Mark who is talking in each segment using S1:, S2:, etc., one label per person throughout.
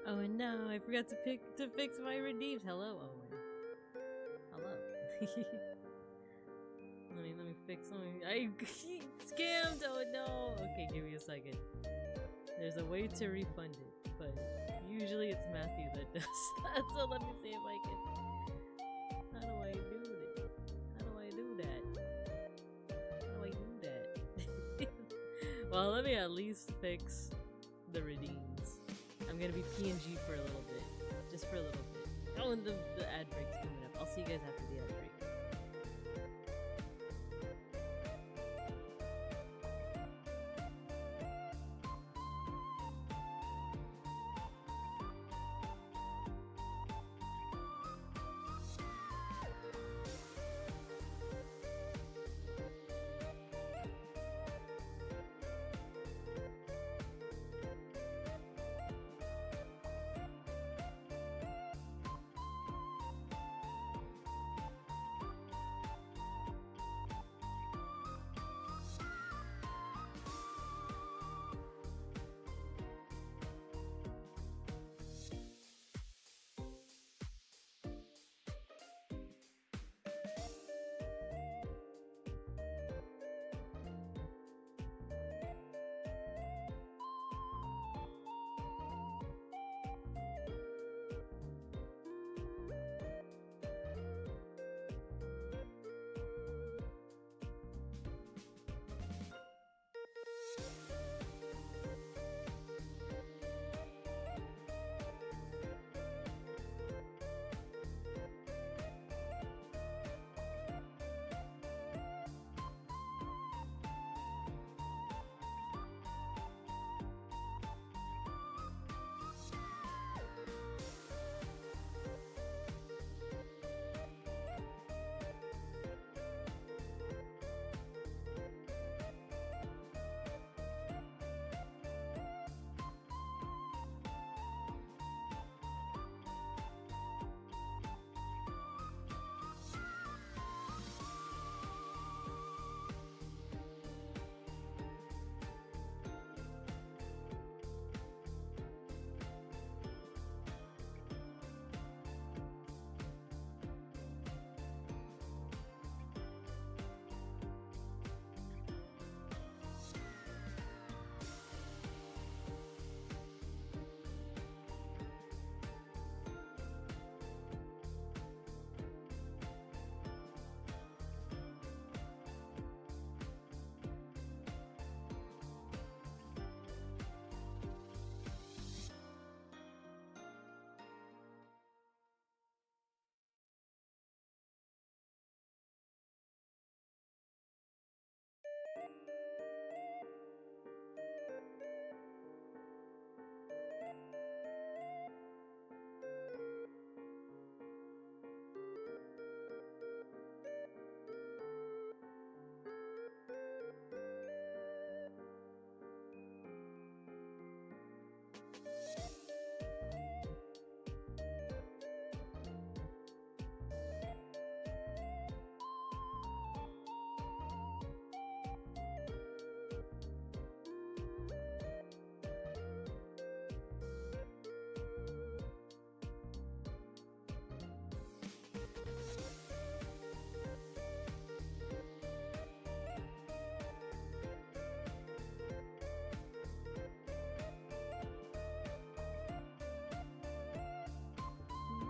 S1: Oh no, I forgot to fix my redeems. Hello, Owen. Hello. let me fix something. I scammed. Oh no. Okay, give me a second. There's a way to refund it, but usually it's Matthew that does that. So let me see if I can. How do I do this? How do I do that? How do I do that? Well, let me at least fix the redeems. I'm gonna be PNG for a little bit, just for a little bit. Oh, and the ad break's coming up. I'll see you guys after the ad break.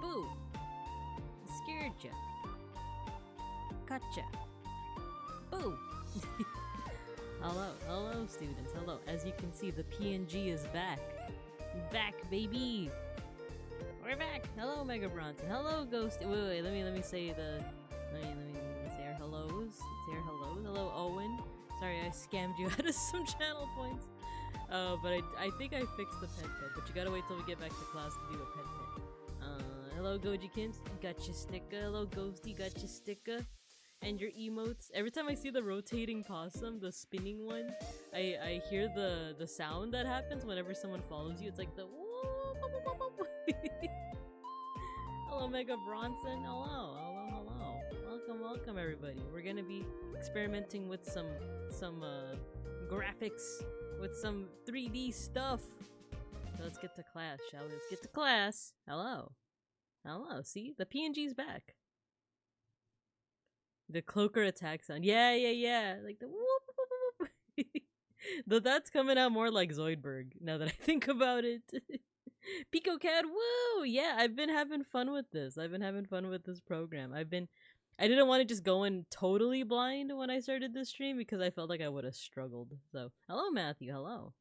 S1: Boo! Scared ya. Gotcha. Boo! Hello students, hello. As you can see, the PNG is back. Back, baby! We're back! Hello, Mega Bronson. Hello, Ghost. Wait, let me say the... Let me say our hellos. Say our hellos. Hello, Owen. Sorry, I scammed you out of some channel points. But I think I fixed the pet, but you gotta wait till we get back to class to do a pet. Hello, Gojikins. Got your sticker. Hello, Ghosty. Got your sticker. And your emotes. Every time I see the rotating possum, the spinning one, I hear the sound that happens whenever someone follows you. It's like the Hello, Mega Bronson. Hello. Welcome, everybody. We're gonna be experimenting with some graphics, with some 3D stuff. let's get to class, shall we? Let's get to class. Hello. Hello. See? The PNG's back. The cloaker attack sound. Yeah. Like the whoop, whoop, whoop. Though that's coming out more like Zoidberg, now that I think about it. PICOCAD, woo! Yeah, I've been having fun with this. I've been having fun with this program. I didn't want to just go in totally blind when I started this stream because I felt like I would have struggled. So, hello Matthew, hello.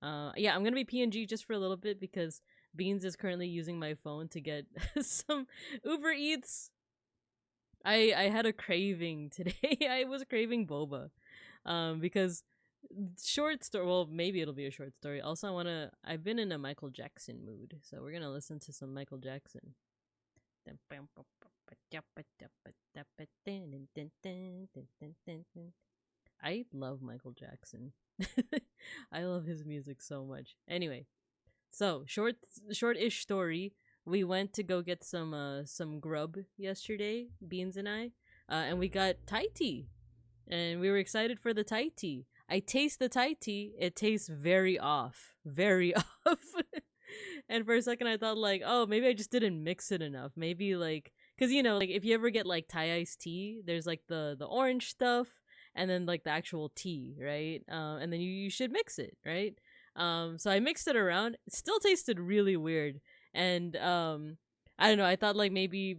S1: Yeah, I'm gonna be PNG just for a little bit because Beans is currently using my phone to get some Uber Eats. I had a craving today. I was craving boba. Because short story, well, maybe it'll be a short story. Also, I've been in a Michael Jackson mood, so we're gonna listen to some Michael Jackson. I love Michael Jackson. I love his music so much. Anyway, so short-ish story. We went to go get some grub yesterday, Beans and I, and we got Thai tea, and we were excited for the Thai tea. I taste the Thai tea. It tastes very off, very off. And for a second, I thought like, oh, maybe I just didn't mix it enough. Maybe like, cause you know, like if you ever get like Thai iced tea, there's like the orange stuff and then like the actual tea, right? And then you should mix it, right? So I mixed it around. It still tasted really weird, and I don't know. I thought like maybe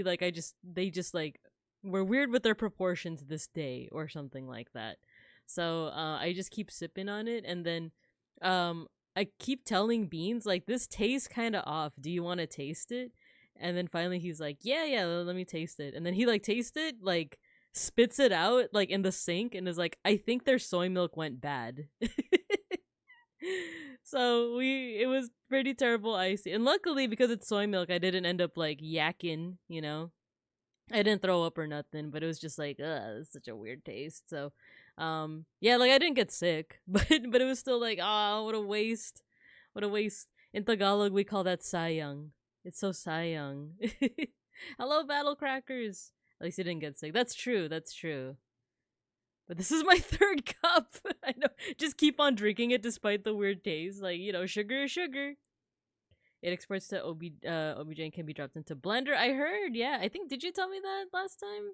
S1: like they just like were weird with their proportions this day or something like that. So I just keep sipping on it, and then I keep telling Beans like this tastes kind of off. Do you want to taste it? And then finally he's like, yeah, let me taste it. And then he like tastes it, like spits it out like in the sink, and is like, I think their soy milk went bad. So it was pretty terrible icy, and luckily because it's soy milk, I didn't end up like yakking, you know. I didn't throw up or nothing, but it was just like, it's such a weird taste. So yeah, like I didn't get sick, but it was still like, what a waste. In Tagalog we call that sayang. It's so sayang. Hello Battle Crackers. At least you didn't get sick. That's true. But this is my third cup. I know. Just keep on drinking it despite the weird taste. Like, you know, sugar is sugar. It exports to OBJ and can be dropped into Blender. I heard, yeah. I think, did you tell me that last time?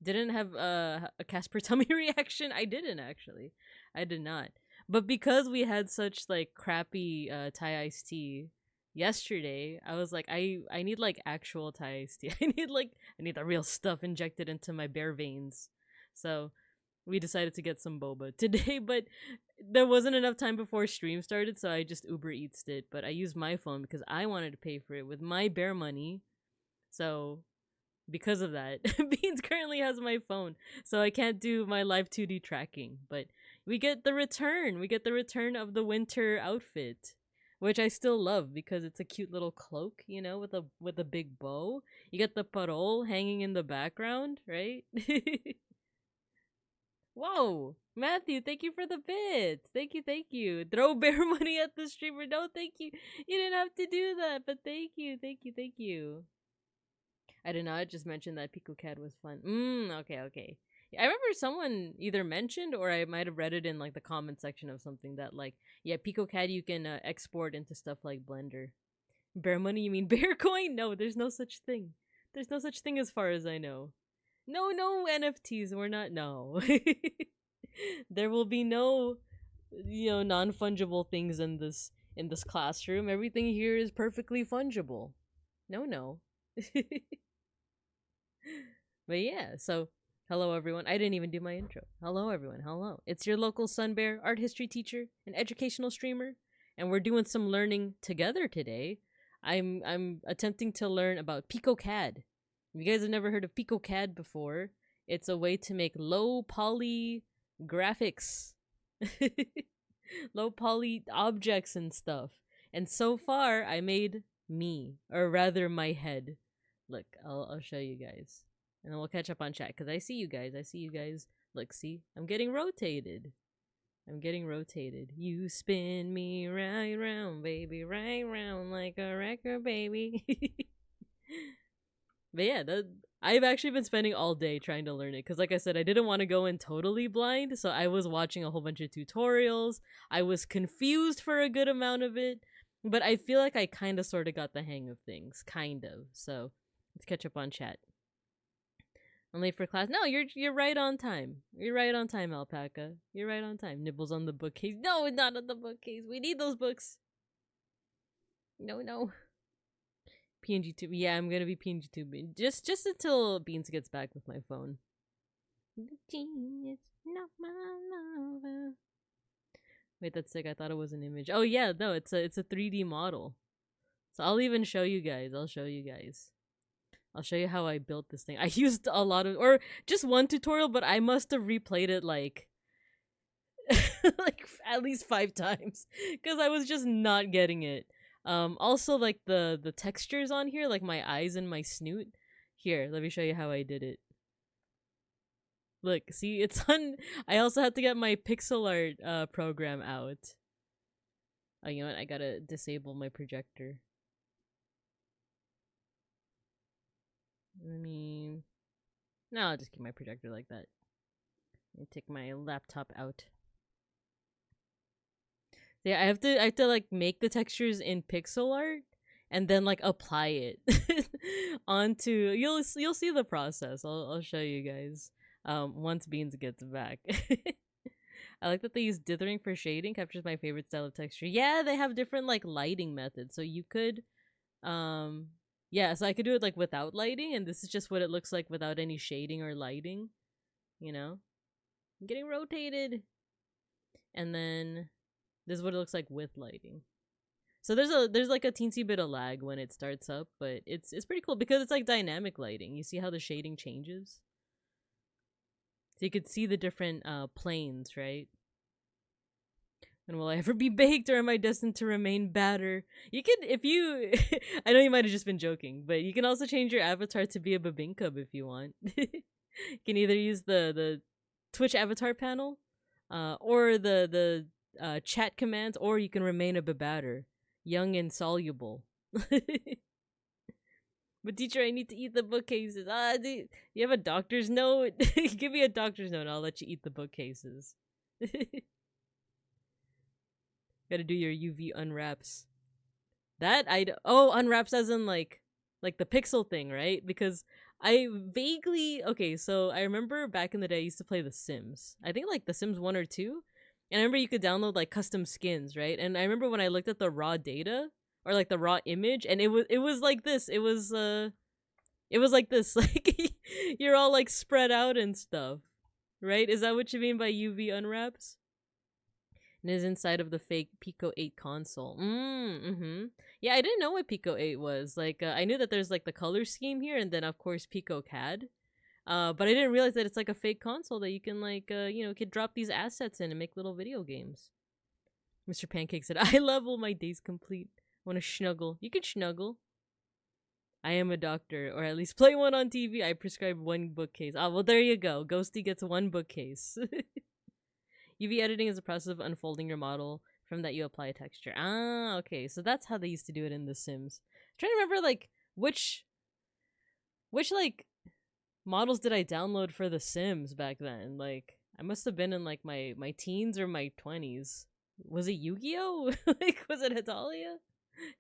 S1: Didn't have a Casper tummy reaction? I didn't, actually. I did not. But because we had such, like, crappy Thai iced tea yesterday, I was like, I need, like, actual Thai iced tea. I need the real stuff injected into my bare veins. So we decided to get some boba today, but there wasn't enough time before stream started, so I just Uber Eats'd it. But I used my phone because I wanted to pay for it with my bare money. So because of that, Beans currently has my phone, so I can't do my live 2D tracking. But we get the return. We get the return of the winter outfit, which I still love because it's a cute little cloak, you know, with a big bow. You get the parole hanging in the background, right? Whoa, Matthew, thank you for the bits. Thank you. Throw bear money at the streamer. No, thank you. You didn't have to do that, but thank you. I did not just mention that PicoCAD was fun. Okay. I remember someone either mentioned or I might have read it in like the comment section of something that like, yeah, PicoCAD you can export into stuff like Blender. Bear money, you mean bear coin? No, there's no such thing. There's no such thing as far as I know. No NFTs. We're not. No. There will be no, you know, non-fungible things in this classroom. Everything here is perfectly fungible. No. But yeah, so hello everyone. I didn't even do my intro. Hello everyone. Hello. It's your local Sun Bear art history teacher, an educational streamer, and we're doing some learning together today. I'm attempting to learn about PicoCAD. If you guys have never heard of PicoCAD before, it's a way to make low poly graphics. Low poly objects and stuff. And so far, I made me, or rather my head. Look, I'll show you guys. And then we'll catch up on chat, because I see you guys. Look, see? I'm getting rotated. You spin me right round, baby, right round like a record, baby. But yeah, I've actually been spending all day trying to learn it because like I said, I didn't want to go in totally blind, so I was watching a whole bunch of tutorials. I was confused for a good amount of it, But I feel like I kind of sort of got the hang of things, kind of. So let's catch up on chat. I'm late for class. No, you're right on time. You're right on time, Alpaca. You're right on time. Nibbles on the bookcase. No, not on the bookcase. We need those books. No. PNGTuber. Yeah, I'm gonna be PNGTuber. Just until Beans gets back with my phone. Not my lover. Wait, that's sick. I thought it was an image. Oh yeah, no, it's a 3D model. So I'll even show you guys. I'll show you how I built this thing. I used a lot of, or just one tutorial, but I must have replayed it like like at least 5 times because I was just not getting it. Also like the textures on here, like my eyes and my snoot. Here, let me show you how I did it. Look, see, it's on. I also had to get my pixel art program out. Oh, you know what? I gotta disable my projector. No, I'll just keep my projector like that. And take my laptop out. Yeah, I have to like make the textures in pixel art and then like apply it onto. You'll see the process. I'll show you guys once Beans gets back. I like that they use dithering for shading. Captures my favorite style of texture. Yeah, they have different like lighting methods. So you could yeah, so I could do it like without lighting, and this is just what it looks like without any shading or lighting. You know? I'm getting rotated. And then this is what it looks like with lighting. So there's like a teensy bit of lag when it starts up, but it's pretty cool because it's like dynamic lighting. You see how the shading changes? So you could see the different planes, right? And will I ever be baked, or am I destined to remain batter? You could, if you I know you might have just been joking, but you can also change your avatar to be a babinkub if you want. You can either use the Twitch avatar panel, or the chat commands, or you can remain a babatter, young and soluble. But teacher, I need to eat the bookcases. You have a doctor's note? Give me a doctor's note and I'll let you eat the bookcases. Gotta do your UV unwraps. Unwraps as in like the pixel thing, right? Because I vaguely, okay, so I remember back in the day I used to play The Sims. I think like The Sims 1 or 2. And I remember you could download like custom skins, right? And I remember when I looked at the raw data, or like the raw image, and it was like this. It was like this. Like you're all like spread out and stuff. Right? Is that what you mean by UV unwraps? And is inside of the fake Pico 8 console. Yeah, I didn't know what Pico 8 was. Like I knew that there's like the color scheme here, and then of course PICOCAD. But I didn't realize that it's like a fake console that you can like could drop these assets in and make little video games. Mr. Pancake said, "I level my days complete. Want to snuggle? You can snuggle. I am a doctor, or at least play one on TV. I prescribe 1 bookcase. Ah, well, there you go. Ghosty gets 1 bookcase." UV editing is the process of unfolding your model. From that, you apply a texture. Ah, okay. So that's how they used to do it in The Sims. I'm trying to remember like which like models did I download for The Sims back then? Like I must have been in like my teens or my 20s. Was it Yu-Gi-Oh? Like was it Hetalia?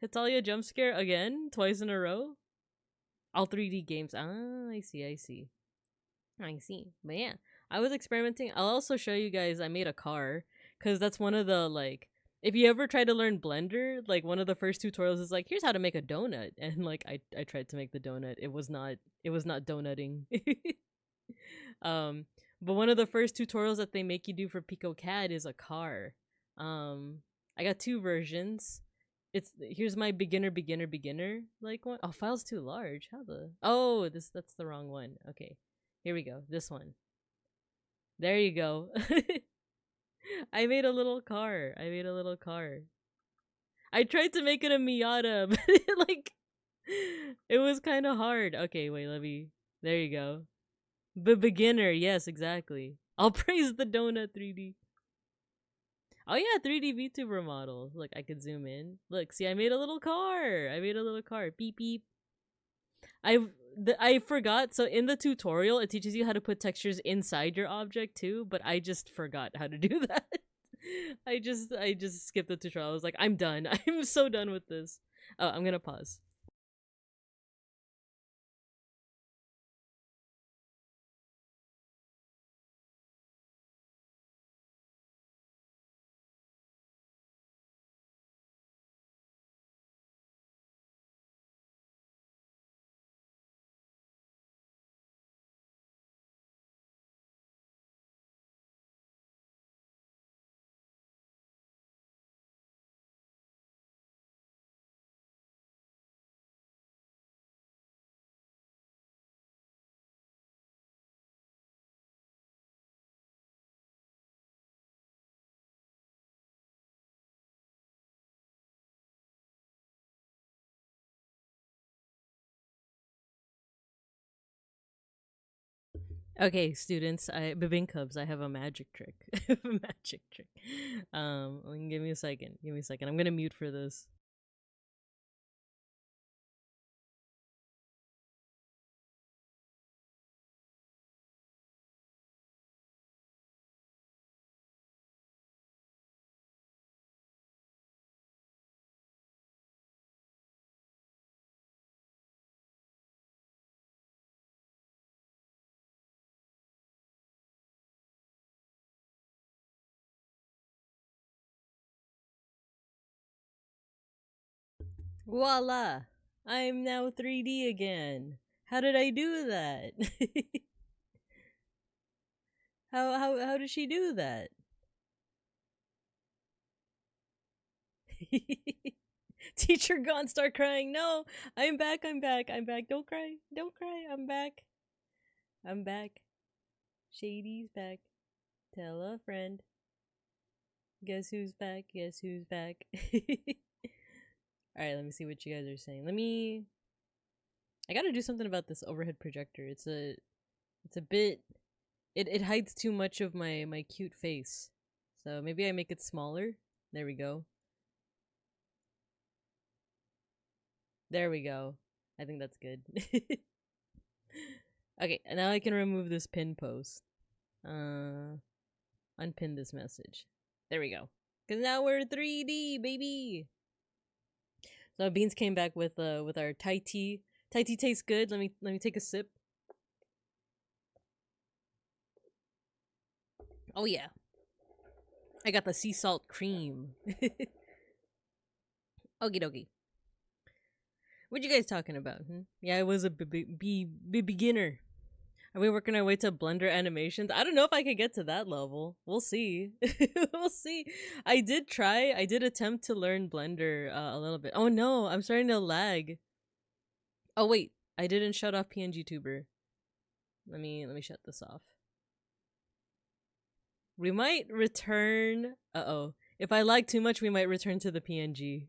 S1: Hetalia jump scare again? Twice in a row? All 3D games. Ah, I see. But yeah, I was experimenting. I'll also show you guys I made a car, because that's one of the like, if you ever try to learn Blender, like one of the first tutorials is like, here's how to make a donut, and like I tried to make the donut. It was not donutting. But one of the first tutorials that they make you do for PICOCAD is a car. I got 2 versions. Here's my beginner like one. Oh, file's too large. How the that's the wrong one. Okay, here we go. This one. There you go. I made a little car. I tried to make it a Miata, but it was kind of hard. Okay, wait, there you go. Beginner, yes, exactly. I'll praise the donut 3D. Oh yeah, 3D VTuber model. Look, I could zoom in. Look, see, I made a little car. Beep beep. I forgot. So in the tutorial, it teaches you how to put textures inside your object too, but I just forgot how to do that. I just skipped the tutorial. I was like, I'm done. I'm so done with this. Oh, I'm gonna pause. Okay, students, Cubs, I have a magic trick. Magic trick. Give me a second. Give me a second. I'm gonna mute for this. Voila! I'm now 3D again. How did I do that? How did she do that? Teacher gone, start crying. No, I'm back, I'm back, I'm back. Don't cry, don't cry, I'm back. I'm back. Shady's back. Tell a friend. Guess who's back? Guess who's back? Alright, let me see what you guys are saying. I gotta do something about this overhead projector. It's a bit it hides too much of my cute face. So maybe I make it smaller. There we go. There we go. I think that's good. Okay, and now I can remove this pin post. Unpin this message. There we go. Cause now we're 3D, baby. So Beans came back with our Thai tea. Thai tea tastes good. Let me take a sip. Oh yeah. I got the sea salt cream. Okie dokie. What you guys talking about? Yeah, I was a beginner. Are we working our way to Blender animations? I don't know if I could get to that level. We'll see. We'll see. I did attempt to learn Blender a little bit. Oh no, I'm starting to lag. Oh wait, I didn't shut off PNGTuber. Let me shut this off. We might return. Uh-oh. If I lag too much, we might return to the PNG.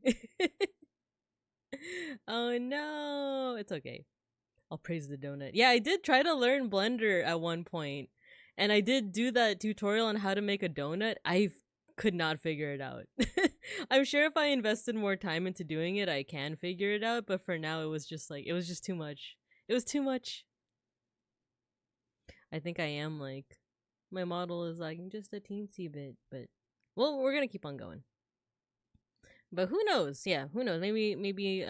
S1: Oh no, it's okay. I'll praise the donut. Yeah, I did try to learn Blender at one point, and I did do that tutorial on how to make a donut. I could not figure it out. I'm sure if I invested more time into doing it, I can figure it out, but for now it was just too much. It was too much. I think I am like, my model is like just a teensy bit, but well, we're gonna keep on going. But who knows? Yeah, who knows? Maybe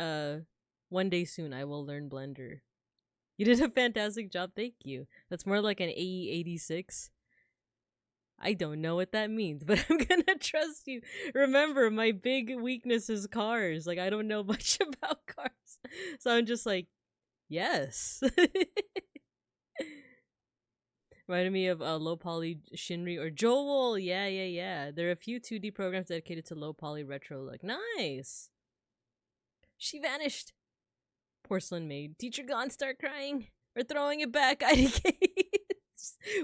S1: one day soon I will learn Blender. You did a fantastic job, thank you. That's more like an AE86. I don't know what that means, but I'm gonna trust you. Remember, my big weakness is cars. Like, I don't know much about cars. So I'm just like, yes. Reminded me of low poly Shinri or Joel. Yeah. There are a few 2D programs dedicated to low poly retro look. Nice. She vanished. Porcelain maid. Teacher gone, start crying. Or throwing it back, IDK.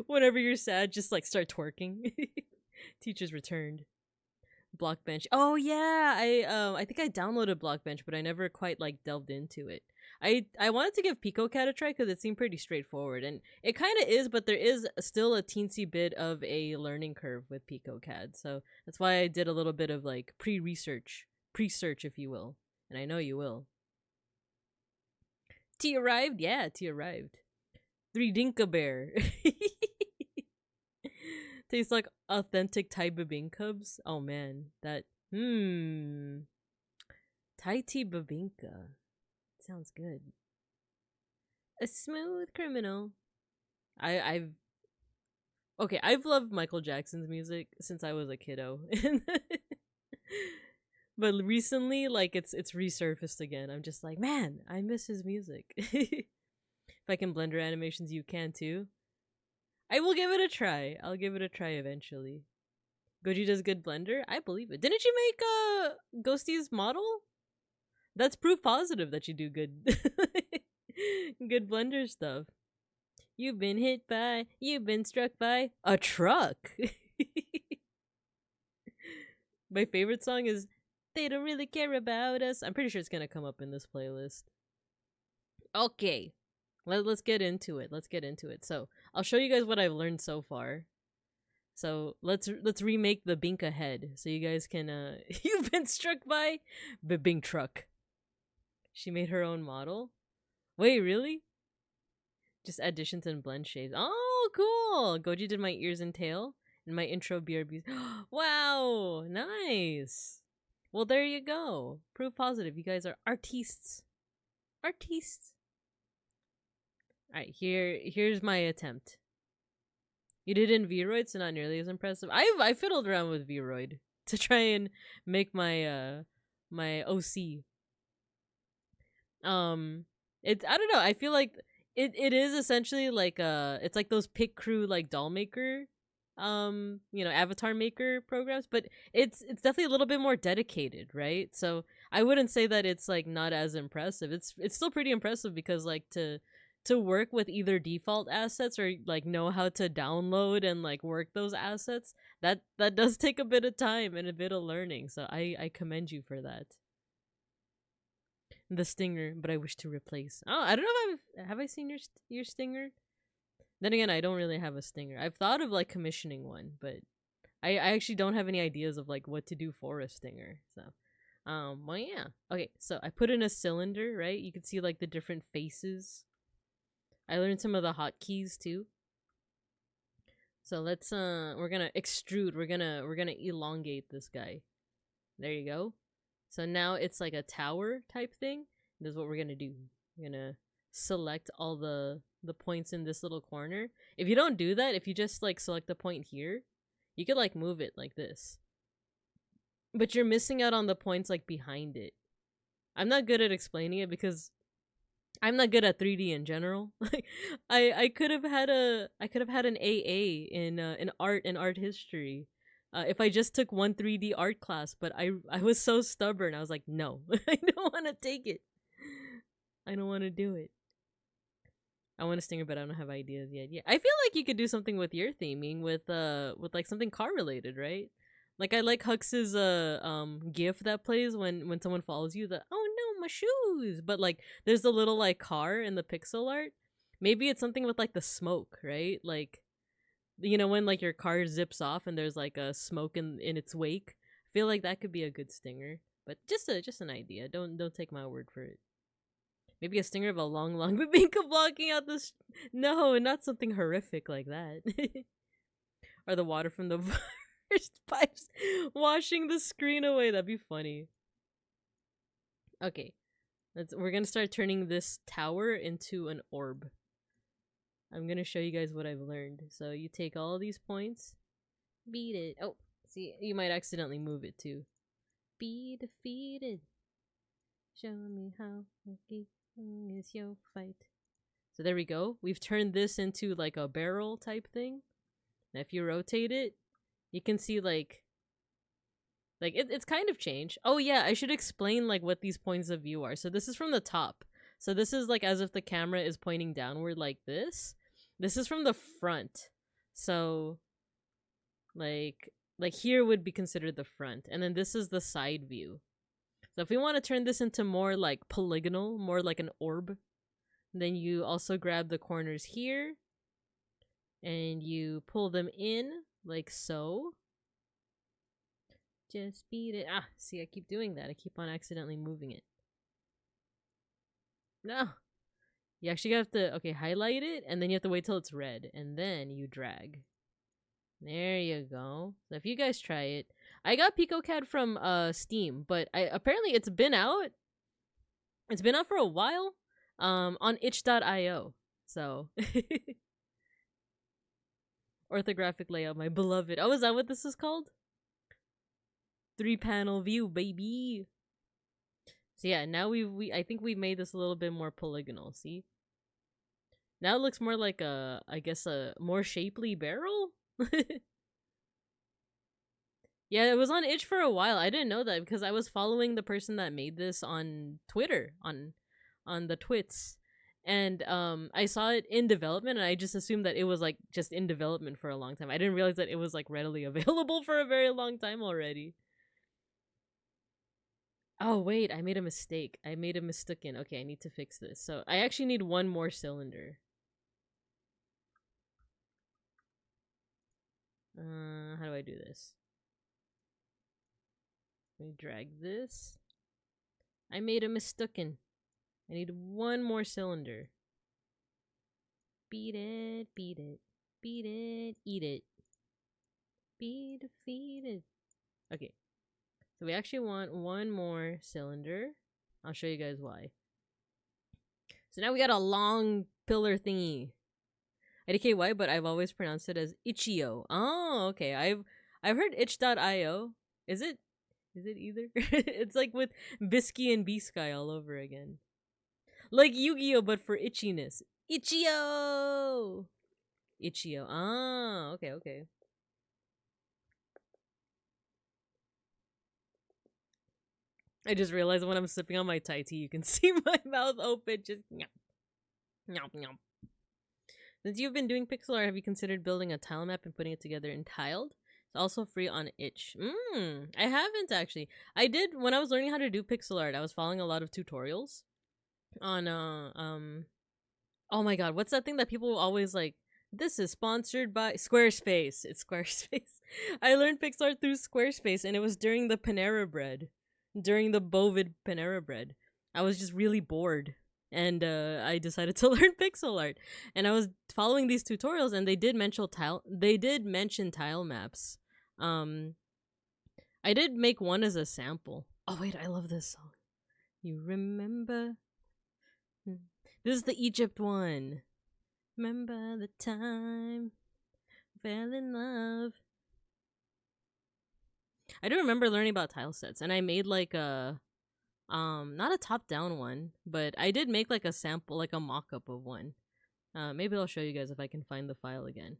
S1: Whenever you're sad, just like start twerking. Teacher's returned. Blockbench. Oh yeah, I think I downloaded Blockbench, but I never quite like delved into it. I wanted to give PICOCAD a try because it seemed pretty straightforward, and it kind of is, but there is still a teensy bit of a learning curve with PICOCAD, so that's why I did a little bit of like pre-search, if you will, and I know you will. Tea arrived? Yeah, tea arrived. 3 Dinka Bear. Tastes like authentic Thai bibinkas. Oh man, that Thai tea bibinka sounds good. A smooth criminal. I've okay. I've loved Michael Jackson's music since I was a kiddo, but recently, like it's resurfaced again. I'm just like, man, I miss his music. If I can Blender animations, you can too. I will give it a try. I'll give it a try eventually. Goji does good Blender? I believe it. Didn't you make Ghosty's model? That's proof positive that you do good good Blender stuff. You've been struck by a truck. My favorite song is They Don't Really Care About Us. I'm pretty sure it's gonna come up in this playlist. Okay. Let's get into it. So I'll show you guys what I've learned so far. So let's remake the Binka head so you guys can you've been struck by the Bing truck. She made her own model. Wait, really? Just additions and blend shades. Oh, cool. Goji did my ears and tail and my intro BRBs. Wow, nice. Well, there you go. Proof positive. You guys are artistes. Artistes. Alright, here's my attempt. You did in Vroid, so not nearly as impressive. I fiddled around with Vroid to try and make my my OC. It's I don't know. I feel like it is essentially like it's like those Pick Crew like doll maker, avatar maker programs, but it's definitely a little bit more dedicated, right? So I wouldn't say that it's like not as impressive. It's still pretty impressive because like to work with either default assets or like know how to download and like work those assets, that does take a bit of time and a bit of learning. So I commend you for that. The stinger, but I wish to replace. Oh, I don't know if have I seen your stinger? Then again, I don't really have a stinger. I've thought of like commissioning one, but I actually don't have any ideas of like what to do for a stinger. So well yeah. Okay, so I put in a cylinder, right? You can see like the different faces. I learned some of the hotkeys too. So let's we're gonna extrude. We're gonna elongate this guy. There you go. So now it's like a tower type thing. This is what we're gonna do. We're gonna select all the points in this little corner. If you don't do that, if you just like select the point here, you could like move it like this. But you're missing out on the points like behind it. I'm not good at explaining it because I'm not good at 3D in general. Like I could have had an AA in art and art history. If I just took one 3D art class, but I was so stubborn. I was like, no, I don't want to take it. I don't want to do it. I want to stinger, but I don't have ideas yet. Yeah, I feel like you could do something with your theming with like something car related, right? Like I like Hux's gif that plays when someone follows you. The oh no, my shoes. But like there's a little like car in the pixel art. Maybe it's something with like the smoke, right? Like when like your car zips off and there's like a smoke in its wake. I feel like that could be a good stinger. But just an idea. Don't take my word for it. Maybe a stinger of a long bibinka blocking out this. No, not something horrific like that. Or the water from the first pipes washing the screen away. That'd be funny. Okay, we're gonna start turning this tower into an orb. I'm gonna show you guys what I've learned. So you take all these points, beat it. Oh, see, you might accidentally move it too. Be defeated. Show me how lucky is your fight. So there we go. We've turned this into like a barrel type thing. Now if you rotate it, you can see like it's kind of changed. Oh yeah, I should explain like what these points of view are. So this is from the top. So this is like as if the camera is pointing downward like this. This is from the front. So like here would be considered the front. And then this is the side view. So if we want to turn this into more like polygonal, more like an orb, then you also grab the corners here and you pull them in like so. Just beat it. Ah, see, I keep doing that. I keep on accidentally moving it. No. You actually have to, okay, highlight it, and then you have to wait till it's red, and then you drag. There you go. So if you guys try it, I got PICOCAD from Steam, but apparently it's been out. It's been out for a while, on itch.io. So orthographic layout, my beloved. Oh, is that what this is called? 3-panel view, baby. So yeah, now I think we've made this a little bit more polygonal. See, now it looks more like I guess a more shapely barrel. Yeah, it was on itch for a while. I didn't know that because I was following the person that made this on Twitter, on the twits. And I saw it in development and I just assumed that it was like just in development for a long time. I didn't realize that it was like readily available for a very long time already. Oh wait, I made a mistake. I made a mistaken. Okay, I need to fix this. So I actually need one more cylinder. How do I do this? Let me drag this. I made a mistaken. I need one more cylinder. Beat it, beat it, beat it, eat it. Be defeated. Okay. So we actually want one more cylinder. I'll show you guys why. So now we got a long pillar thingy. IDKY, but I've always pronounced it as Itch.io. Oh, okay. I've heard itch.io. Is it either? It's like with Bisky and B-Sky all over again. Like Yu-Gi-Oh, but for itchiness. Itch.io! Itch.io. Ah, okay, okay. I just realized when I'm sipping on my Thai tea, you can see my mouth open, just nyop, nyop, nyop. Since you've been doing pixel art, have you considered building a tile map and putting it together in tiled? It's also free on itch. I haven't actually. I did when I was learning how to do pixel art. I was following a lot of tutorials on oh my god, what's that thing that people always like? This is sponsored by Squarespace. It's Squarespace. I learned pixel art through Squarespace, and it was during the Panera Bread, during the Bovid Panera Bread. I was just really bored, and I decided to learn pixel art. And I was following these tutorials, and they did mention tile. They did mention tile maps. I did make one as a sample. Oh wait, I love this song. You remember? This is the Egypt one. Remember the time fell in love. I do remember learning about tile sets, and I made like a not a top-down one, but I did make like a sample, like a mock-up of one. Maybe I'll show you guys if I can find the file again.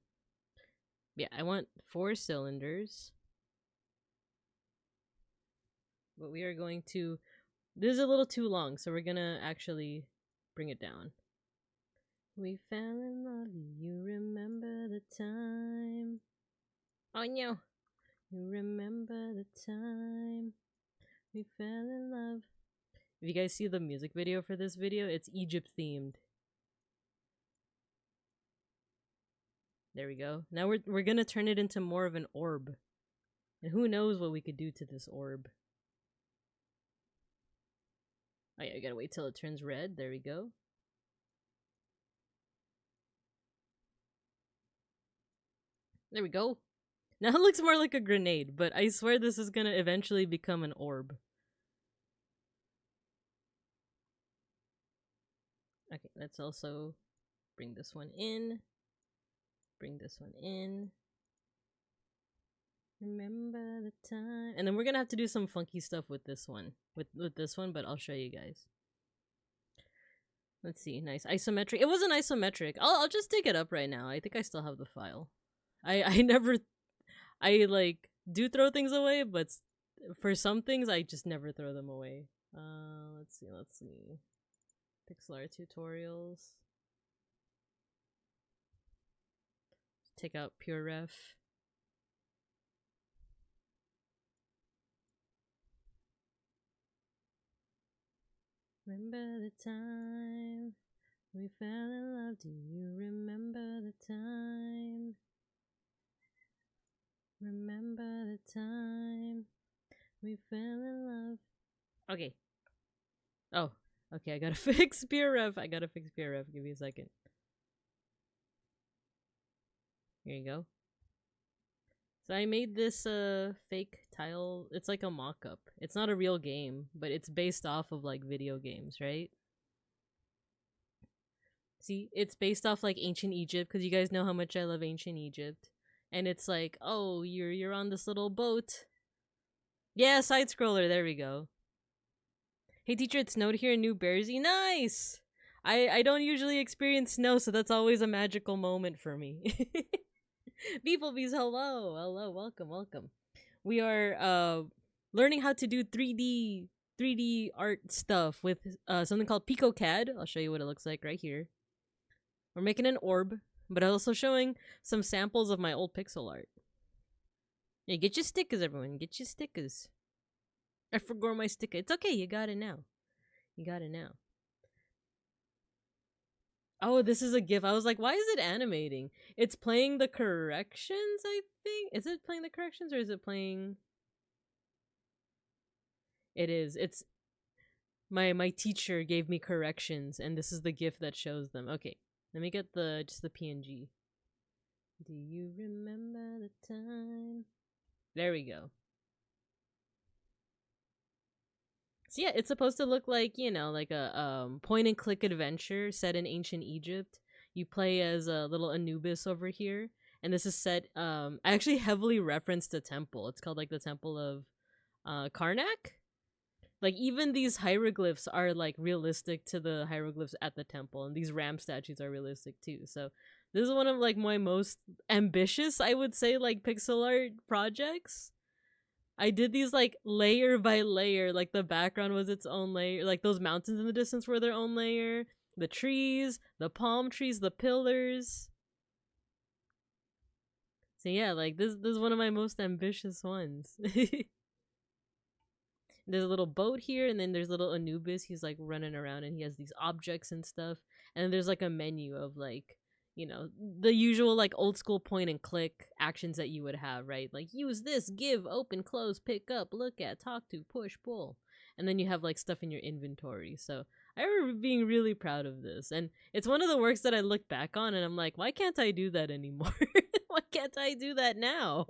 S1: Yeah, I want 4 cylinders. But we are going to... This is a little too long, so we're gonna actually bring it down. We fell in love, you remember the time. Oh no! You remember the time we fell in love. If you guys see the music video for this video, it's Egypt themed. There we go. Now we're gonna turn it into more of an orb. And who knows what we could do to this orb. Oh yeah, I gotta wait till it turns red. There we go. There we go. Now it looks more like a grenade, but I swear this is gonna eventually become an orb. Okay, let's also bring this one in. Bring this one in. Remember the time. And then we're gonna have to do some funky stuff with this one. With this one, but I'll show you guys. Let's see. Nice. Isometric. It wasn't isometric. I'll just dig it up right now. I think I still have the file. I never... I, like, do throw things away, but for some things, I just never throw them away. Let's see. Pixel art tutorials. Take out pure ref. Remember the time we fell in love. Do you remember the time? Remember the time we fell in love. Okay. Oh, okay, I gotta fix pure ref. Give me a second. Here you go. So I made this fake tile. It's like a mock-up. It's not a real game, but it's based off of like video games, right? See, it's based off like ancient Egypt because you guys know how much I love ancient Egypt. And it's like, oh, you're on this little boat. Yeah, side scroller. There we go. Hey teacher, it snowed here in New Jersey. Nice. I don't usually experience snow, so that's always a magical moment for me. Beeplebees, hello, welcome. We are learning how to do 3D art stuff with something called PICOCAD. I'll show you what it looks like right here. We're making an orb, but I'm also showing some samples of my old pixel art. Yeah, get your stickers, everyone. Get your stickers. I forgot my sticker. It's okay. You got it now. Oh, this is a GIF. I was like, why is it animating? It's playing the corrections, I think. Is it playing the corrections or is it playing... It is. It's... My teacher gave me corrections, and this is the GIF that shows them. Okay, let me get just the PNG. Do you remember the time? There we go. So yeah, it's supposed to look like, you know, like a point and click adventure set in ancient Egypt. You play as a little Anubis over here, and this is set I actually heavily referenced a temple. It's called like the Temple of Karnak. Like even these hieroglyphs are like realistic to the hieroglyphs at the temple, and these ram statues are realistic too. So this is one of like my most ambitious, I would say, like pixel art projects. I did these like layer by layer, like the background was its own layer, like those mountains in the distance were their own layer, the trees, the palm trees, the pillars. So yeah, like this is one of my most ambitious ones. There's a little boat here, and then there's little Anubis. He's like running around, and he has these objects and stuff. And then there's like a menu of like, you know, the usual like old school point and click actions that you would have, right? Like use this, give, open, close, pick up, look at, talk to, push, pull. And then you have like stuff in your inventory. So I remember being really proud of this. And it's one of the works that I look back on and I'm like, why can't I do that anymore? Why can't I do that now?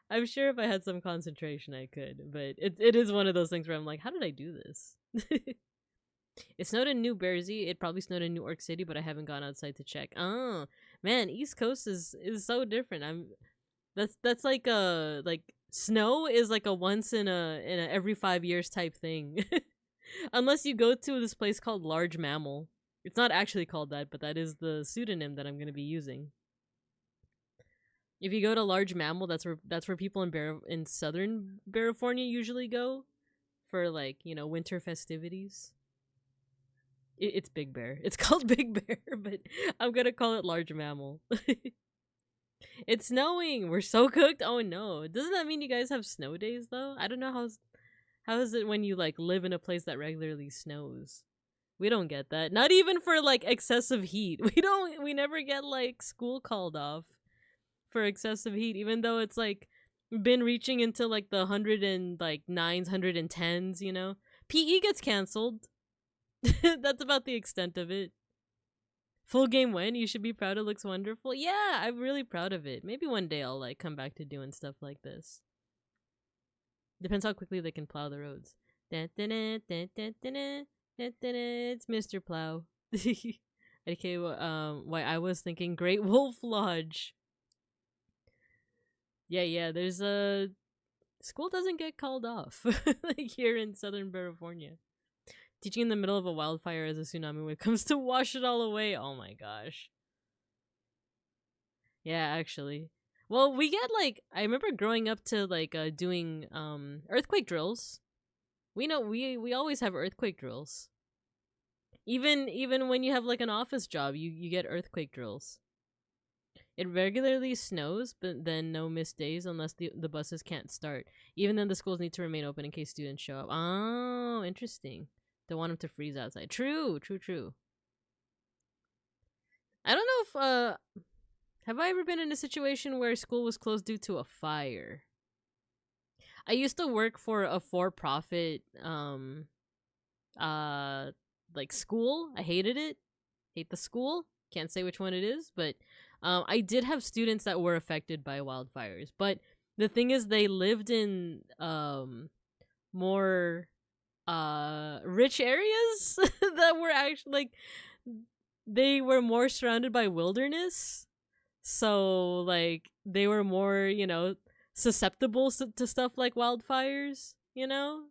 S1: I'm sure if I had some concentration I could, but it is one of those things where I'm like, how did I do this? It snowed in New Jersey. It probably snowed in New York City, but I haven't gone outside to check. Oh man, East Coast is so different. That's like snow is like a once in a every 5 years type thing. Unless you go to this place called Large Mammal. It's not actually called that, but that is the pseudonym that I'm gonna be using. If you go to Large Mammal, that's where people in Southern California usually go for like, you know, winter festivities. It's Big Bear. It's called Big Bear, but I'm gonna call it Large Mammal. It's snowing. We're so cooked. Oh no! Doesn't that mean you guys have snow days though? I don't know how is it when you like live in a place that regularly snows? We don't get that. Not even for like excessive heat. We never get like school called off for excessive heat, even though it's like been reaching into like the 109s, 110s, you know? PE gets canceled. That's about the extent of it. Full game win. You should be proud. It looks wonderful. Yeah, I'm really proud of it. Maybe one day I'll like come back to doing stuff like this. Depends how quickly they can plow the roads. It's Mr. Plow. Okay, why I was thinking Great Wolf Lodge. Yeah, there's a... School doesn't get called off like here in Southern California. Teaching in the middle of a wildfire as a tsunami wave comes to wash it all away. Oh my gosh. Yeah, actually. Well, we get like... I remember growing up to like doing earthquake drills. We know we always have earthquake drills. Even when you have like an office job, you get earthquake drills. It regularly snows, but then no missed days unless the buses can't start. Even then, the schools need to remain open in case students show up. Oh, interesting. Don't want them to freeze outside. True. I don't know if, have I ever been in a situation where school was closed due to a fire? I used to work for a for-profit, like school. I hated it. Hate the school. Can't say which one it is, but I did have students that were affected by wildfires, but the thing is they lived in more rich areas that were actually like they were more surrounded by wilderness, so like they were more, you know, susceptible to stuff like wildfires, you know.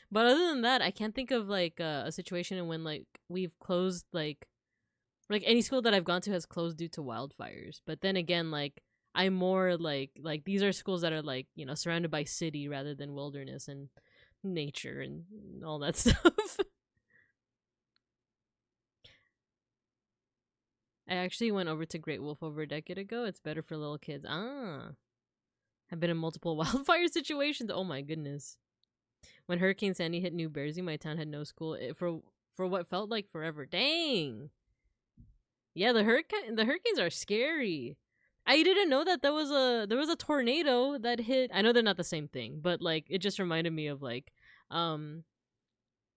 S1: But other than that, I can't think of like a situation in when like we've closed like any school that I've gone to has closed due to wildfires. But then again, like I'm more like these are schools that are like, you know, surrounded by city rather than wilderness and nature and all that stuff. I actually went over to Great Wolf over a decade ago. It's better for little kids. I've been in multiple wildfire situations. Oh my goodness. When Hurricane Sandy hit New Jersey, my town had no school for what felt like forever. Dang. Yeah, the hurricanes are scary. I didn't know that there was a tornado that hit. I know they're not the same thing, but like it just reminded me of like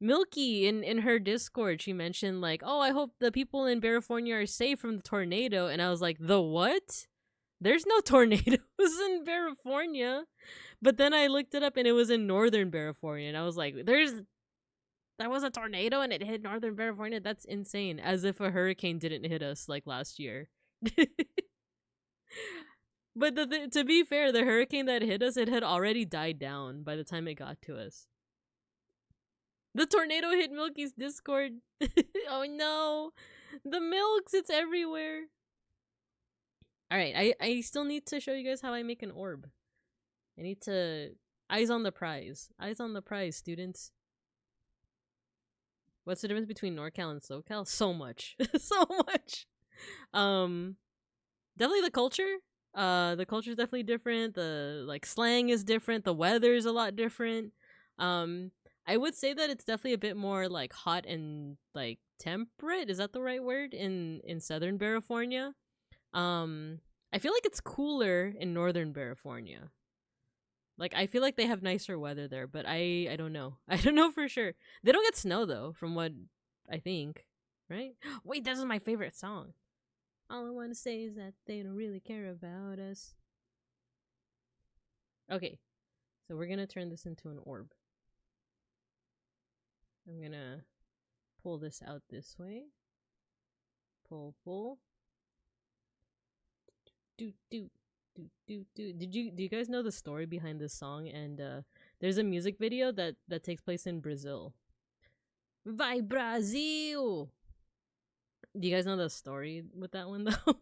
S1: Milky in her Discord. She mentioned like, "Oh, I hope the people in California are safe from the tornado." And I was like, "The what? There's no tornadoes in California." But then I looked it up and it was in northern California, and I was like, that was a tornado and it hit northern California? That's insane. As if a hurricane didn't hit us like last year. But to be fair, the hurricane that hit us, it had already died down by the time it got to us. The tornado hit Milky's Discord. Oh no. The milks, it's everywhere. Alright, I still need to show you guys how I make an orb. I need to... Eyes on the prize. Eyes on the prize, students. What's the difference between NorCal and SoCal? So much. So much. Definitely the culture. The culture is definitely different. The like slang is different. The weather's a lot different. I would say that it's definitely a bit more like hot and like temperate. Is that the right word? In Southern California. I feel like it's cooler in Northern California. Like, I feel like they have nicer weather there, but I don't know. I don't know for sure. They don't get snow, though, from what I think. Right? Wait, this is my favorite song. All I want to say is that they don't really care about us. Okay. So we're going to turn this into an orb. I'm going to pull this out this way. Pull. Do. Do you guys know the story behind this song? And there's a music video that takes place in Brazil. Vai Brasil! Do you guys know the story with that one though?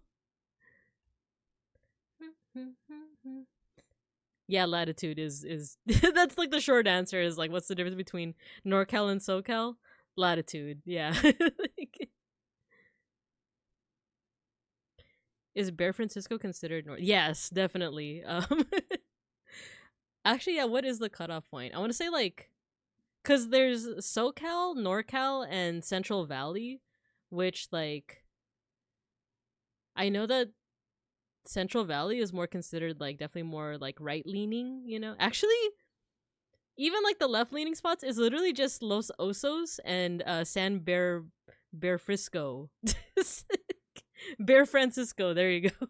S1: Yeah, latitude is that's like the short answer is like what's the difference between NorCal and SoCal? Latitude, yeah. Is Bear Francisco considered north? Yes, definitely. Actually, yeah, what is the cutoff point? I want to say like, cause there's SoCal, NorCal, and Central Valley, which like, I know that Central Valley is more considered like definitely more like right leaning, you know? Actually, even like the left leaning spots is literally just Los Osos and San Bear Frisco. Bear Francisco, there you go.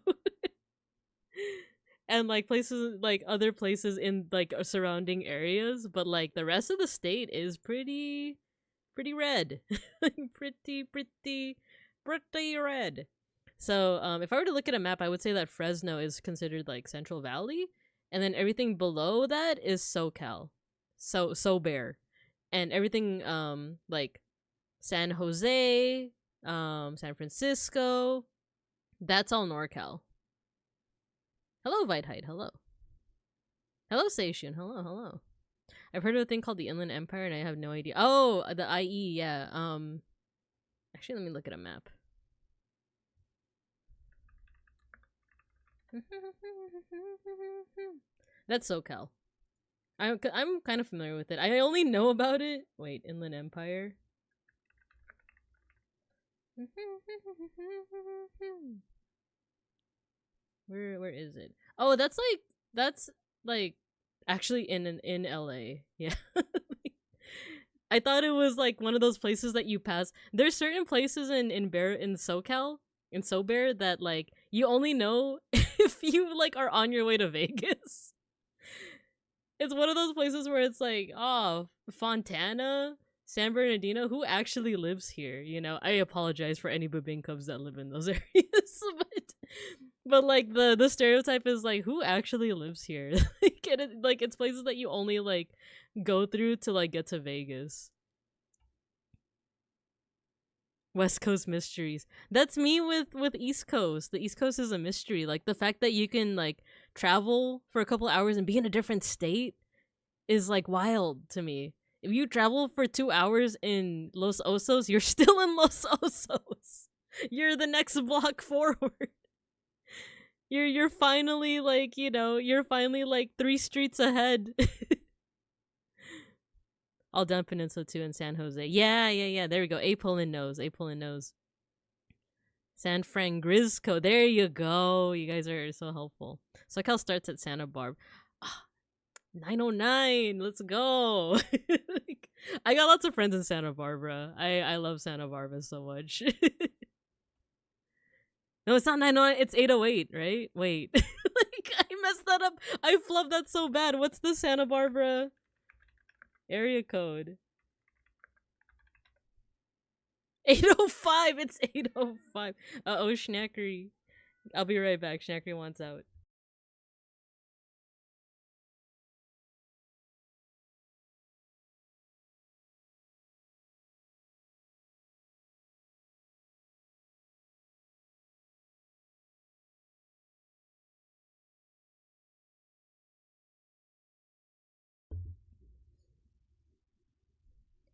S1: And like places like other places in like surrounding areas, but like the rest of the state is pretty red. pretty red. So if I were to look at a map, I would say that Fresno is considered like Central Valley, and then everything below that is SoCal. So Bear. And everything like San Jose, San Francisco, that's all NorCal. Hello, Viteheit, hello. Hello, Seishun, hello. I've heard of a thing called the Inland Empire, and I have no idea. Oh, the IE, yeah. Actually, let me look at a map. That's SoCal. I'm kind of familiar with it. I only know about it. Wait, Inland Empire. Where is it? Oh, that's like actually in LA. Yeah. I thought it was like one of those places that you pass. There's certain places in SoCal, in SoBear, that like you only know if you like are on your way to Vegas. It's one of those places where it's like, oh, Fontana, San Bernardino, who actually lives here? You know, I apologize for any Babinkubs that live in those areas, but like the stereotype is like, who actually lives here? Like it's places that you only like go through to like get to Vegas. West Coast mysteries. That's me with East Coast. The East Coast is a mystery. Like the fact that you can like travel for a couple hours and be in a different state is like wild to me. If you travel for 2 hours in Los Osos, you're still in Los Osos. You're the next block forward. You're finally like, you know, you're finally like 3 streets ahead. All down Peninsula too in San Jose. Yeah. There we go. A Poland knows. San Francisco. There you go. You guys are so helpful. SoCal starts at Santa Barbara. 909. Let's go. I got lots of friends in Santa Barbara. I love Santa Barbara so much. No, it's not 909. It's 808, right? Wait. I messed that up. I flubbed that so bad. What's the Santa Barbara area code? 805. It's 805. Uh-oh, Schnackery. I'll be right back. Schnackery wants out.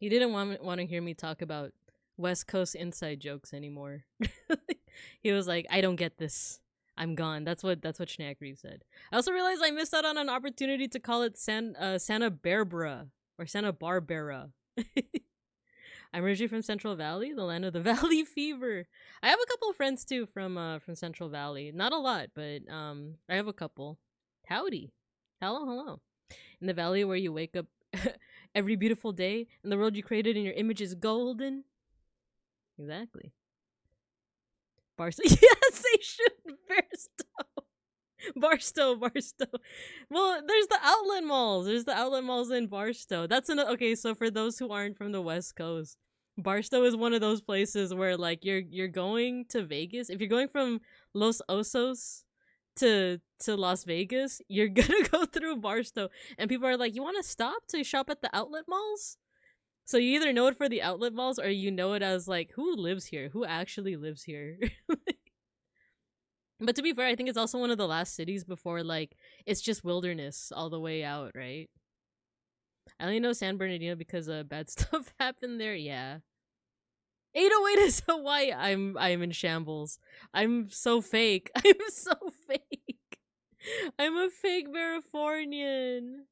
S1: He didn't want to hear me talk about West Coast inside jokes anymore. He was like, I don't get this. I'm gone. That's what Schnackery said. I also realized I missed out on an opportunity to call it Santa Barbara or Santa Barbara. I'm originally from Central Valley, the land of the Valley Fever. I have a couple of friends too from Central Valley. Not a lot, but I have a couple. Howdy. Hello. In the valley where you wake up every beautiful day and the world you created in your image is golden. Exactly. Barstow. Yes, they should. Barstow. Well, there's the outlet malls. There's the outlet malls in Barstow. That's okay. So for those who aren't from the West Coast, Barstow is one of those places where like you're going to Vegas. If you're going from Los Osos to Las Vegas, you're gonna go through Barstow, and people are like, "You want to stop to shop at the outlet malls?" So you either know it for the outlet malls, or you know it as like, who lives here? Who actually lives here? But to be fair, I think it's also one of the last cities before like it's just wilderness all the way out, right? I only know San Bernardino because bad stuff happened there. Yeah. 808 is Hawaii. I'm in shambles. I'm so fake. I'm so fake. I'm a fake Californian.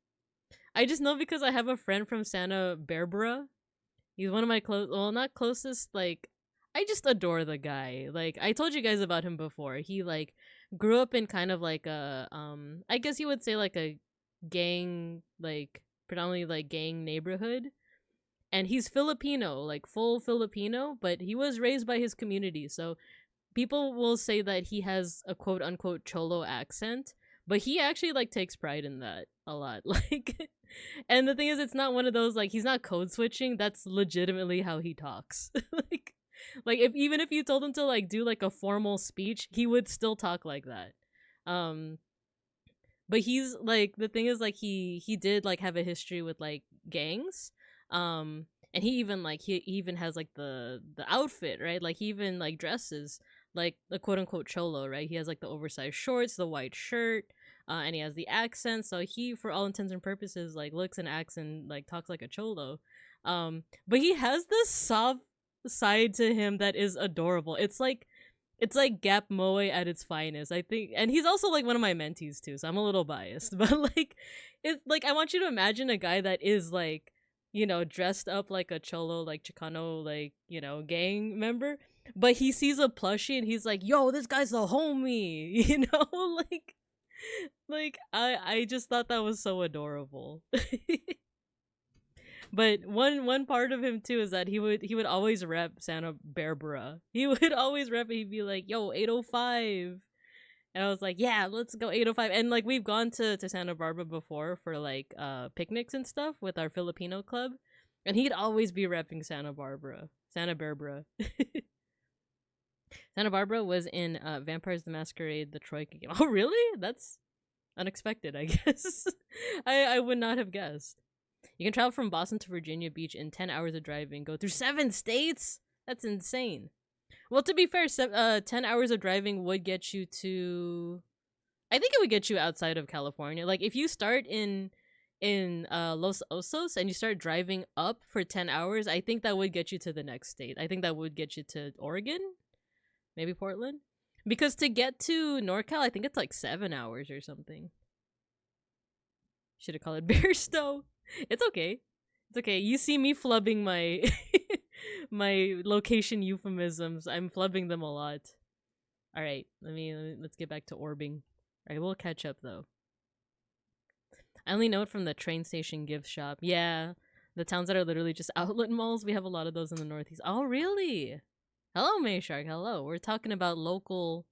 S1: I just know because I have a friend from Santa Barbara. He's one of my not closest, like, I just adore the guy. Like, I told you guys about him before. He, like, grew up in kind of like a, I guess you would say like a gang, like, predominantly like gang neighborhood. And he's Filipino, like full Filipino, but he was raised by his community. So people will say that he has a quote unquote cholo accent, but he actually like takes pride in that a lot. Like, and the thing is, it's not one of those like he's not code switching. That's legitimately how he talks. like if even if you told him to like do like a formal speech, he would still talk like that. But he's like, the thing is like he did like have a history with like gangs. And he even like he even has like the outfit, right? Like he even like dresses like the quote unquote cholo, right? He has like the oversized shorts, the white shirt, and he has the accent. So he, for all intents and purposes, like looks and acts and like talks like a cholo. But he has this soft side to him that is adorable. It's like Gap Moe at its finest, I think. And he's also like one of my mentees too, so I'm a little biased. But like, it's like I want you to imagine a guy that is like, you know, dressed up like a cholo, like Chicano, like, you know, gang member, but he sees a plushie and he's like, yo, this guy's a homie, you know. like I just thought that was so adorable. But one part of him too is that he would always rep Santa Barbara. He would always rep it. He'd be like, yo, 805, And I was like, yeah, let's go 805. And like we've gone to Santa Barbara before for like picnics and stuff with our Filipino club. And he'd always be repping Santa Barbara. Santa Barbara. Santa Barbara was in Vampires the Masquerade, the Troika game. Oh, really? That's unexpected, I guess. I would not have guessed. You can travel from Boston to Virginia Beach in 10 hours of driving. Go through 7 states? That's insane. Well, to be fair, 10 hours of driving would get you to... I think it would get you outside of California. Like, if you start in Los Osos and you start driving up for 10 hours, I think that would get you to the next state. I think that would get you to Oregon? Maybe Portland? Because to get to NorCal, I think it's like 7 hours or something. Should have called it Bearstow. It's okay. It's okay. You see me flubbing my my location euphemisms. I'm flubbing them a lot. All right, let's get back to orbing. All right, we'll catch up though. I only know it from the train station gift shop. Yeah, the towns that are literally just outlet malls. We have a lot of those in the Northeast. Oh, really? Hello, Mayshark. Hello. We're talking about local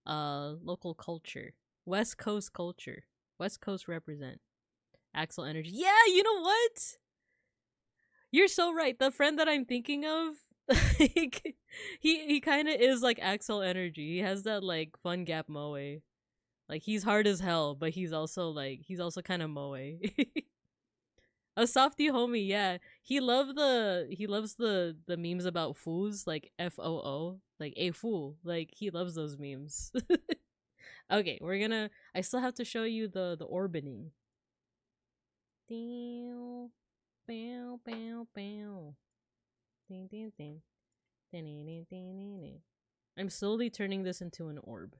S1: culture, West Coast culture. West Coast represent. Axel Energy. Yeah, you know what? You're so right. The friend that I'm thinking of, like, he kind of is like Axel Energy. He has that like fun gap moe. Like he's hard as hell, but he's also kind of moe. A softy homie, yeah. He loves the memes about fools, like FOO, like a fool. Like he loves those memes. Okay, I still have to show you the orbiting. Bow, bow, bow, bow. Ding, ding, ding. Ding, ding, ding, ding, ding. I'm slowly turning this into an orb.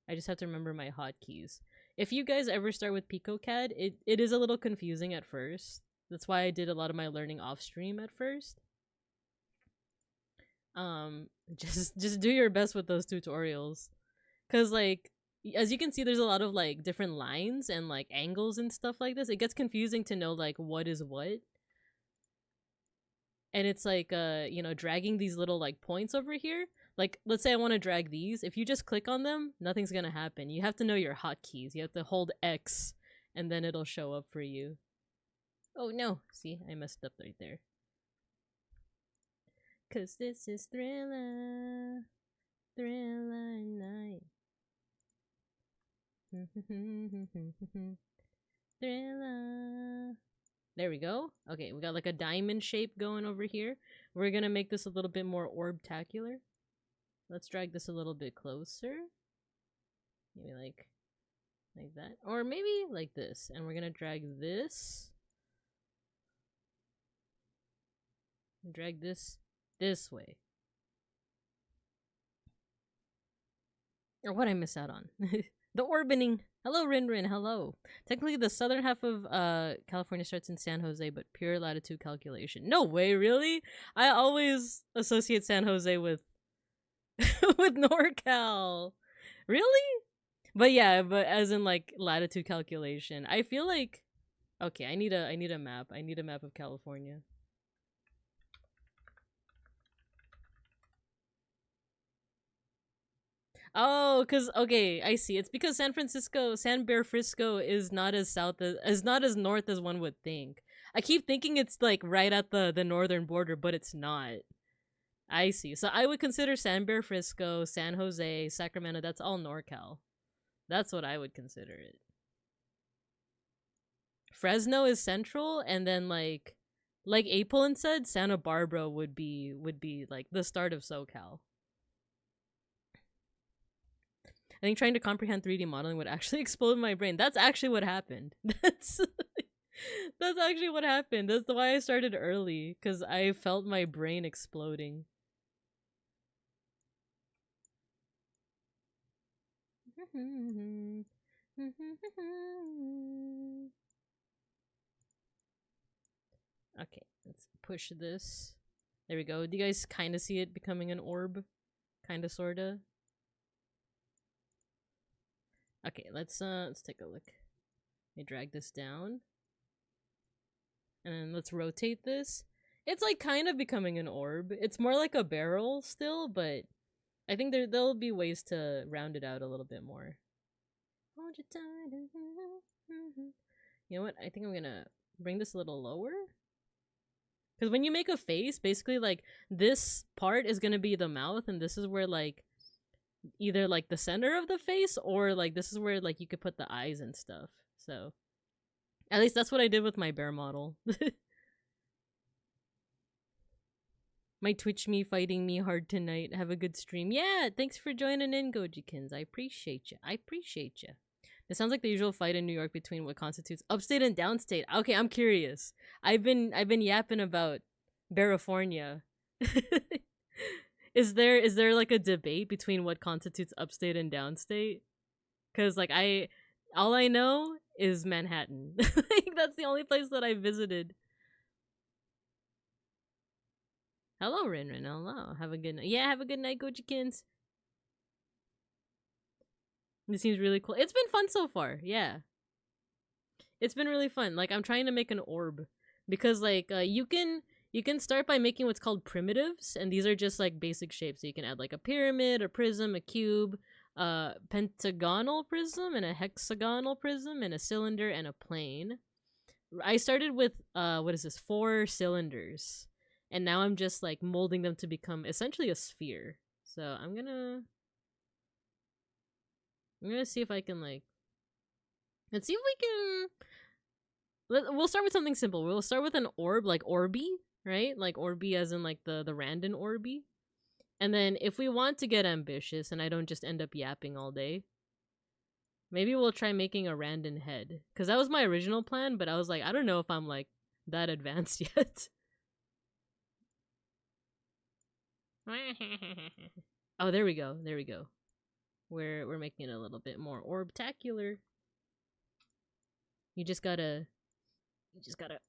S1: I just have to remember my hotkeys. If you guys ever start with PICOCAD, it is a little confusing at first. That's why I did a lot of my learning off stream at first. Just do your best with those tutorials. Cause like, as you can see, there's a lot of like different lines and like angles and stuff like this. It gets confusing to know like what is what. And it's like, you know, dragging these little like points over here. Like, let's say I want to drag these. If you just click on them, nothing's gonna happen. You have to know your hotkeys. You have to hold X and then it'll show up for you. Oh no, see, I messed up right there. Cause this is Thriller Night. Thriller. There we go. Okay, we got like a diamond shape going over here. We're gonna make this a little bit more orbtacular. Let's drag this a little bit closer. Maybe like that. Or maybe like this. And we're gonna drag this. Drag this way. Or what I miss out on. The orbiting. Hello, Rin. Hello. Technically, the southern half of California starts in San Jose, but pure latitude calculation. No way, really? I always associate San Jose with with NorCal. Really? But yeah, but as in like latitude calculation. I feel like okay, I need a map. I need a map of California. Oh, okay, I see. It's because San Bear Frisco is not as north as one would think. I keep thinking it's like right at the northern border, but it's not. I see. So I would consider San Bear Frisco, San Jose, Sacramento, that's all NorCal. That's what I would consider it. Fresno is central, and then like Apolin said, Santa Barbara would be like the start of SoCal. I think trying to comprehend 3D modeling would actually explode my brain. That's actually what happened. That's actually what happened. That's why I started early, because I felt my brain exploding. Okay, let's push this. There we go. Do you guys kind of see it becoming an orb? Kind of, sorta. Okay, let's take a look. Let me drag this down. And then let's rotate this. It's like kind of becoming an orb. It's more like a barrel still, but I think there'll be ways to round it out a little bit more. Hold you tight. You know what? I think I'm gonna bring this a little lower. Because when you make a face, basically, like, this part is gonna be the mouth, and this is where, like, either, like, the center of the face, or, like, this is where, like, you could put the eyes and stuff. So, at least that's what I did with my bear model. Might Twitch me, fighting me hard tonight. Have a good stream. Yeah, thanks for joining in, Gojikins. I appreciate you. I appreciate you. It sounds like the usual fight in New York between what constitutes upstate and downstate. Okay, I'm curious. I've been yapping about California. Is there like a debate between what constitutes upstate and downstate? Cause like all I know is Manhattan. Like that's the only place that I visited. Hello, Rinrin. Hello. Have a good night. Yeah, have a good night, Gojikins. This seems really cool. It's been fun so far. Yeah. It's been really fun. Like I'm trying to make an orb because like you can start by making what's called primitives, and these are just like basic shapes. So you can add like a pyramid, a prism, a cube, pentagonal prism, and a hexagonal prism, and a cylinder and a plane. I started with 4 cylinders, and now I'm just like molding them to become essentially a sphere. So I'm gonna see if I can like, let's see if we can, we'll start with something simple. We'll start with an orb, like Orby, right? Like Orby as in like the random Orby. And then if we want to get ambitious and I don't just end up yapping all day, maybe we'll try making a random head. Because that was my original plan, but I was like, I don't know if I'm like that advanced yet. Oh, there we go. There we go. We're making it a little bit more orbtacular. You just gotta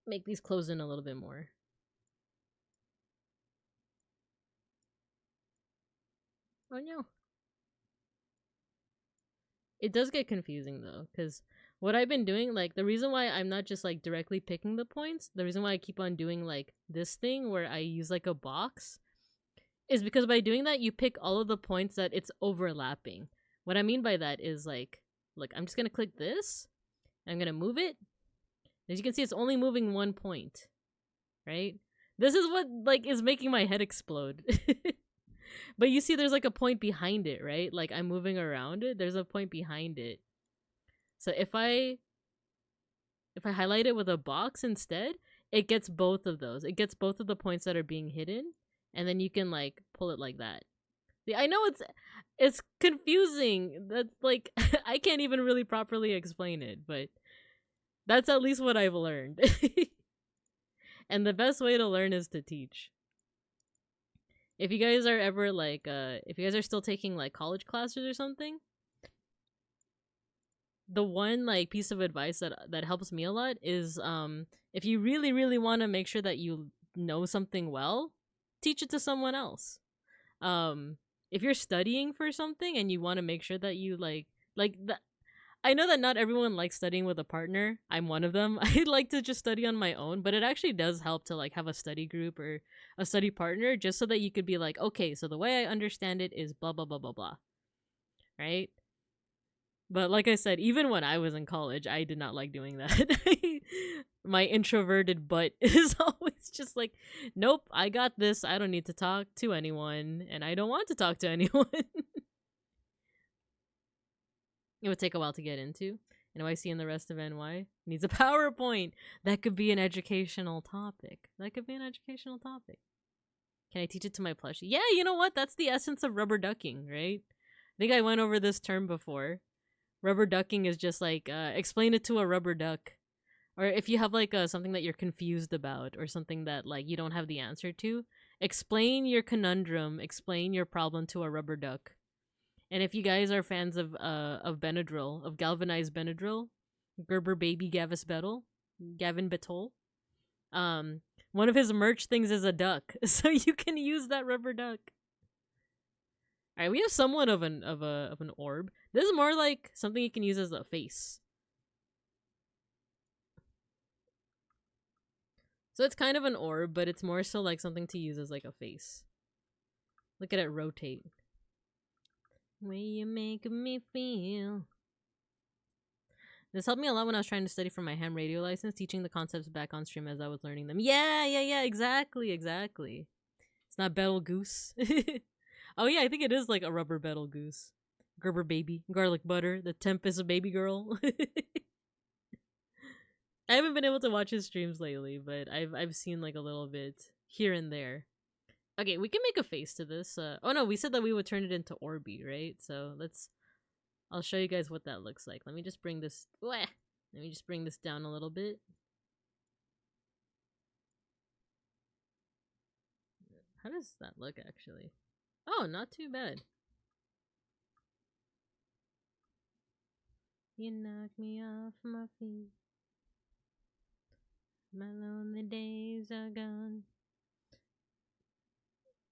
S1: make these close in a little bit more. Oh no. It does get confusing though, because what I've been doing, like the reason why I'm not just like directly picking the points, the reason why I keep on doing like this thing where I use like a box is because by doing that you pick all of the points that it's overlapping. What I mean by that is like, look, I'm just gonna click this, I'm gonna move it. As you can see, it's only moving 1 point, right? This is what like is making my head explode. But you see there's like a point behind it, right? Like I'm moving around it, there's a point behind it. So if I highlight it with a box instead, it gets both of those. It gets both of the points that are being hidden, and then you can like pull it like that. See, I know it's confusing. That's like I can't even really properly explain it, but that's at least what I've learned. And the best way to learn is to teach. If you guys are ever like if you guys are still taking like college classes or something, the one like piece of advice that helps me a lot is if you really want to make sure that you know something well, teach it to someone else. If you're studying for something and you want to make sure that you I know that not everyone likes studying with a partner. I'm one of them. I like to just study on my own, but it actually does help to like have a study group or a study partner just so that you could be like, okay, so the way I understand it is blah, blah, blah, blah, blah. Right? But like I said, even when I was in college, I did not like doing that. My introverted butt is always just like, nope, I got this. I don't need to talk to anyone, and I don't want to talk to anyone. It would take a while to get into. NYC and the rest of NY needs a PowerPoint. That could be an educational topic. Can I teach it to my plushie? Yeah, you know what? That's the essence of rubber ducking, right? I think I went over this term before. Rubber ducking is just like, explain it to a rubber duck. Or if you have like something that you're confused about or something that like you don't have the answer to, explain your conundrum, explain your problem to a rubber duck. And if you guys are fans of Benadryl, of galvanized Benadryl, Gerber Baby Gavin Betol, one of his merch things is a duck, so you can use that rubber duck. All right, we have somewhat of an orb. This is more like something you can use as a face. So it's kind of an orb, but it's more so like something to use as like a face. Look at it rotate. Way you make me feel. This helped me a lot when I was trying to study for my ham radio license, teaching the concepts back on stream as I was learning them. Yeah, exactly. It's not Betelgeuse. Oh yeah, I think it is like a rubber Betelgeuse. Gerber baby, garlic butter, the Tempest baby girl. I haven't been able to watch his streams lately, but I've seen like a little bit here and there. Okay, we can make a face to this. Oh no, we said that we would turn it into Orby, right? So I'll show you guys what that looks like. Let me just bring this down a little bit. How does that look actually? Oh, not too bad. You knock me off my feet. My lonely days are gone.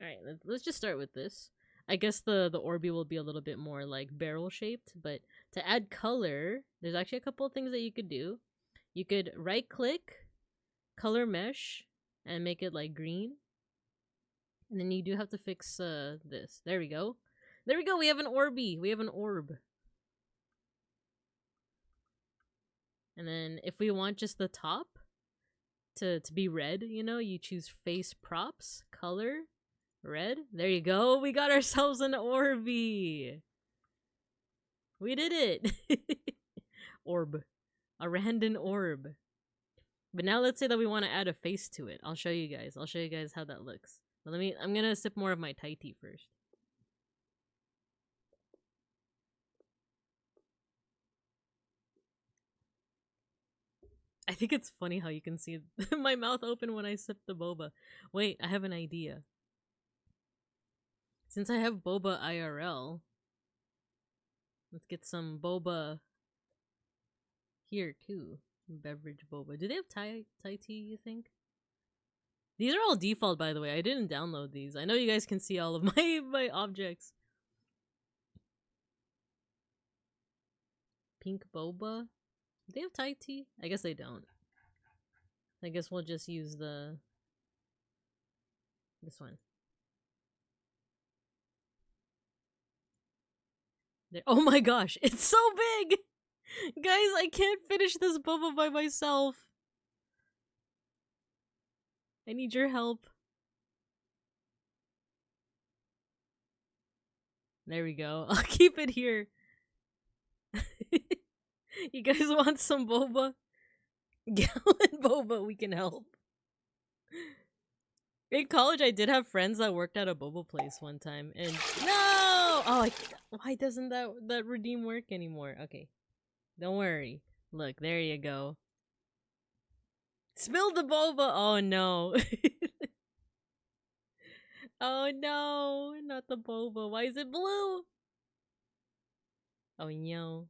S1: Alright, let's just start with this. I guess the Orby will be a little bit more like barrel shaped, but to add color, there's actually a couple of things that you could do. You could right click, color mesh, and make it like green. And then you do have to fix this. There we go. There we go, we have an Orby. We have an orb. And then if we want just the top to be red, you know, you choose face props, color, red. There you go. We got ourselves an Orby. We did it. Orb. A random orb. But now let's say that we want to add a face to it. I'll show you guys. I'll show you guys how that looks. But I'm gonna sip more of my Thai tea first. I think it's funny how you can see my mouth open when I sip the boba. Wait, I have an idea. Since I have boba IRL, let's get some boba here too. Beverage boba. Do they have Thai tea, you think? These are all default, by the way. I didn't download these. I know you guys can see all of my objects. Pink boba. Do they have Thai tea? I guess they don't. I guess we'll just use this one. There. Oh my gosh, it's so big! Guys, I can't finish this boba by myself. I need your help. There we go. I'll keep it here. You guys want some boba? Gallon boba, we can help. In college, I did have friends that worked at a boba place one time, and no! Oh, why doesn't that redeem work anymore? Okay, don't worry. Look, there you go. Spill the boba! Oh no. Oh no, not the boba. Why is it blue? Oh no.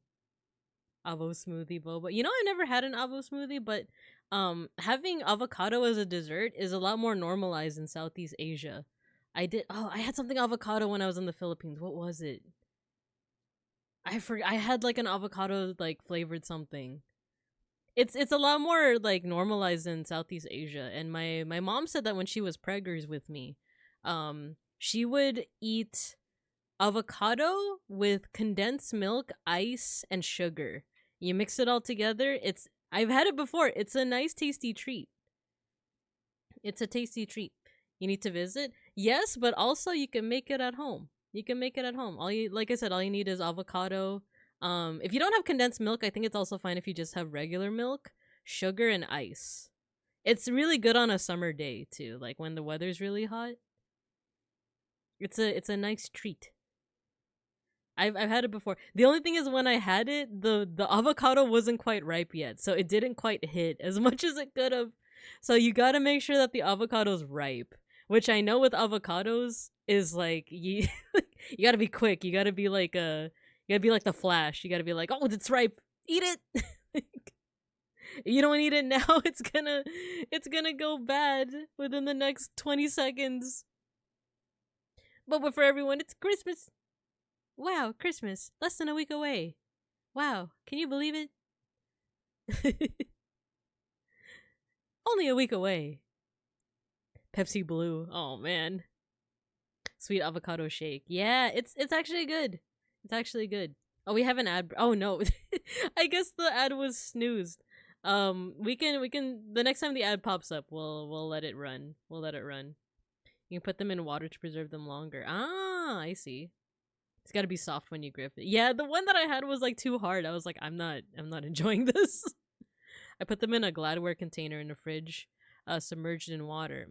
S1: Avo smoothie boba. You know, I've never had an avo smoothie, but having avocado as a dessert is a lot more normalized in Southeast Asia. I had something avocado when I was in the Philippines. What was it? I forgot. I had like an avocado like flavored something. It's a lot more like normalized in Southeast Asia, and my mom said that when she was preggers with me, she would eat avocado with condensed milk, ice, and sugar. You mix it all together. I've had it before. It's a nice tasty treat. It's a tasty treat. You need to visit? Yes, but also you can make it at home. You can make it at home. Like I said, all you need is avocado. If you don't have condensed milk, I think it's also fine if you just have regular milk, sugar, and ice. It's really good on a summer day too, like when the weather's really hot. It's a nice treat. I've had it before. The only thing is when I had it, the avocado wasn't quite ripe yet, so it didn't quite hit as much as it could have. So you gotta make sure that the avocado's ripe, which I know with avocados is like you gotta be quick. You gotta be like the Flash. You gotta be like, oh, it's ripe. Eat it. You don't eat it now, it's gonna go bad within the next 20 seconds. But for everyone, it's Christmas. Wow, Christmas. Less than a week away. Wow, can you believe it? Only a week away. Pepsi Blue. Oh man. Sweet avocado shake. Yeah, it's actually good. It's actually good. Oh, we have an ad. Oh no, I guess the ad was snoozed. We can the next time the ad pops up, we'll let it run. We'll let it run. You can put them in water to preserve them longer. Ah, I see. It's got to be soft when you grip it. Yeah, the one that I had was like too hard. I was like, I'm not enjoying this. I put them in a Gladware container in the fridge, submerged in water.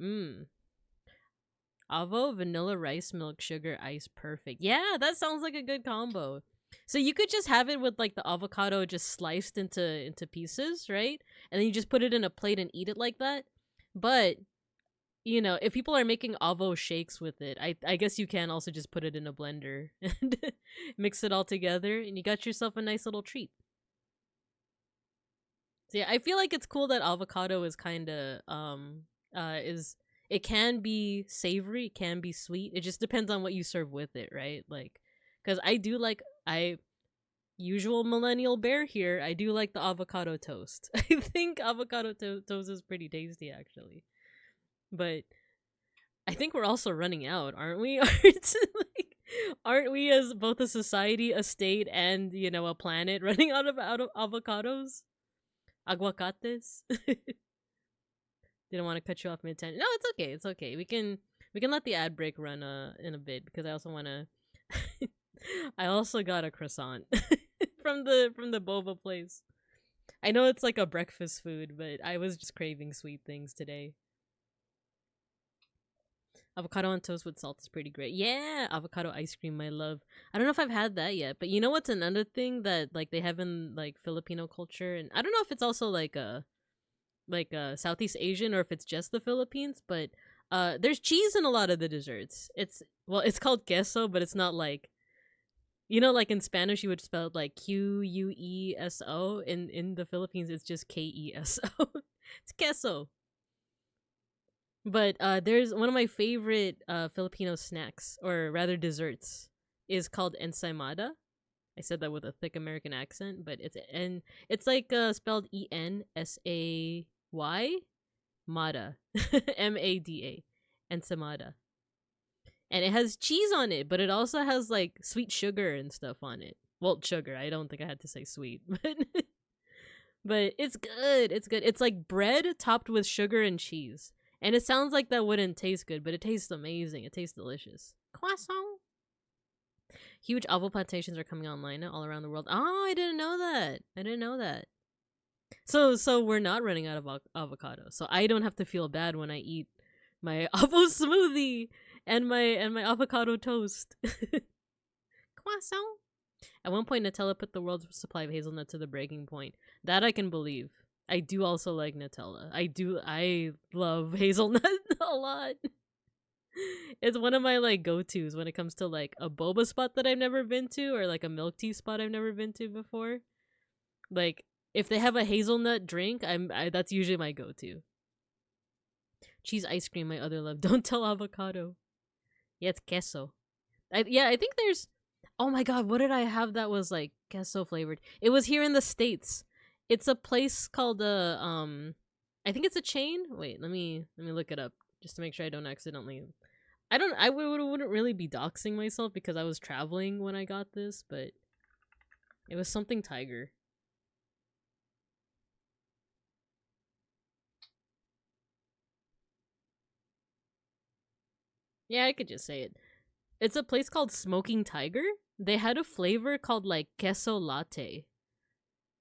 S1: Avo, vanilla, rice, milk, sugar, ice, perfect. Yeah, that sounds like a good combo. So you could just have it with like the avocado just sliced into pieces, right? And then you just put it in a plate and eat it like that. But you know, if people are making avo shakes with it, I guess you can also just put it in a blender and mix it all together, and you got yourself a nice little treat. So yeah, I feel like it's cool that avocado is kind of is it can be savory, it can be sweet. It just depends on what you serve with it, right? Like, because I do like usual millennial bear here. I do like the avocado toast. I think avocado toast is pretty tasty actually, but I think we're also running out, aren't we? Aren't we as both a society, a state, and you know a planet running out of avocados? Aguacates. Didn't want to cut you off mid ten. No, it's okay. It's okay. We can let the ad break run in a bit because I also want to. I also got a croissant from the boba place. I know it's like a breakfast food, but I was just craving sweet things today. Avocado on toast with salt is pretty great. Yeah, avocado ice cream, my love. I don't know if I've had that yet, but you know what's another thing that like they have in like Filipino culture, and I don't know if it's also like a Southeast Asian or if it's just the Philippines, but there's cheese in a lot of the desserts. It's called queso, but it's not like, you know, like in Spanish you would spell it like Queso. In the Philippines it's just Keso. It's queso. But there's one of my favorite Filipino snacks, or rather desserts, is called ensaymada. I said that with a thick American accent, but it's like spelled Ensay Mada, Mada, ensaymada, and it has cheese on it, but it also has like sweet sugar and stuff on it. Well, sugar. I don't think I had to say sweet, but it's good. It's good. It's like bread topped with sugar and cheese. And it sounds like that wouldn't taste good, but it tastes amazing. It tastes delicious. Croissant. Huge avo plantations are coming online all around the world. Oh, I didn't know that. I didn't know that. So we're not running out of avocado. So I don't have to feel bad when I eat my avo smoothie and my avocado toast. Croissant. At one point, Nutella put the world's supply of hazelnut to the breaking point. That I can believe. I do also like Nutella. I love hazelnut a lot. It's one of my like go-tos when it comes to like a boba spot that I've never been to, or like a milk tea spot I've never been to before. Like if they have a hazelnut drink, that's usually my go-to. Cheese ice cream, my other love. Don't tell avocado. Yeah, it's queso. I think there's. Oh my god, what did I have that was like queso flavored? It was here in the States. It's a place called I think it's a chain. Wait, let me look it up just to make sure I don't accidentally. I wouldn't really be doxing myself because I was traveling when I got this, but it was something tiger. Yeah, I could just say it. It's a place called Smoking Tiger. They had a flavor called like queso latte.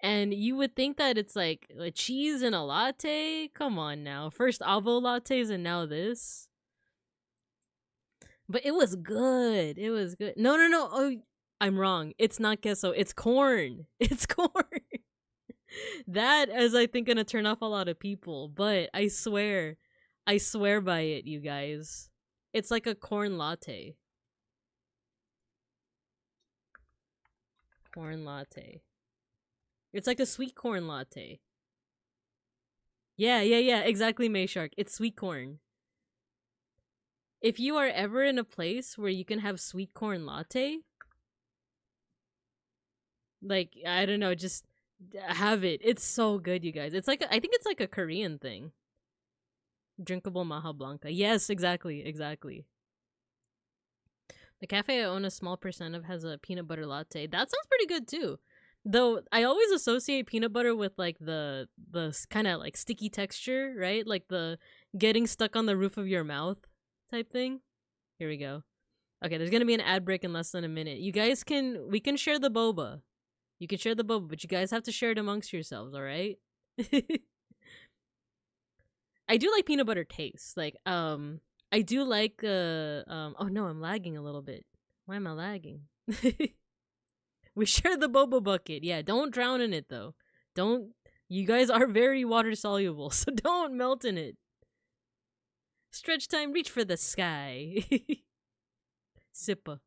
S1: And you would think that it's like a cheese in a latte? Come on now. First avo lattes and now this. But it was good. It was good. No. Oh, I'm wrong. It's not queso. It's corn. It's corn. That is, I think, gonna turn off a lot of people. But I swear by it, you guys. It's like a corn latte. Corn latte. It's like a sweet corn latte. Yeah, exactly, Mayshark. It's sweet corn. If you are ever in a place where you can have sweet corn latte, like, I don't know, just have it. It's so good, you guys. It's like, I think it's like a Korean thing. Drinkable Maha Blanca. Yes, exactly. The cafe I own a small percent of has a peanut butter latte. That sounds pretty good too. Though I always associate peanut butter with like the kind of like sticky texture, right? Like the getting stuck on the roof of your mouth type thing. Here we go. Okay, there's gonna be an ad break in less than a minute. We can share the boba. You can share the boba, but you guys have to share it amongst yourselves, all right? I do like peanut butter taste. Like, I do like, oh no, I'm lagging a little bit. Why am I lagging? We share the boba bucket. Yeah, don't drown in it though. Don't, you guys are very water soluble, so don't melt in it. Stretch time, reach for the sky. Sippa.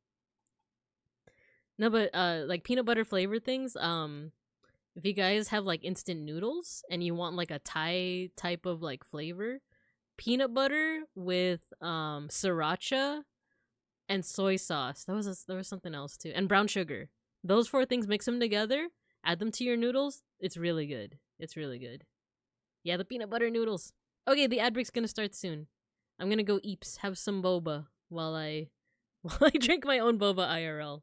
S1: No, but like peanut butter flavored things, if you guys have like instant noodles and you want like a Thai type of like flavor, peanut butter with sriracha and soy sauce. There was something else too. And brown sugar. Those four things, mix them together, add them to your noodles. It's really good. It's really good. Yeah, the peanut butter noodles. Okay, the ad break's gonna start soon. I'm gonna go eeps, have some boba while I while I drink my own boba IRL.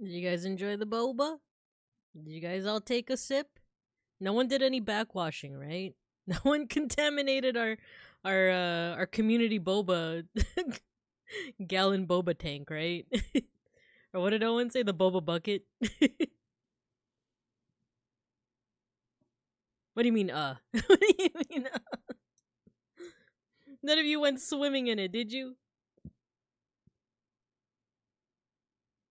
S1: Did you guys enjoy the boba? Did you guys all take a sip? No one did any backwashing, right? No one contaminated our community boba gallon boba tank, right? Or what did Owen say? The boba bucket? What do you mean, What do you mean, None of you went swimming in it, did you?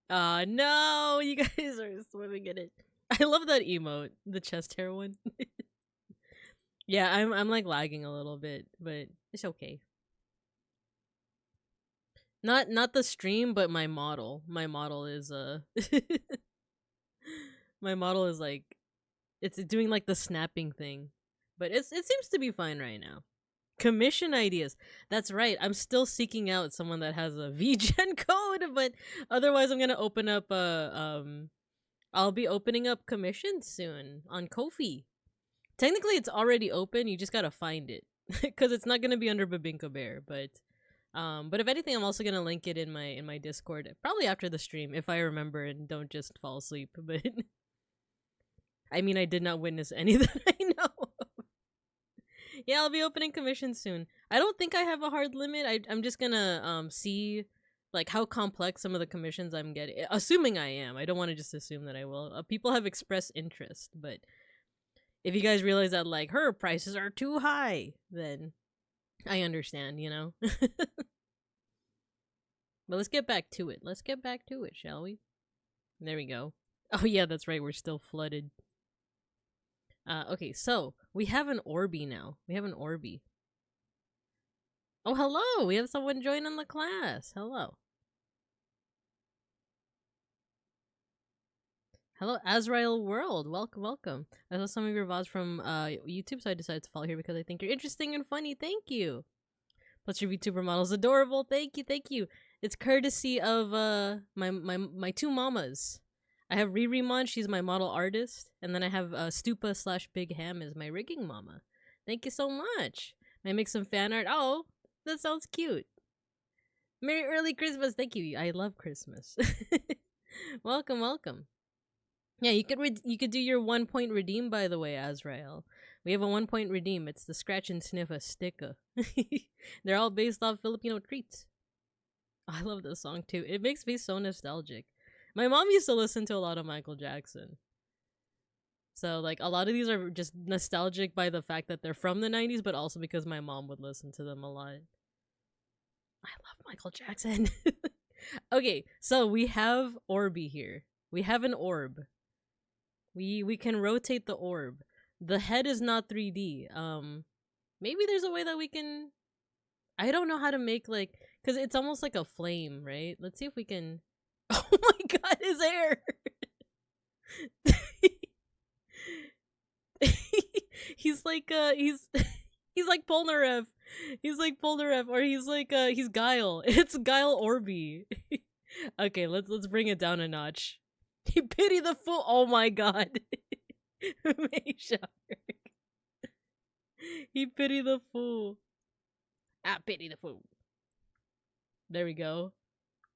S1: No, you guys are swimming in it. I love that emote, the chest hair one. Yeah, I'm like lagging a little bit, but it's okay. Not the stream, but my model. My model is my model is like it's doing like the snapping thing. But it seems to be fine right now. Commission ideas. That's right. I'm still seeking out someone that has a VGen code, but otherwise I'm gonna open up I'll be opening up commissions soon on Ko-fi. Technically it's already open, you just gotta find it. Cause it's not gonna be under Babinka Bear, but if anything I'm also gonna link it in my Discord, probably after the stream, if I remember and don't just fall asleep, but I mean I did not witness any that I know. Yeah, I'll be opening commissions soon. I don't think I have a hard limit. I'm just gonna see like how complex some of the commissions I'm getting. Assuming I am. I don't want to just assume that I will. People have expressed interest, but if you guys realize that like her prices are too high, then I understand, you know? But let's get back to it. Let's get back to it, shall we? There we go. Oh yeah, that's right. We're still flooded. Okay, so we have an Orby now. We have an Orby. Oh, hello! We have someone join on the class. Hello. Hello, Azrael World. Welcome, welcome. I saw some of your VODs from YouTube, so I decided to follow here because I think you're interesting and funny. Thank you. Plus your VTuber model's adorable. Thank you, thank you. It's courtesy of my two mamas. I have Ririmon, she's my model artist, and then I have Stupa / Big Ham as my rigging mama. Thank you so much. May I make some fan art? Oh, that sounds cute. Merry early Christmas. Thank you. I love Christmas. Welcome, welcome. Yeah, you could do your 1 point redeem, by the way, Azrael. We have a 1 point redeem. It's the Scratch and Sniff a sticker. They're all based off Filipino treats. I love this song too. It makes me so nostalgic. My mom used to listen to a lot of Michael Jackson. So, like, a lot of these are just nostalgic by the fact that they're from the 90s, but also because my mom would listen to them a lot. I love Michael Jackson. Okay, so we have Orby here. We have an orb. We can rotate the orb. The head is not 3D. Maybe there's a way that we can... I don't know how to make, like... Because it's almost like a flame, right? Let's see if we can... Oh my god, his hair! He's like he's like Polnareff. He's like Polnareff, or he's Guile. It's Guile Orby. Okay, let's bring it down a notch. He pity the fool. Oh my god. He pity the fool. Ah, pity the fool. There we go.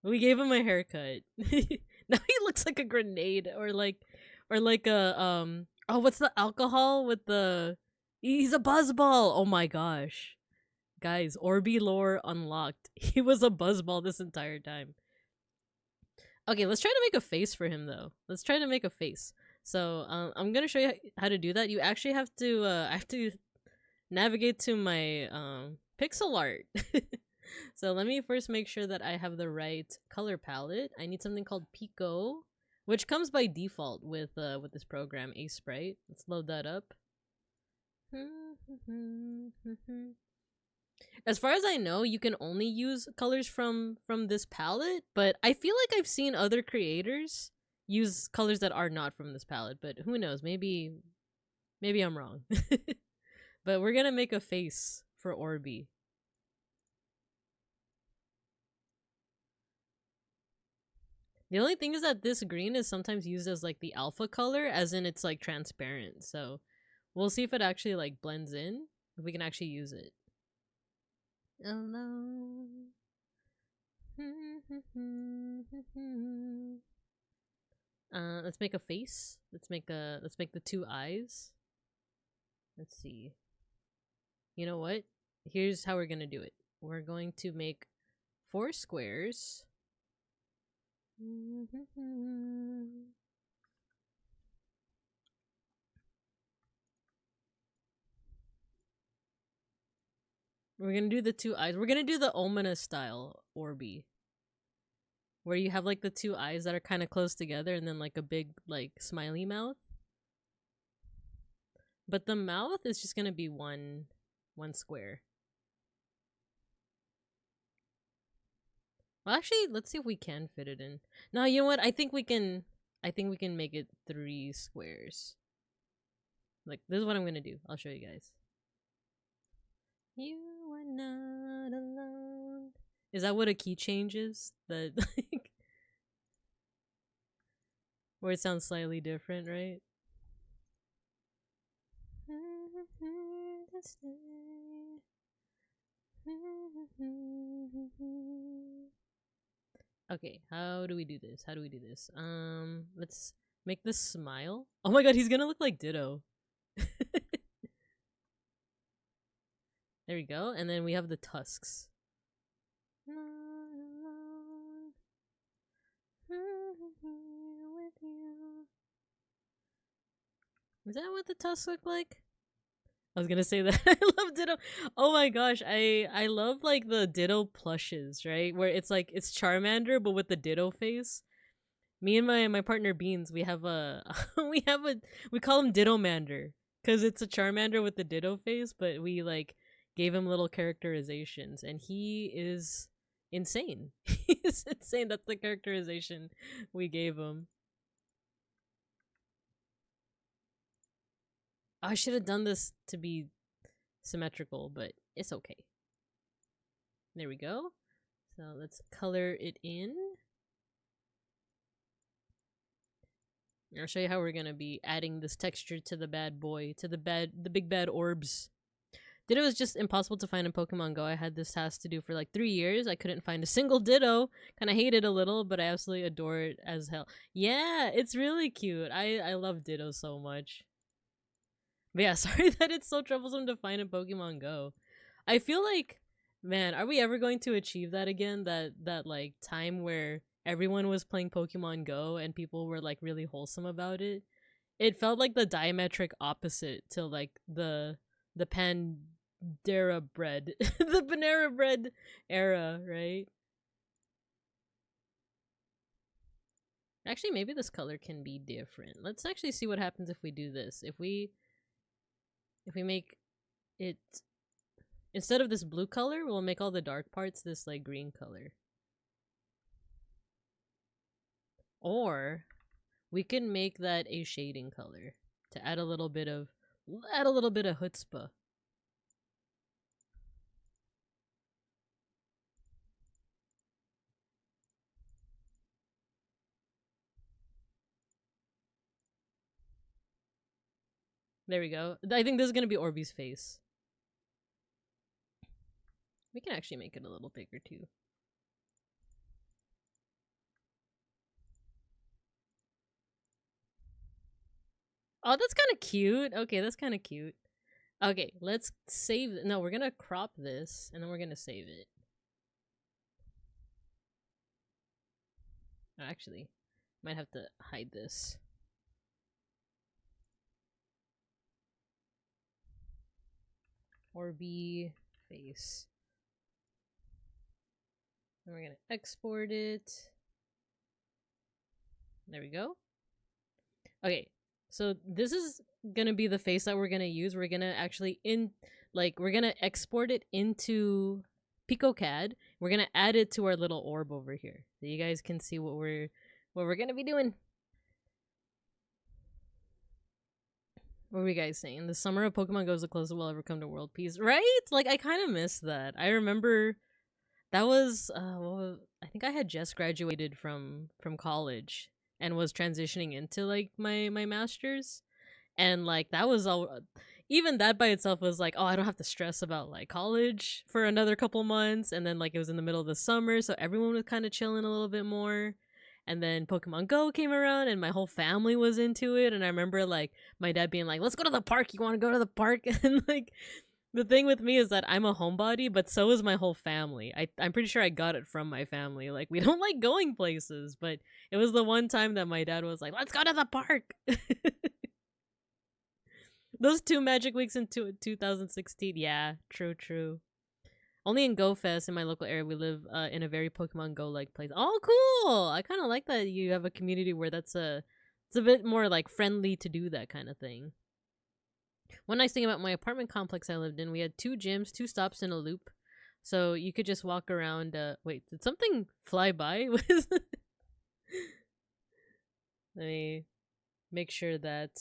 S1: We gave him a haircut. Now he looks like a grenade, or like a oh, what's the alcohol with the... He's a buzzball. Oh my gosh. Guys, Orby lore unlocked. He was a buzzball this entire time. Okay, let's try to make a face for him though. Let's try to make a face. So, I'm gonna show you how to do that. You actually have to, I have to navigate to my, pixel art. So let me first make sure that I have the right color palette. I need something called Pico, which comes by default with this program, Sprite. Let's load that up. As far as I know, you can only use colors from this palette, but I feel like I've seen other creators use colors that are not from this palette, but who knows? Maybe I'm wrong. But we're gonna make a face for Orby. The only thing is that this green is sometimes used as like the alpha color, as in it's like transparent. So we'll see if it actually like blends in, if we can actually use it. Alone. Let's make a face. Let's make the two eyes. Let's see. You know what? Here's how we're gonna do it. We're going to make 4 squares. We're gonna do the 2 eyes. We're gonna do the ominous style Orby, where you have like the 2 eyes that are kind of close together and then like a big like smiley mouth. But the mouth is just gonna be one square. Well, actually, let's see if we can fit it in. No, you know what? I think we can make it 3 squares. Like, this is what I'm gonna do. I'll show you guys. You are not alone. Is that what a key change is? That like where it sounds slightly different, right? Okay, how do we do this? Let's make this smile. Oh my god, he's gonna look like Ditto. There we go, and then we have the tusks. Is that what the tusks look like? I was gonna say that. I love Ditto. Oh my gosh, I love like the Ditto plushes, right? Where it's like it's Charmander but with the Ditto face. Me and my partner Beans, we have a we call him Dittomander because it's a Charmander with the Ditto face, but we like gave him little characterizations, and he is insane. He's insane. That's the characterization we gave him. I should have done this to be symmetrical, but it's okay. There we go. So let's color it in. I'll show you how we're gonna be adding this texture to the bad boy, to the big bad orbs. Ditto is just impossible to find in Pokemon Go. I had this task to do for like 3 years. I couldn't find a single Ditto. Kind of hate it a little, but I absolutely adore it as hell. Yeah, it's really cute. I love Ditto so much. But yeah, sorry that it's so troublesome to find in Pokemon Go. I feel like, man, are we ever going to achieve that again? That like time where everyone was playing Pokemon Go and people were like really wholesome about it. It felt like the diametric opposite to like the Pandera bread, the Panera bread era, right? Actually, maybe this color can be different. Let's actually see what happens if we do this. If we make it, instead of this blue color, we'll make all the dark parts this like green color. Or we can make that a shading color to add a little bit of chutzpah. There we go. I think this is gonna be Orbeez face. We can actually make it a little bigger too. Oh, that's kind of cute. Okay, that's kind of cute. Okay, let's save it. No, we're gonna crop this and then we're gonna save it. Actually, might have to hide this. Orby face. And we're gonna export it. There we go. Okay, so this is gonna be the face that we're gonna use. We're gonna actually we're gonna export it into PICOCAD. We're gonna add it to our little orb over here, so you guys can see what we're gonna be doing. What were you guys saying? The summer of Pokemon Go is the closest we'll ever come to world peace, right? Like I kind of miss that. I remember that was I think I had just graduated from college and was transitioning into like my masters, and like that was all. Even that by itself was like, oh, I don't have to stress about like college for another couple months, and then like it was in the middle of the summer, so everyone was kind of chilling a little bit more. And then Pokemon Go came around and my whole family was into it. And I remember like my dad being like, let's go to the park. You want to go to the park? And like the thing with me is that I'm a homebody, but so is my whole family. I'm pretty sure I got it from my family. Like we don't like going places, but it was the one time that my dad was like, let's go to the park. Those 2 Magic Weeks in 2016. Yeah, true. Only in Go Fest in my local area, we live in a very Pokemon Go like place. Oh, cool! I kind of like that you have a community where it's a bit more like friendly to do that kind of thing. One nice thing about my apartment complex I lived in, we had 2 gyms, 2 stops in a loop, so you could just walk around. Wait, did something fly by? Let me make sure that.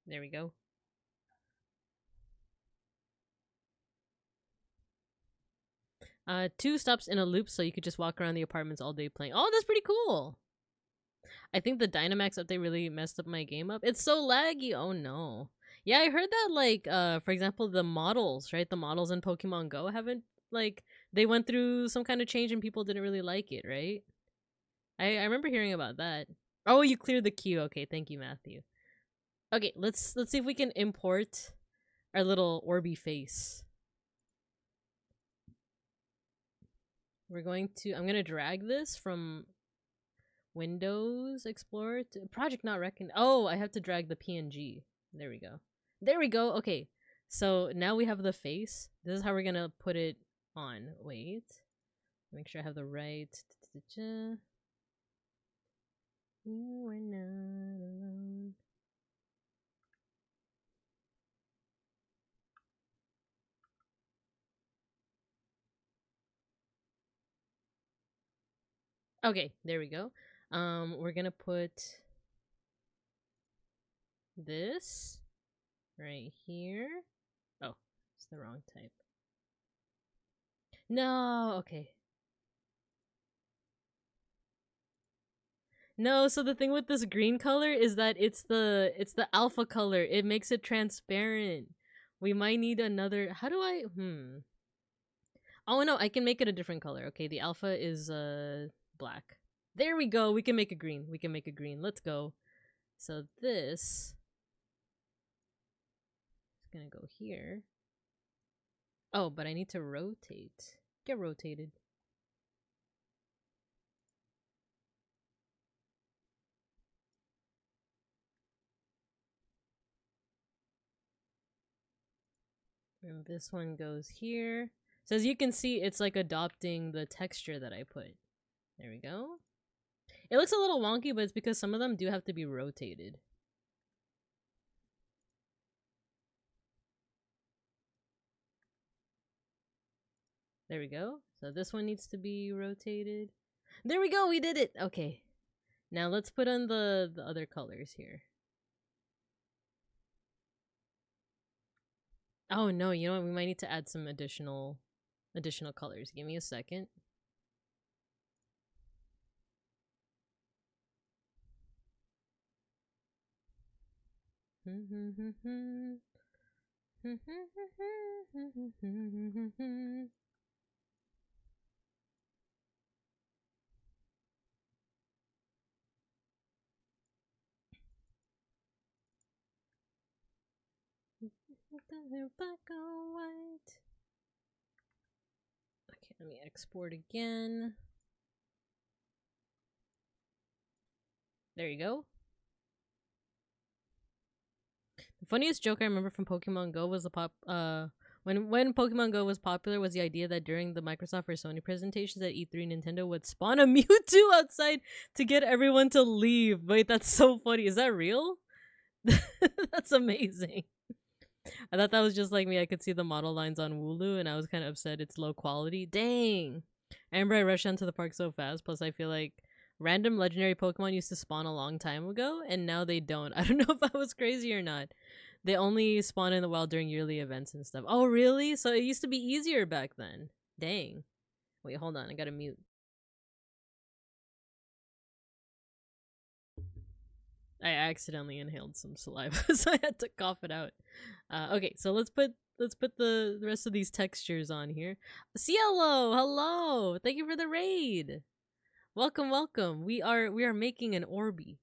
S1: There we go. Two stops in a loop, so you could just walk around the apartments all day playing. Oh, that's pretty cool. I think the Dynamax update really messed up my game up. It's so laggy. Oh no. Yeah, I heard that like for example the models, right? The models in Pokemon Go haven't like they went through some kind of change and people didn't really like it, right? I remember hearing about that. Oh, you cleared the queue. Okay, thank you, Matthew. Okay, let's see if we can import our little Orby face. I'm gonna drag this from Windows Explorer to Project Not Recognized. Oh, I have to drag the PNG. There we go. There we go. Okay, so now we have the face. This is how we're gonna put it on. Wait, make sure I have the right. You are not alone. Okay, there we go. We're gonna put this right here. Oh, it's the wrong type. No, okay. No, so the thing with this green color is that it's the alpha color. It makes it transparent. We might need another. How do I? Oh no, I can make it a different color. Okay, the alpha is black. There we go. We can make a green. Let's go. So this is gonna go here. Oh, but I need to rotate. Get rotated. And this one goes here. So as you can see, it's like adopting the texture that I put. There we go. It looks a little wonky, but it's because some of them do have to be rotated. There we go. So this one needs to be rotated. There we go, we did it! Okay. Now let's put on the other colors here. Oh no, you know what? We might need to add some additional colors. Give me a second. Black or white. Okay, let me export again. There you go. The funniest joke I remember from Pokemon Go was when Pokemon Go was popular was the idea that during the Microsoft or Sony presentations at E3, Nintendo would spawn a Mewtwo outside to get everyone to leave. Wait, that's so funny. Is that real? That's amazing. I thought that was just like me. I could see the model lines on Wooloo and I was kind of upset it's low quality. Dang. I remember I rushed onto the park so fast. Plus, I feel like random legendary Pokemon used to spawn a long time ago and now they don't. I don't know if I was crazy or not. They only spawn in the wild during yearly events and stuff. Oh, really? So it used to be easier back then. Dang. Wait, hold on. I gotta mute. I accidentally inhaled some saliva, so I had to cough it out. Okay, so let's put put the rest of these textures on here. Cielo, hello. Thank you for the raid. Welcome, welcome. We are making an Orby.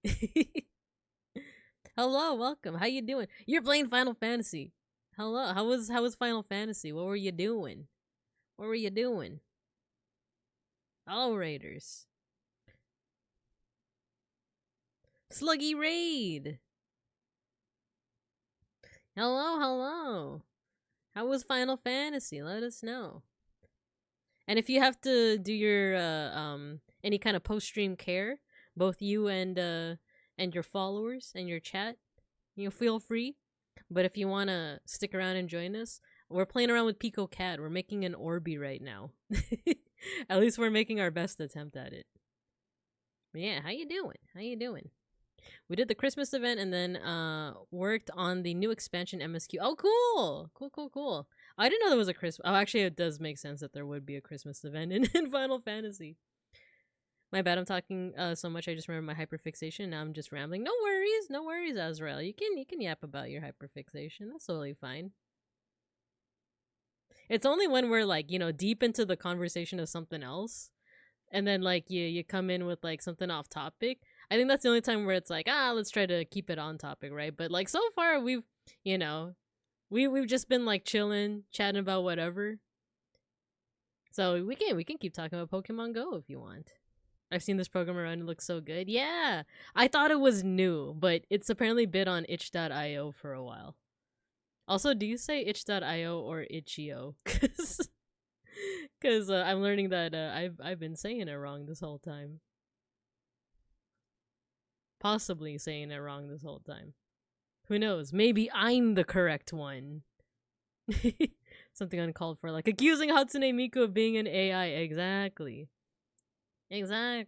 S1: Hello, welcome. How you doing? You're playing Final Fantasy. Hello. How was Final Fantasy? What were you doing? What were you doing? Hello, Raiders. Sluggy Raid. Hello, hello. How was Final Fantasy? Let us know. And if you have to do your any kind of post-stream care, both you and your followers and your chat, you know, feel free. But if you want to stick around and join us, we're playing around with PICOCAD. We're making an Orby right now. At least we're making our best attempt at it. But yeah, how you doing? How you doing? We did the Christmas event and then worked on the new expansion MSQ. Oh, cool! Cool. I didn't know there was a Christmas. Oh, actually, it does make sense that there would be a Christmas event in Final Fantasy. My bad, I'm talking so much. I just remember my hyperfixation. Now I'm just rambling. No worries, Azrael. You can yap about your hyperfixation. That's totally fine. It's only when we're like, you know, deep into the conversation of something else, and then like you come in with like something off topic. I think that's the only time where it's like, let's try to keep it on topic, right? But like so far we've, you know, we've just been like chilling, chatting about whatever. So we can keep talking about Pokemon Go if you want. I've seen this program around, it looks so good. Yeah, I thought it was new, but it's apparently been on itch.io for a while. Also, do you say itch.io or itch.io? Because I'm learning that I've been saying it wrong this whole time. Possibly saying it wrong this whole time. Who knows? Maybe I'm the correct one. Something uncalled for, like accusing Hatsune Miku of being an AI. Exactly. I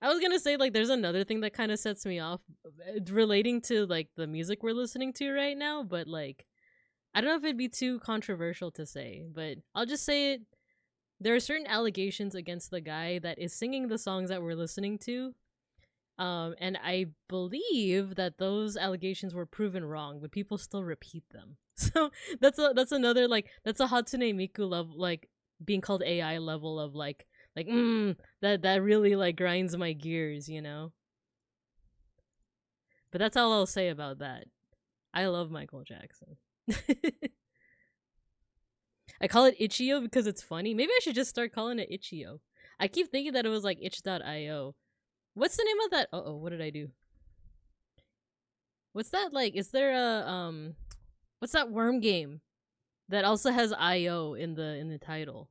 S1: was gonna say, like, there's another thing that kind of sets me off relating to like the music we're listening to right now, but like I don't know if it'd be too controversial to say, but I'll just say it. There are certain allegations against the guy that is singing the songs that we're listening to, and I believe that those allegations were proven wrong, but people still repeat them. So that's another, like, that's a Hatsune Miku level, like being called AI level of like that really like grinds my gears, you know. But that's all I'll say about that. I love Michael Jackson. I call it itch.io because it's funny. Maybe I should just start calling it itch.io. I keep thinking that it was like itch.io. What's the name of that? Uh-oh, what did I do? What's that like? Is there a what's that worm game that also has IO in the title?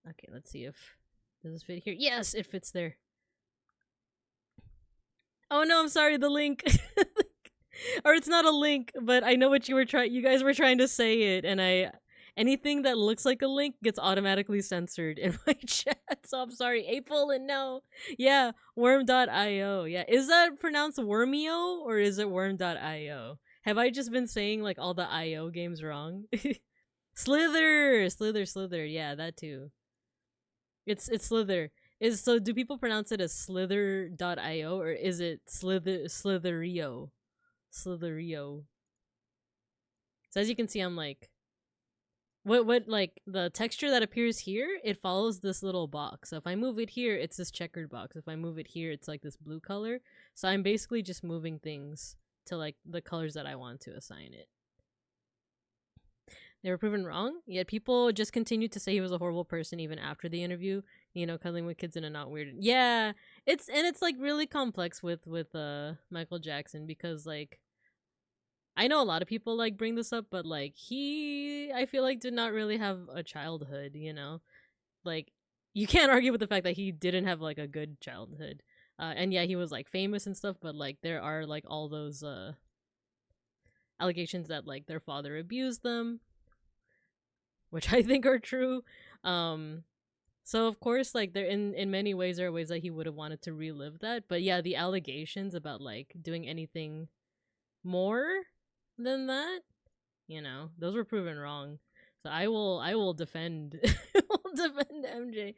S1: Okay, let's see if does this fit here. Yes, it fits there. Oh no, I'm sorry, the link. Or it's not a link, but I know what you guys were trying to say it, and anything that looks like a link gets automatically censored in my chat. So I'm sorry. April and no. Yeah, worm.io. Yeah. Is that pronounced wormio or is it worm.io? Have I just been saying like all the IO games wrong? Slither. Yeah, that too. It's Slither. Do people pronounce it as slither.io or is it Slitherio? Slitherio. So as you can see, I'm like, what like the texture that appears here, it follows this little box. So if I move it here, it's this checkered box. If I move it here, it's like this blue color. So I'm basically just moving things to like the colors that I want to assign it. They were proven wrong, yet people just continued to say he was a horrible person even after the interview. You know, cuddling with kids in a not weird. Yeah, it's like really complex with Michael Jackson because like I know a lot of people like bring this up, but like I feel like did not really have a childhood. You know, like you can't argue with the fact that he didn't have like a good childhood. And yeah, he was like famous and stuff, but like there are like all those allegations that like their father abused them, which I think are true. So of course, like there in many ways there are ways that he would have wanted to relive that. But yeah, the allegations about like doing anything more than that, you know, those were proven wrong. So I will defend defend MJ.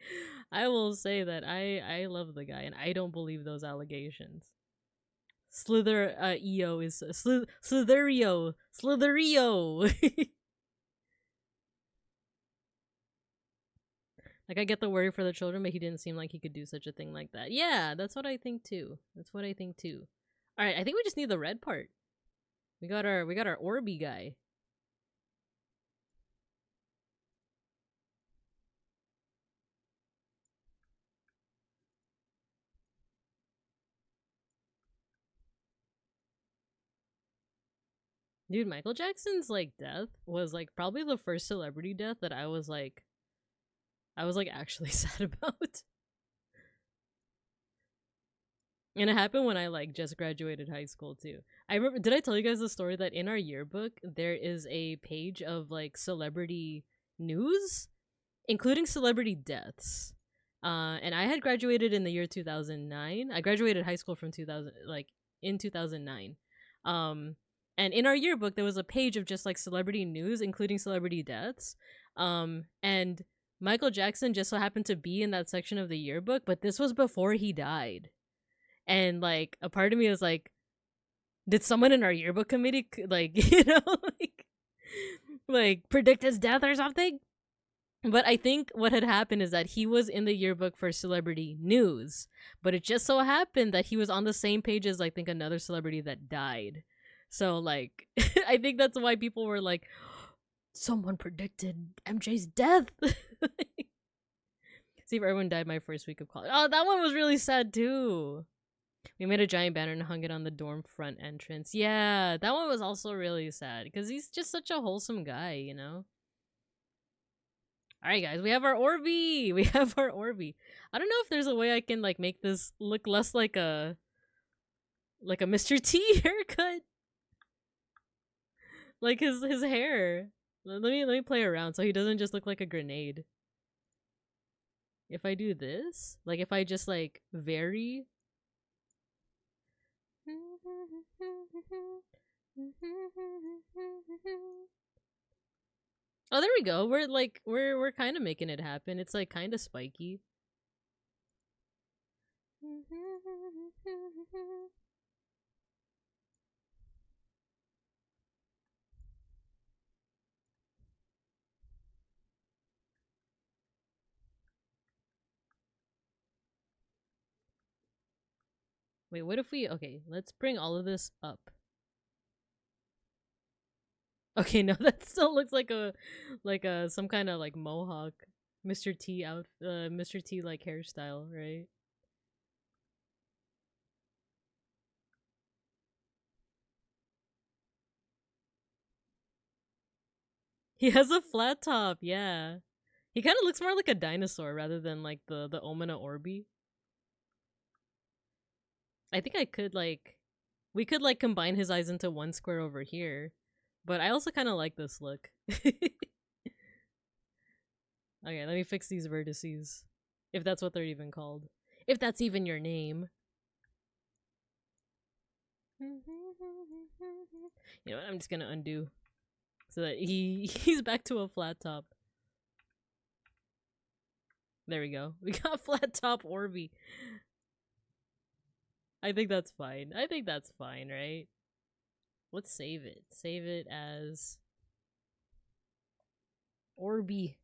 S1: I will say that I love the guy and I don't believe those allegations. Slither EO is Slitherio. Like, I get the worry for the children, but he didn't seem like he could do such a thing like that. Yeah, that's what I think too. That's what I think too. All right, I think we just need the red part. We got our Orby guy. Dude, Michael Jackson's like death was like probably the first celebrity death that I was like actually sad about. And it happened when I like just graduated high school too. I remember, did I tell you guys the story that in our yearbook there is a page of like celebrity news, including celebrity deaths. And I had graduated in the year 2009. I graduated high school from 2000, like in 2009. And in our yearbook there was a page of just like celebrity news, including celebrity deaths. And Michael Jackson just so happened to be in that section of the yearbook, but this was before he died. And like a part of me was like, did someone in our yearbook committee like like predict his death or something? But I think what had happened is that he was in the yearbook for celebrity news, but it just so happened that he was on the same page as I think another celebrity that died. So like I think that's why people were like, someone predicted MJ's death. See if everyone died my first week of college. Oh, that one was really sad too. We made a giant banner and hung it on the dorm front entrance. Yeah, that one was also really sad because he's just such a wholesome guy, you know? Alright guys, we have our Orby! We have our Orby. I don't know if there's a way I can like make this look less like a Mr. T haircut. Like his hair. Let me play around so he doesn't just look like a grenade. If I do this, like if I just like vary. Oh, there we go. We're kind of making it happen. It's like kind of spiky. Wait, what if we... Okay, let's bring all of this up. Okay, no, that still looks like some kind of like mohawk Mr. T Mr. T like hairstyle, right? He has a flat top, yeah. He kind of looks more like a dinosaur rather than like the Omina Orby. I think I could like... We could like combine his eyes into one square over here. But I also kind of like this look. Okay, let me fix these vertices. If that's what they're even called. If that's even your name. You know what? I'm just gonna undo. So that he's back to a flat top. There we go. We got flat top Orby. I think that's fine. I think that's fine, right? Let's save it. Save it as Orby.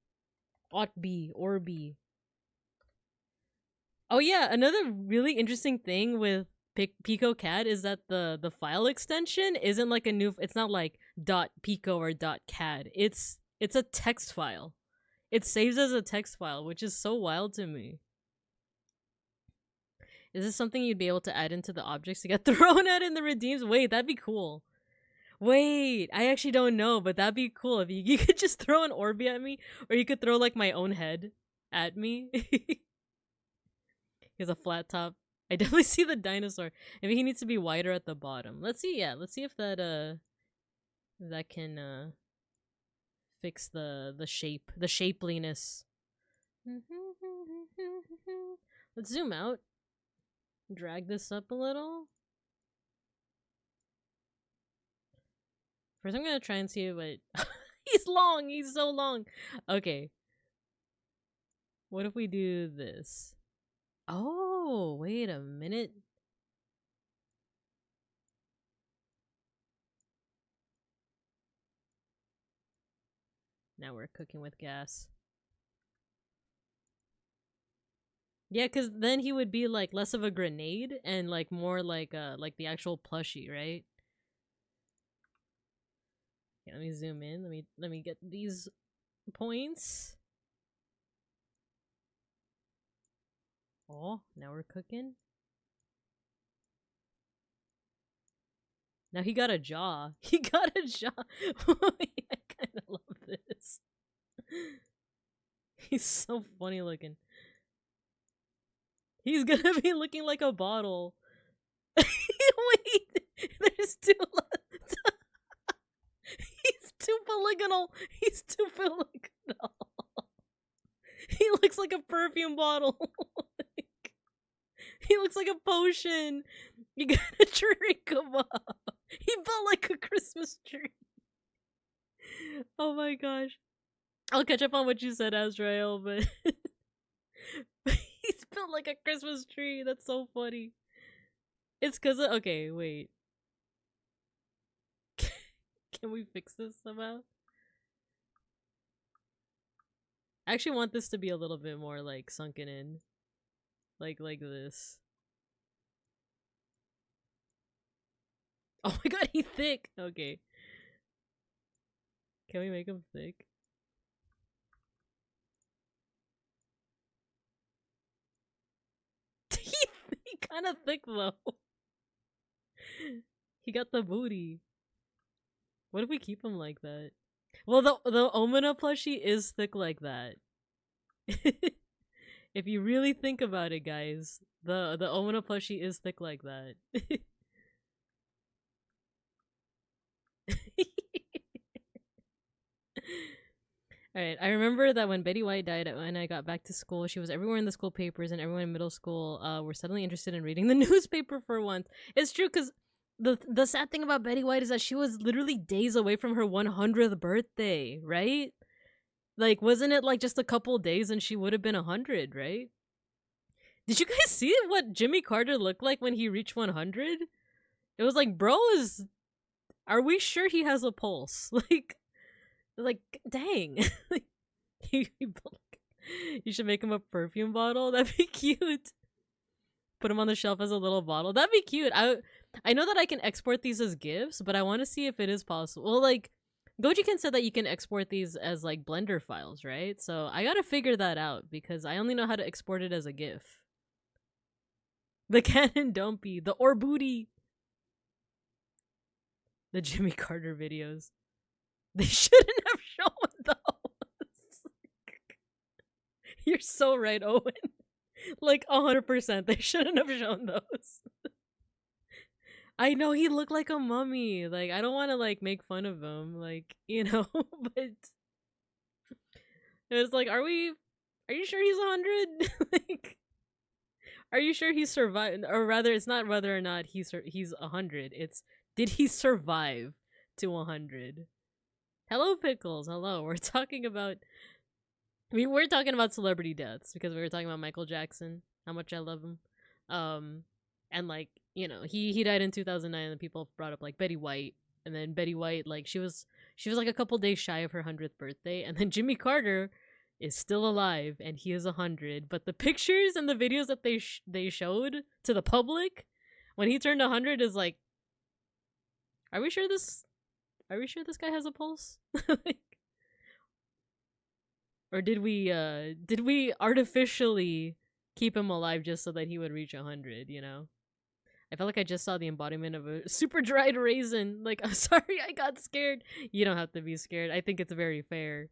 S1: Otby. Orby. Oh yeah, another really interesting thing with PICOCAD is that the file extension isn't like a new... It's not like .pico or .cad. It's a text file. It saves as a text file, which is so wild to me. Is this something you'd be able to add into the objects to get thrown at in the redeems? Wait, that'd be cool. Wait, I actually don't know, but that'd be cool if you could just throw an Orby at me, or you could throw like my own head at me. He has a flat top. I definitely see the dinosaur. Maybe he needs to be wider at the bottom. Let's see, yeah, let's see if that can fix the shape, the shapeliness. Let's zoom out. Drag this up a little. First I'm gonna try and see what... He's long! He's so long! Okay. What if we do this? Oh, wait a minute. Now we're cooking with gas. Yeah, because then he would be like less of a grenade and like more like the actual plushie, right? Okay, let me zoom in. Let me get these points. Oh, now we're cooking. Now he got a jaw. He got a jaw. I kind of love this. He's so funny looking. He's gonna be looking like a bottle. Wait, there's two left. He's too polygonal. He's too polygonal. He looks like a perfume bottle. He looks like a potion. You gotta drink him up. He felt like a Christmas tree. Oh my gosh. I'll catch up on what you said, Azrael, but he's built like a Christmas tree. That's so funny. It's because of... Okay, wait. Can we fix this somehow? I actually want this to be a little bit more like sunken in. Like this. Oh my god, he's thick! Okay. Can we make him thick? He kind of thick though. He got the booty. What if we keep him like that? Well, the Omina plushie is thick like that. If you really think about it, guys, the Omina plushie is thick like that. Alright, I remember that when Betty White died, when I got back to school, she was everywhere in the school papers, and everyone in middle school were suddenly interested in reading the newspaper for once. It's true, because the sad thing about Betty White is that she was literally days away from her 100th birthday, right? Like, wasn't it like just a couple days and she would have been 100, right? Did you guys see what Jimmy Carter looked like when he reached 100? It was like, bro is... Are we sure he has a pulse? Like, dang. You should make him a perfume bottle. That'd be cute. Put him on the shelf as a little bottle. That'd be cute. I know that I can export these as GIFs, but I want to see if it is possible. Well, like, Gojiken said that you can export these as, like, Blender files, right? So I gotta figure that out, because I only know how to export it as a GIF. The Canon Dumpy. The Orbooty. The Jimmy Carter videos. They shouldn't have shown those. You're so right, Owen. Like 100%. They shouldn't have shown those. I know he looked like a mummy. Like, I don't want to like make fun of him. Like, you know, but it was like, are you sure he's 100? Like, are you sure he survived? Or rather, it's not whether or not he's 100. It's, did he survive to 100? Hello, Pickles. Hello. We're talking about... we're talking about celebrity deaths because we were talking about Michael Jackson, how much I love him. And like, you know, he died in 2009 and people brought up like Betty White. And then Betty White, like, she was like a couple days shy of her 100th birthday. And then Jimmy Carter is still alive and he is 100. But the pictures and the videos that they showed to the public when he turned 100 is like, are we sure this guy has a pulse? Like, or did we artificially keep him alive just so that he would reach 100, you know? I felt like I just saw the embodiment of a super dried raisin. Like, I'm sorry, I got scared. You don't have to be scared. I think it's very fair.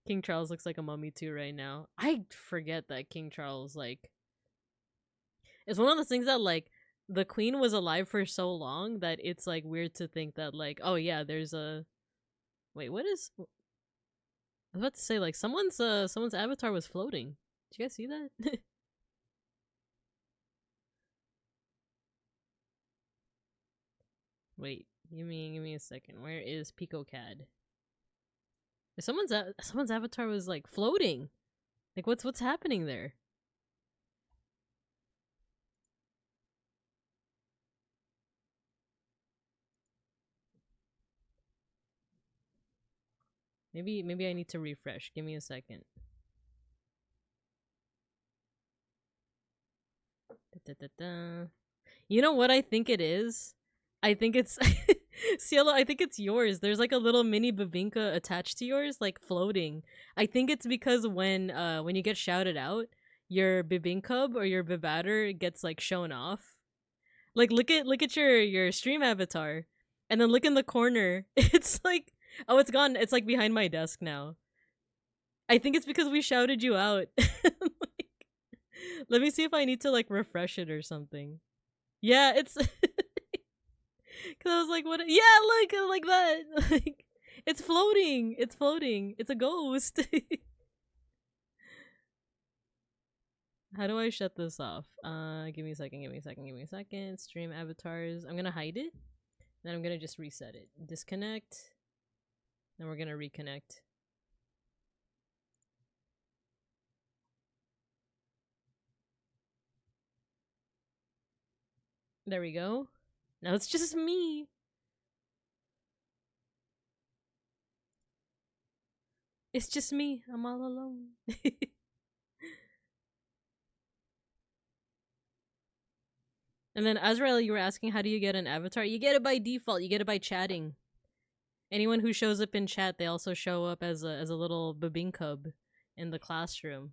S1: King Charles looks like a mummy too right now. I forget that King Charles, like... It's one of those things that, like, the Queen was alive for so long that it's, like, weird to think that, like, oh yeah, there's a... Wait, what is... I was about to say, like, someone's avatar was floating. Did you guys see that? Wait, give me a second. Where is PICOCAD? Someone's avatar was like floating. Like, what's happening there? Maybe I need to refresh. Give me a second. Da-da-da-da. You know what I think it is? I think it's Cielo, I think it's yours. There's like a little mini Babinka attached to yours, like floating. I think it's because when you get shouted out, your Bibinkub or your Bibatter gets like shown off. Like look at your stream avatar. And then look in the corner. It's like oh it's gone. It's like behind my desk now. I think it's because we shouted you out. Like, let me see if I need to like refresh it or something. Yeah, it's cause I was like, what? Yeah, look like that. Like, it's floating. It's floating. It's a ghost. How do I shut this off? Give me a second. Give me a second. Give me a second. Stream avatars. I'm gonna hide it. Then I'm gonna just reset it. Disconnect. Then we're gonna reconnect. There we go. Now it's just me. It's just me. I'm all alone. And then Azrael, you were asking how do you get an avatar? You get it by default. You get it by chatting. Anyone who shows up in chat, they also show up as a little Babinkub in the classroom.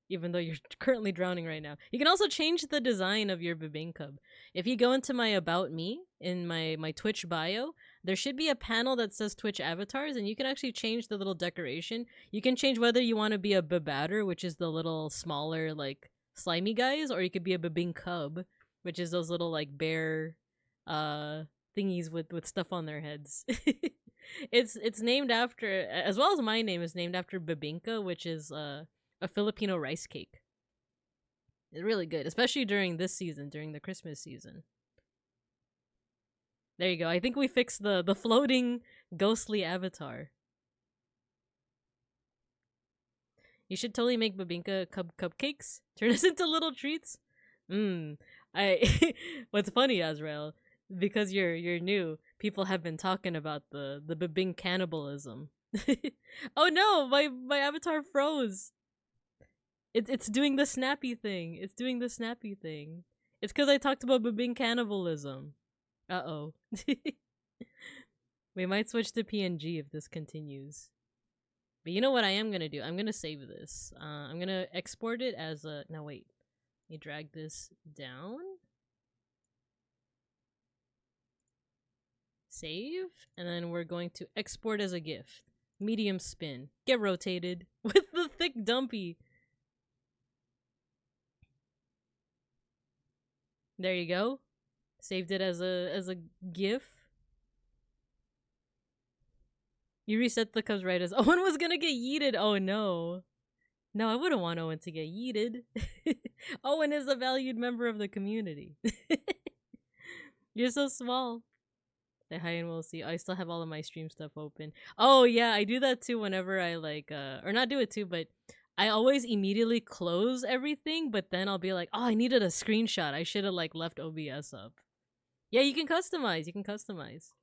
S1: Even though you're currently drowning right now. You can also change the design of your Babinkub. If you go into my About Me, in my Twitch bio, there should be a panel that says Twitch avatars, and you can actually change the little decoration. You can change whether you want to be a Babatter, which is the little smaller, like, slimy guys, or you could be a Babinkub, which is those little, like, bear, thingies with stuff on their heads. It's named after, as well as my name is named after Babinka, which is, a Filipino rice cake. It's really good, especially during this season, during the Christmas season. There you go. I think we fixed the floating ghostly avatar. You should totally make Babinka cupcakes. Turn us into little treats. What's funny, Azrael, because you're new, people have been talking about the Babing cannibalism. Oh no, my avatar froze. It's doing the snappy thing. It's doing the snappy thing. It's because I talked about Babing cannibalism. Uh-oh. We might switch to PNG if this continues. But you know what I am gonna do? I'm gonna save this. I'm gonna export it as a... Now wait. Let me drag this down. Save. And then we're going to export as a GIF. Medium spin. Get rotated. With the thick dumpy. There you go. Saved it as a GIF. You reset the cubs right as Owen was gonna get yeeted. Oh no. No, I wouldn't want Owen to get yeeted. Owen is a valued member of the community. You're so small. Say hi and we'll see. I still have all of my stream stuff open. Oh yeah, I do that too whenever I like or not do it too, but I always immediately close everything, but then I'll be like, oh, I needed a screenshot. I should have like left OBS up. Yeah, you can customize. You can customize.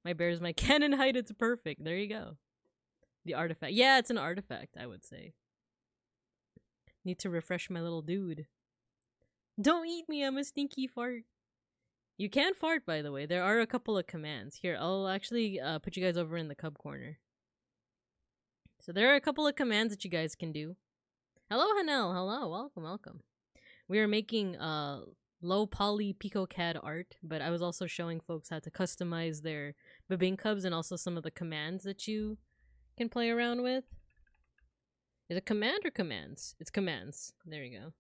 S1: My bear's my cannon height. It's perfect. There you go. The artifact. Yeah, it's an artifact, I would say. Need to refresh my little dude. Don't eat me. I'm a stinky fart. You can fart, by the way. There are a couple of commands. Here, I'll actually put you guys over in the cub corner. So there are a couple of commands that you guys can do. Hello, Hanel. Hello. Welcome, welcome. We are making low poly PICOCAD art, but I was also showing folks how to customize their Babing Cubs and also some of the commands that you can play around with. Is it command or commands? It's commands. There you go.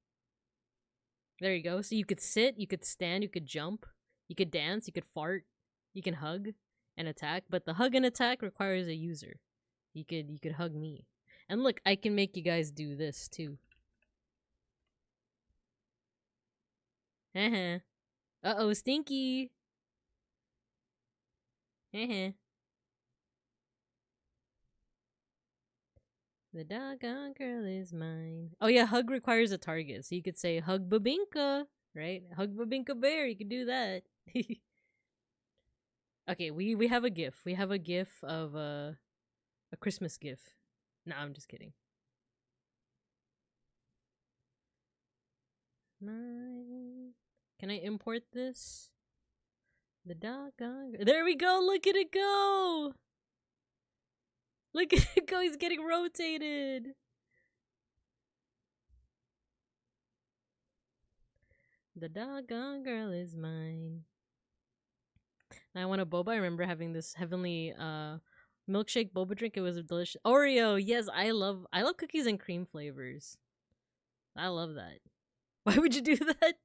S1: There you go. So you could sit, you could stand, you could jump, you could dance, you could fart, you can hug and attack, but the hug and attack requires a user. You could hug me. And look, I can make you guys do this too. Uh-oh, stinky. The doggone girl is mine. Oh yeah, hug requires a target. So you could say hug Babinka, right? Hug Babinka bear, you could do that. Okay, we have a GIF. We have a GIF of A Christmas gift. No, I'm just kidding. Can I import this? The doggone. There we go. Look at it go. Look at it go. He's getting rotated. The doggone girl is mine. I want a boba. I remember having this heavenly milkshake boba drink. It was delicious. Oreo. Yes, I love cookies and cream flavors. I love that. Why would you do that?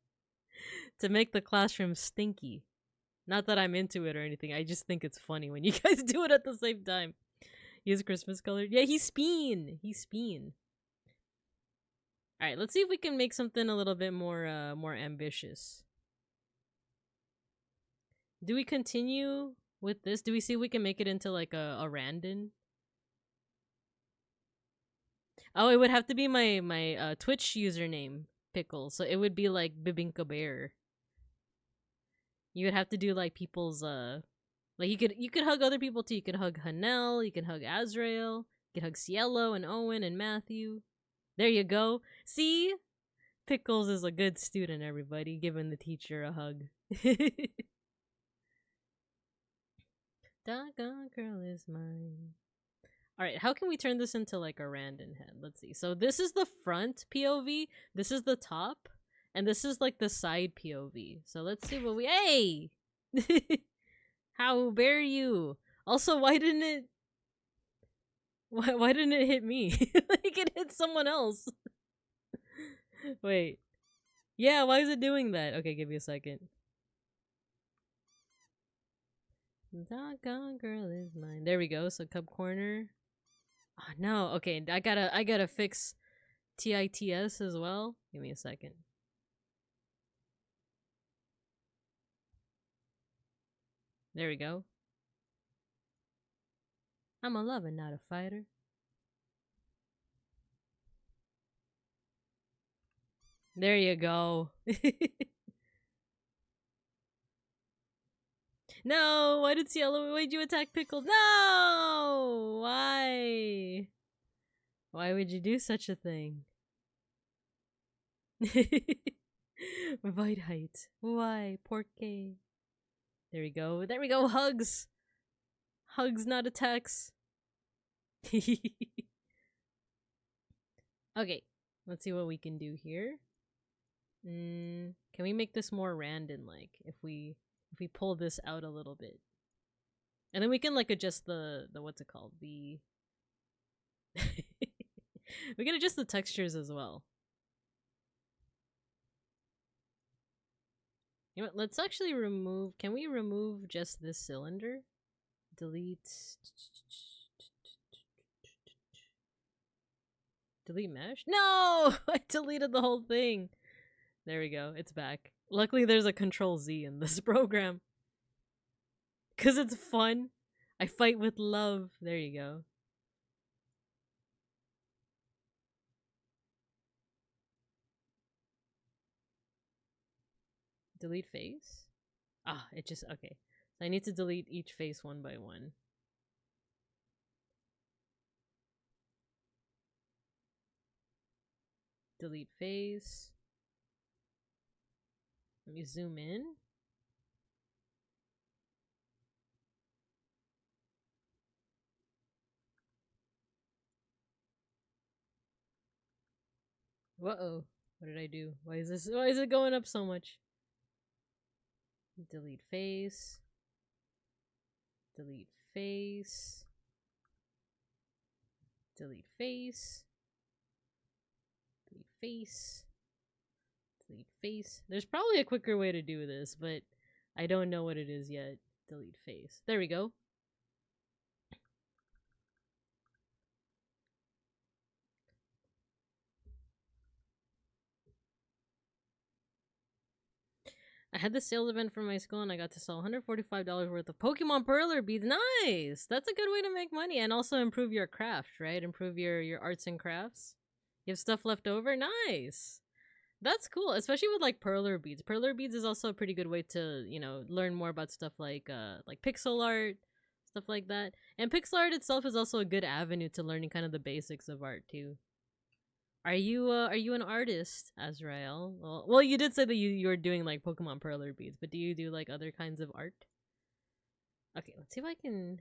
S1: To make the classroom stinky. Not that I'm into it or anything. I just think it's funny when you guys do it at the same time. He's Christmas colored. Yeah, he's Speen. He's Speen. All right, let's see if we can make something a little bit more more ambitious. Do we continue with this? Do we see if we can make it into like a random? Oh, it would have to be my Twitch username, Pickle. So it would be like Bibinka Bear. You would have to do like people's like you could hug other people too. You could hug Hanel, you could hug Azrael, you could hug Cielo and Owen and Matthew. There you go. See? Pickles is a good student, everybody, giving the teacher a hug. Doggone girl is mine. Alright, how can we turn this into like a random head? Let's see. So this is the front POV, this is the top, and this is like the side POV. So let's see what we— Hey! How dare you? Also, why didn't it hit me? Like it hit someone else. Wait. Yeah, why is it doing that? Okay, give me a second. Doggone girl is mine. There we go. So cup corner. Oh no. Okay, I gotta fix TITS as well. Give me a second. There we go. I'm a lover, not a fighter. There you go. No, why did Cielo— why'd you attack Pickle? No! Why? Why would you do such a thing? Void height. Why? Porque? There we go. There we go. Hugs. Hugs, not attacks. Okay. Let's see what we can do here. Can we make this more random, like, if we pull this out a little bit? And then we can, like, adjust the what's it called? The... we can adjust the textures as well. You know what, let's actually remove— can we remove just this cylinder? Delete. Delete mesh? No! I deleted the whole thing. There we go. It's back. Luckily there's a Control Z in this program. 'Cause it's fun. I fight with love. There you go. Delete face? Ah, it just— okay. So I need to delete each face one by one. Delete face. Let me zoom in. Whoa. What did I do? Why is it going up so much? Delete face. Delete face. Delete face. Delete face. Delete face. There's probably a quicker way to do this, but I don't know what it is yet. Delete face. There we go. I had the sales event for my school and I got to sell $145 worth of Pokemon Perler beads. Nice! That's a good way to make money and also improve your craft, right? Improve your arts and crafts. You have stuff left over? Nice! That's cool, especially with like Perler beads. Perler beads is also a pretty good way to, you know, learn more about stuff like pixel art, stuff like that. And pixel art itself is also a good avenue to learning kind of the basics of art too. Are you an artist, Azrael? Well, you did say that you're doing like Pokemon perler beads, but do you do like other kinds of art? Okay, let's see if I can.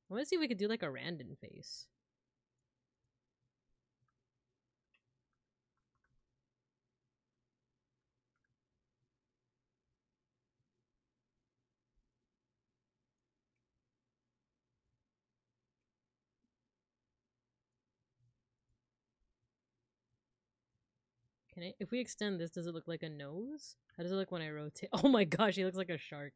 S1: I want to see if we could do like a random face. Can I? If we extend this, does it look like a nose? How does it look when I rotate? Oh my gosh, he looks like a shark.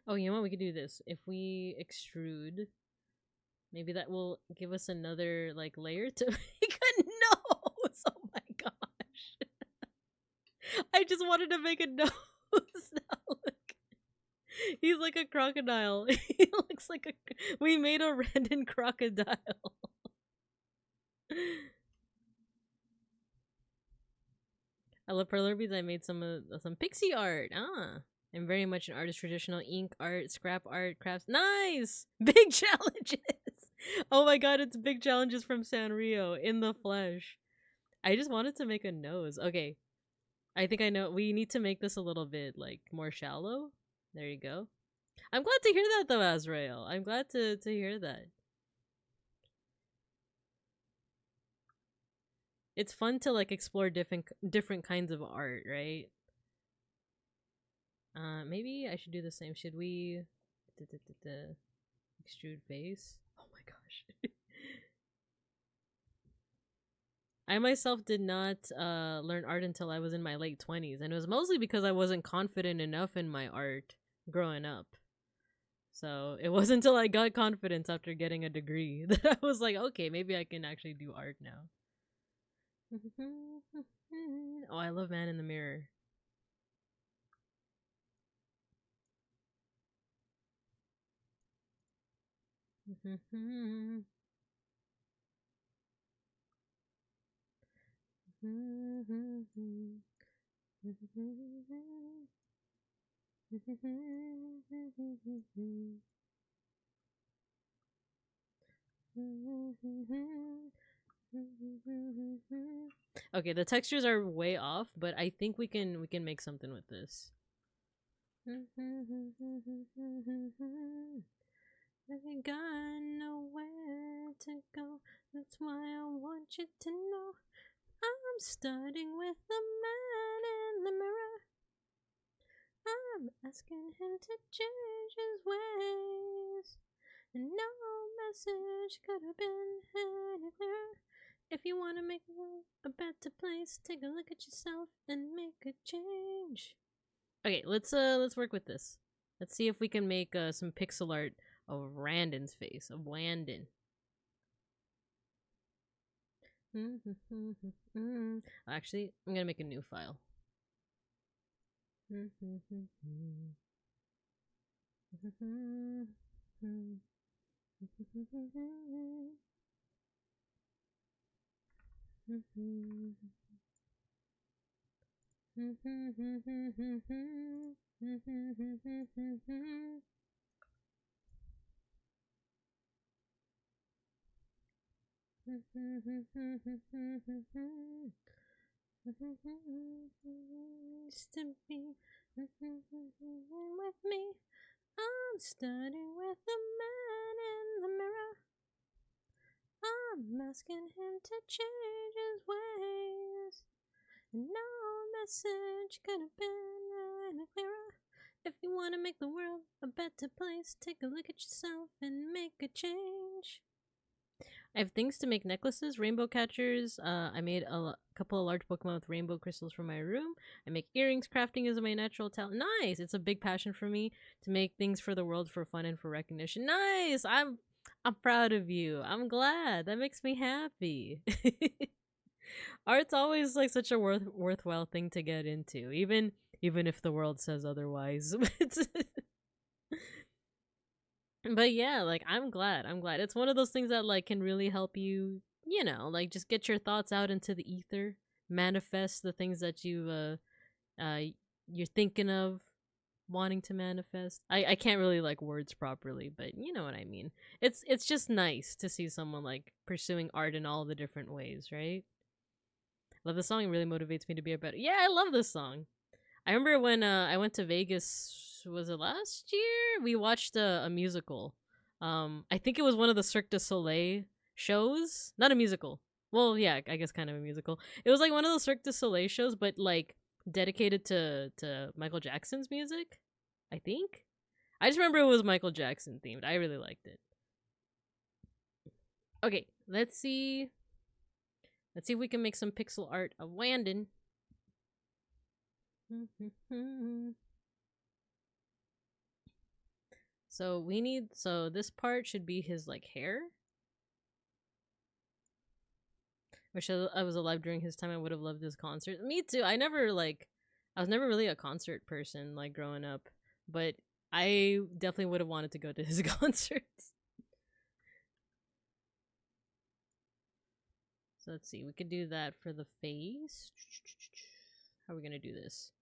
S1: Oh, you know what? We could do this. If we extrude, maybe that will give us another like layer to make a nose. Oh my gosh. I just wanted to make a nose. Now look. He's like a crocodile. He looks like a. We made a random crocodile. I love perler beads. I made some pixie art. I'm very much an artist. Traditional ink art, scrap art, crafts. Nice! Big challenges! Oh my god, it's big challenges from Sanrio in the flesh. I just wanted to make a nose. Okay. I think I know. We need to make this a little bit, like, more shallow. There you go. I'm glad to hear that, though, Azrael. I'm glad to hear that. It's fun to, like, explore different kinds of art, right? Maybe I should do the same. Should we extrude face? Oh my gosh. I myself did not learn art until I was in my late 20s, and it was mostly because I wasn't confident enough in my art growing up. So it wasn't until I got confidence after getting a degree that I was like, okay, maybe I can actually do art now. Oh, I love Man in the Mirror. Okay, the textures are way off, but I think we can make something with this. I got nowhere to go. That's why I want you to know. I'm starting with the man in the mirror. I'm asking him to change his ways. And no message could have been any clearer. If you want to make the world a better place, take a look at yourself and make a change. Okay, let's work with this. Let's see if we can make some pixel art of Randon's face, of Landon. Actually, I'm gonna make a new file. To be with me, I'm starting with the man in the mirror. I'm asking him to change his ways. No message could have been any clearer. If you want to make the world a better place, take a look at yourself and make a change. I have things to make necklaces, rainbow catchers. I made a couple of large Pokemon with rainbow crystals for my room. I make earrings. Crafting is my natural talent. Nice! It's a big passion for me to make things for the world for fun and for recognition. Nice! I'm proud of you. I'm glad. That makes me happy. Art's always like such a worthwhile thing to get into, even if the world says otherwise. But yeah, like I'm glad. I'm glad. It's one of those things that like can really help you, you know, like just get your thoughts out into the ether, manifest the things that uh you're thinking of wanting to manifest. I can't really like words properly, but you know what I mean. It's just nice to see someone like pursuing art in all the different ways, right? Love the song. It really motivates me to be a better. Yeah, I love this song. I remember when I went to Vegas. Was it last year? We watched a musical. I think it was one of the Cirque du Soleil shows. Not a musical. Well, yeah, I guess kind of a musical. It was like one of those Cirque du Soleil shows, but like dedicated to Michael Jackson's music. I think. I just remember it was Michael Jackson themed. I really liked it. Okay, let's see. Let's see if we can make some pixel art of Landon. So we need, so this part should be his like hair. Wish I was alive during his time. I would have loved his concert. Me too. I was never really a concert person like growing up, but I definitely would have wanted to go to his concerts. So let's see. We could do that for the face. How are we gonna do this?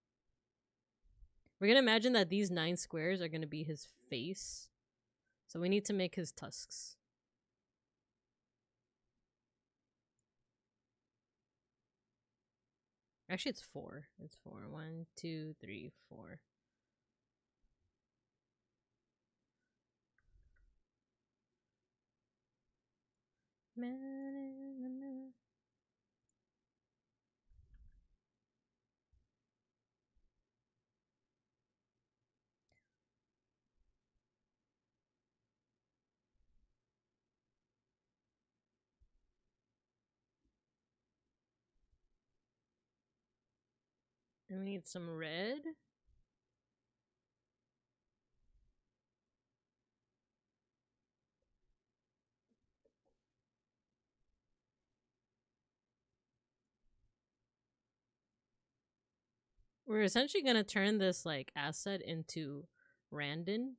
S1: We're gonna imagine that these 9 squares are gonna be his face. So we need to make his tusks. Actually, it's 4. It's 4. 1, 2, 3, 4. And we need some red. We're essentially gonna turn this like asset into Randon.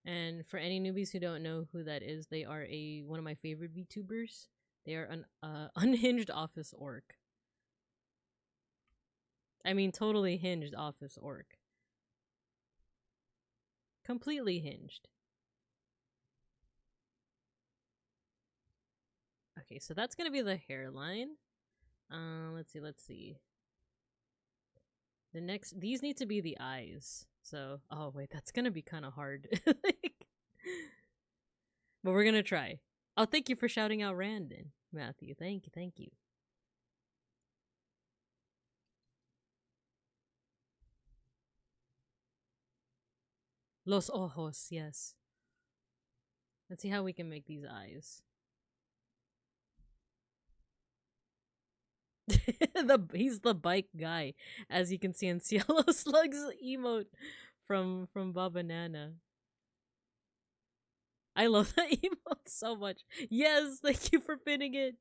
S1: And for any newbies who don't know who that is, they are one of my favorite VTubers. They are an unhinged office orc. I mean, totally hinged office orc. Completely hinged. Okay, so that's gonna be the hairline. Let's see. The next, these need to be the eyes. So, oh wait, that's gonna be kind of hard. Like, but we're gonna try. Oh, thank you for shouting out Randon, Matthew. Thank you, thank you. Los ojos, yes. Let's see how we can make these eyes. He's the bike guy, as you can see in Cielo Slug's emote from Baba Nana. I love that emote so much. Yes, thank you for pinning it.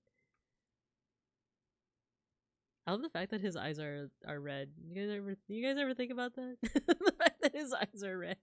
S1: I love the fact that his eyes are red. You guys ever think about that? The fact that his eyes are red.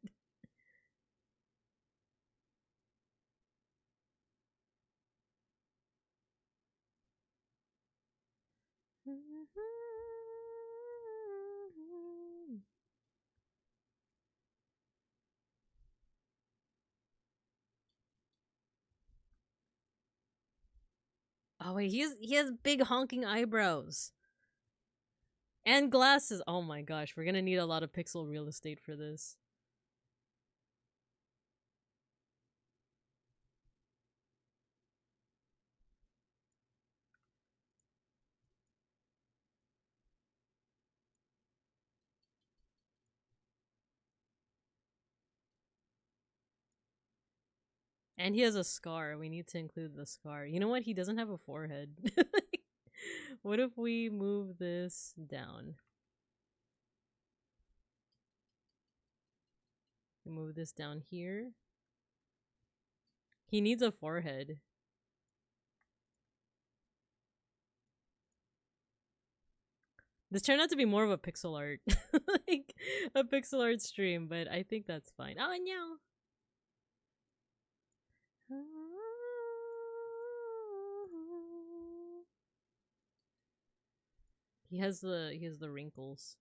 S1: Oh wait, he has big honking eyebrows. And glasses. Oh my gosh, we're gonna need a lot of pixel real estate for this. And he has a scar. We need to include the scar. You know what? He doesn't have a forehead. What if we move this down? We move this down here. He needs a forehead. This turned out to be more of a pixel art. Like a pixel art stream, but I think that's fine. Oh, no. He has the wrinkles.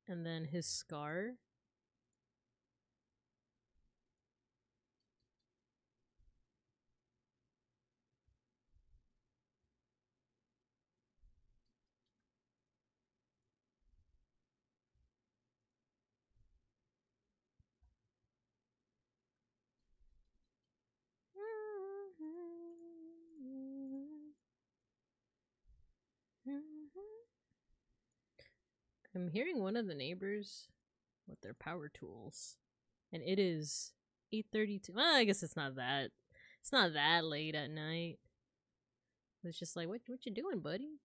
S1: And then his scar. I'm hearing one of the neighbors with their power tools. And it is 8:32. Well, I guess it's not that late at night. It's just like, what you doing, buddy?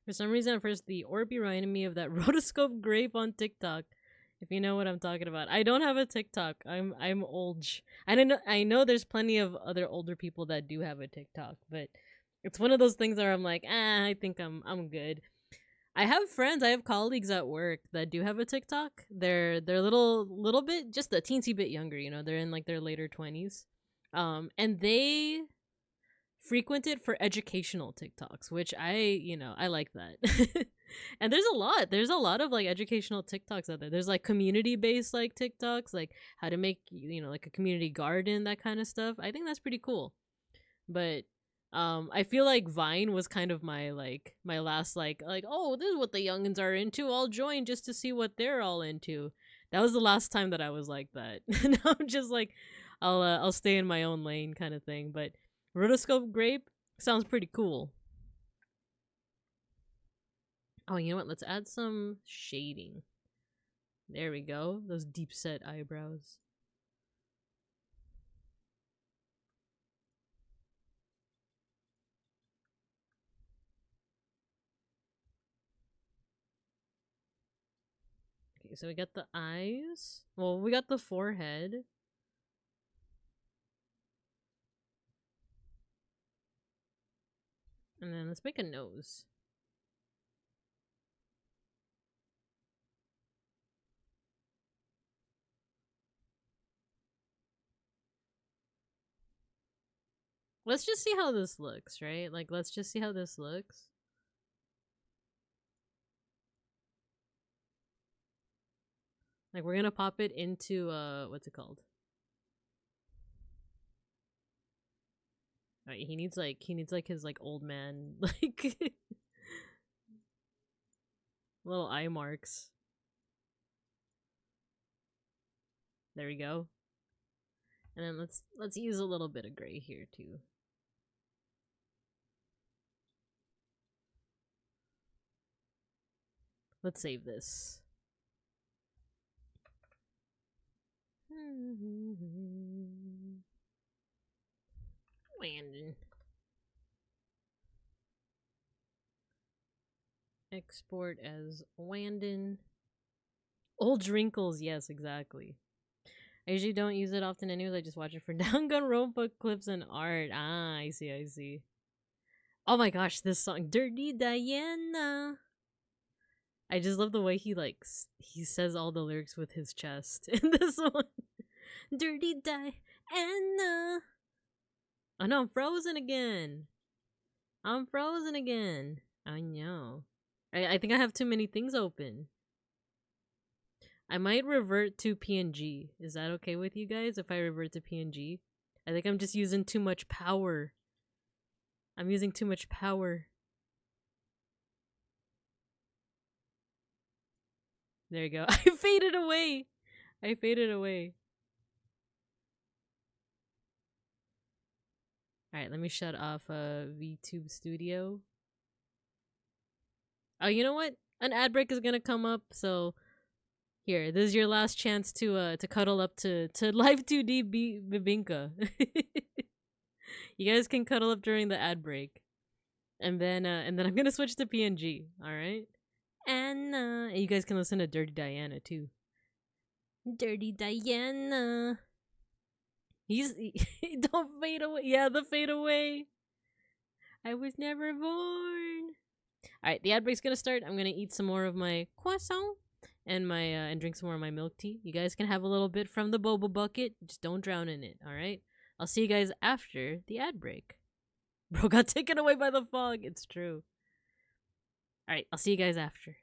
S1: For some reason, at first, the orb reminded me of that rotoscope grape on TikTok. If you know what I'm talking about. I don't have a TikTok. I'm old. I know there's plenty of other older people that do have a TikTok, but it's one of those things where I'm like, I think I'm good. I have friends, I have colleagues at work that do have a TikTok. They're little bit, just a teensy bit younger, you know. They're in like their later 20s. And they frequent it for educational TikToks, which I like that. And there's a lot of like educational TikToks out there. There's like community based like TikToks, like how to make, like a community garden, that kind of stuff. I think that's pretty cool. But I feel like Vine was kind of my last like, oh, this is what the youngins are into, I'll join just to see what they're all into. That was the last time that I was like that. Now I'm just like, I'll stay in my own lane kind of thing. But rotoscope grape sounds pretty cool. Oh, you know what? Let's add some shading. There we go. Those deep set eyebrows. Okay, so we got the eyes. Well, we got the forehead. And then let's make a nose. Let's just see how this looks, right? Like, let's just see how this looks. Like, we're gonna pop it into, what's it called? Alright, he needs like his, like, old man, like, little eye marks. There we go. And then let's use a little bit of gray here, too. Let's save this. Landon. Export as Landon. Old wrinkles, yes, exactly. I usually don't use it often anyways, I just watch it for Danganronpa clips and art. Ah, I see. Oh my gosh, this song, Dirty Diana. I just love the way he says all the lyrics with his chest in this one. Dirty Diana. Oh no, I'm frozen again. I know. I think I have too many things open. I might revert to PNG. Is that okay with you guys if I revert to PNG? I think I'm just using too much power. I'm using too much power. There you go. I faded away. Alright, let me shut off VTube Studio. Oh, you know what? An ad break is gonna come up, so Here, this is your last chance to cuddle up to live 2D Bibinka. You guys can cuddle up during the ad break. And then I'm gonna switch to PNG, alright? And you guys can listen to Dirty Diana too. Dirty Diana. Don't fade away. Yeah, the fade away. I was never born. Alright, the ad break's gonna start. I'm gonna eat some more of my croissant and my and drink some more of my milk tea. You guys can have a little bit from the boba bucket. Just don't drown in it, alright? I'll see you guys after the ad break. Bro got taken away by the fog. It's true. Alright, I'll see you guys after.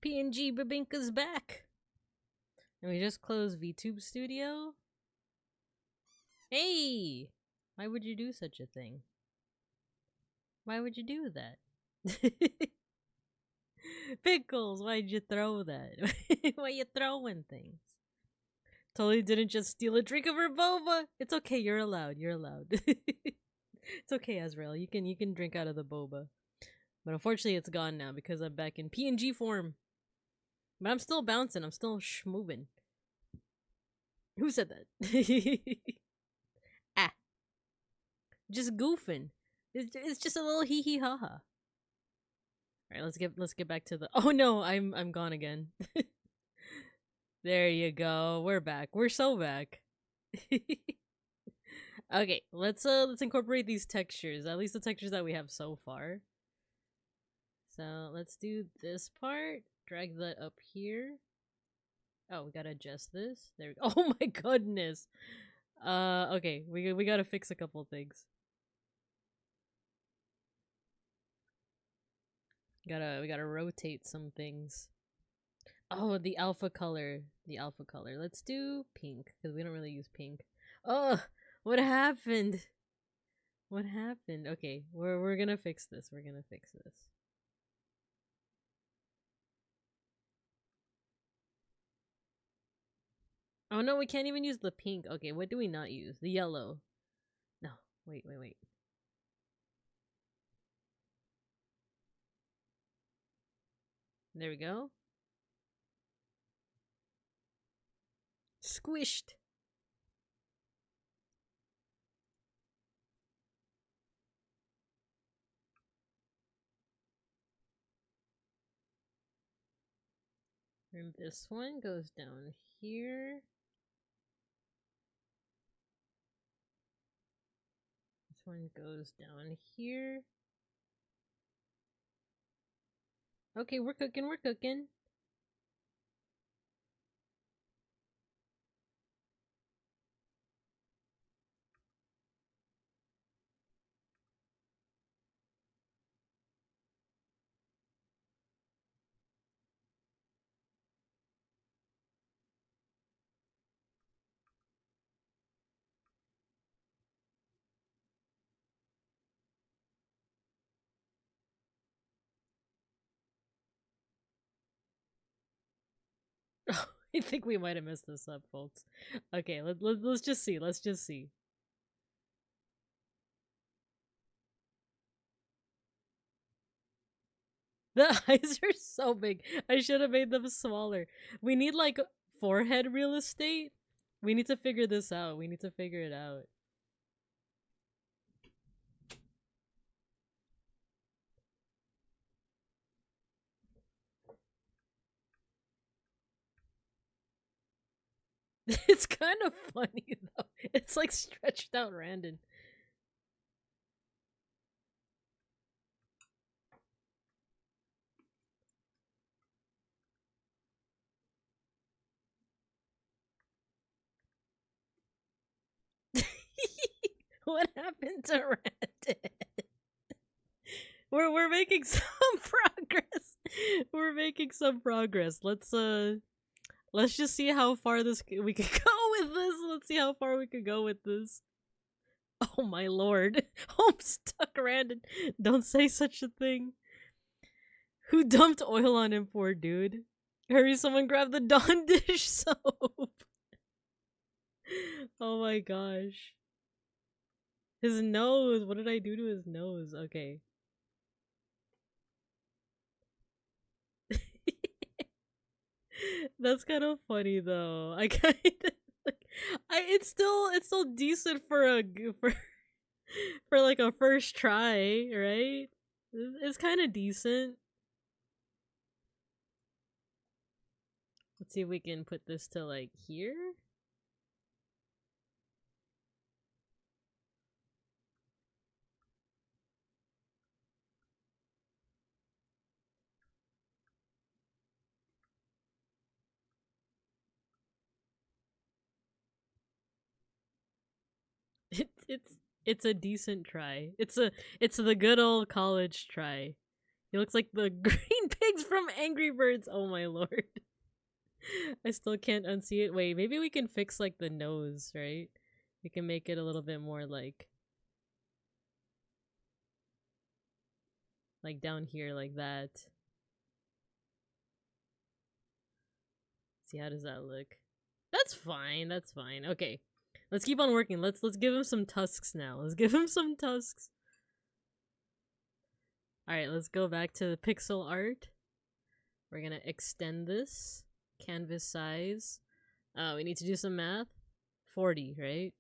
S1: PNG Babinka's back. And we just closed VTube Studio. Hey! Why would you do such a thing? Why would you do that? Pickles, why'd you throw that? Why you throwing things? Totally didn't just steal a drink of her boba. It's okay, you're allowed. You're allowed. It's okay, Azrael. You can drink out of the boba. But unfortunately it's gone now because I'm back in PNG form. But I'm still bouncing, I'm still moving. Who said that? Ah. Just goofing. It's just a little hee hee ha ha. Alright, let's get back to the oh no, I'm gone again. There you go. We're back. We're so back. Okay, let's incorporate these textures, at least the textures that we have so far. So let's do this part. Drag that up here. Oh, we gotta adjust this. There we go. Oh my goodness. Okay, we gotta fix a couple things. We gotta rotate some things. Oh, the alpha color. The alpha color. Let's do pink, because we don't really use pink. Oh, what happened? What happened? Okay, we're gonna fix this. We're gonna fix this. Oh no, we can't even use the pink. Okay, what do we not use? The yellow. No, wait. There we go. Squished. And this one goes down here. This one goes down here. Okay, we're cooking, we're cooking. I think we might have messed this up, folks. Okay, let's just see. Let's just see. The eyes are so big. I should have made them smaller. We need like forehead real estate. We need to figure this out. We need to figure it out. It's kind of funny though. It's like stretched out random. What happened to Randon? We're making some progress. We're making some progress. Let's just see how far we could go with this. Let's see how far we could go with this. Oh my lord. Homestuck Randon. Don't say such a thing. Who dumped oil on him, poor dude? Hurry, someone grab the Dawn dish soap. Oh my gosh. His nose. What did I do to his nose? Okay. That's kind of funny though. I kind of like, it's still decent for for like a first try, right? It's kind of decent. Let's see if we can put this to like here. It's a decent try. It's the good old college try. He looks like the green pig It's from Angry Birds. Oh my lord. I still can't unsee it. Wait, maybe we can fix like the nose, right? We can make it a little bit more like down here like that. See, how does that look? That's fine. That's fine. Okay. Let's keep on working. Let's give him some tusks now. Let's give him some tusks. Alright, let's go back to the pixel art. We're gonna extend this. Canvas size. We need to do some math. 40, right?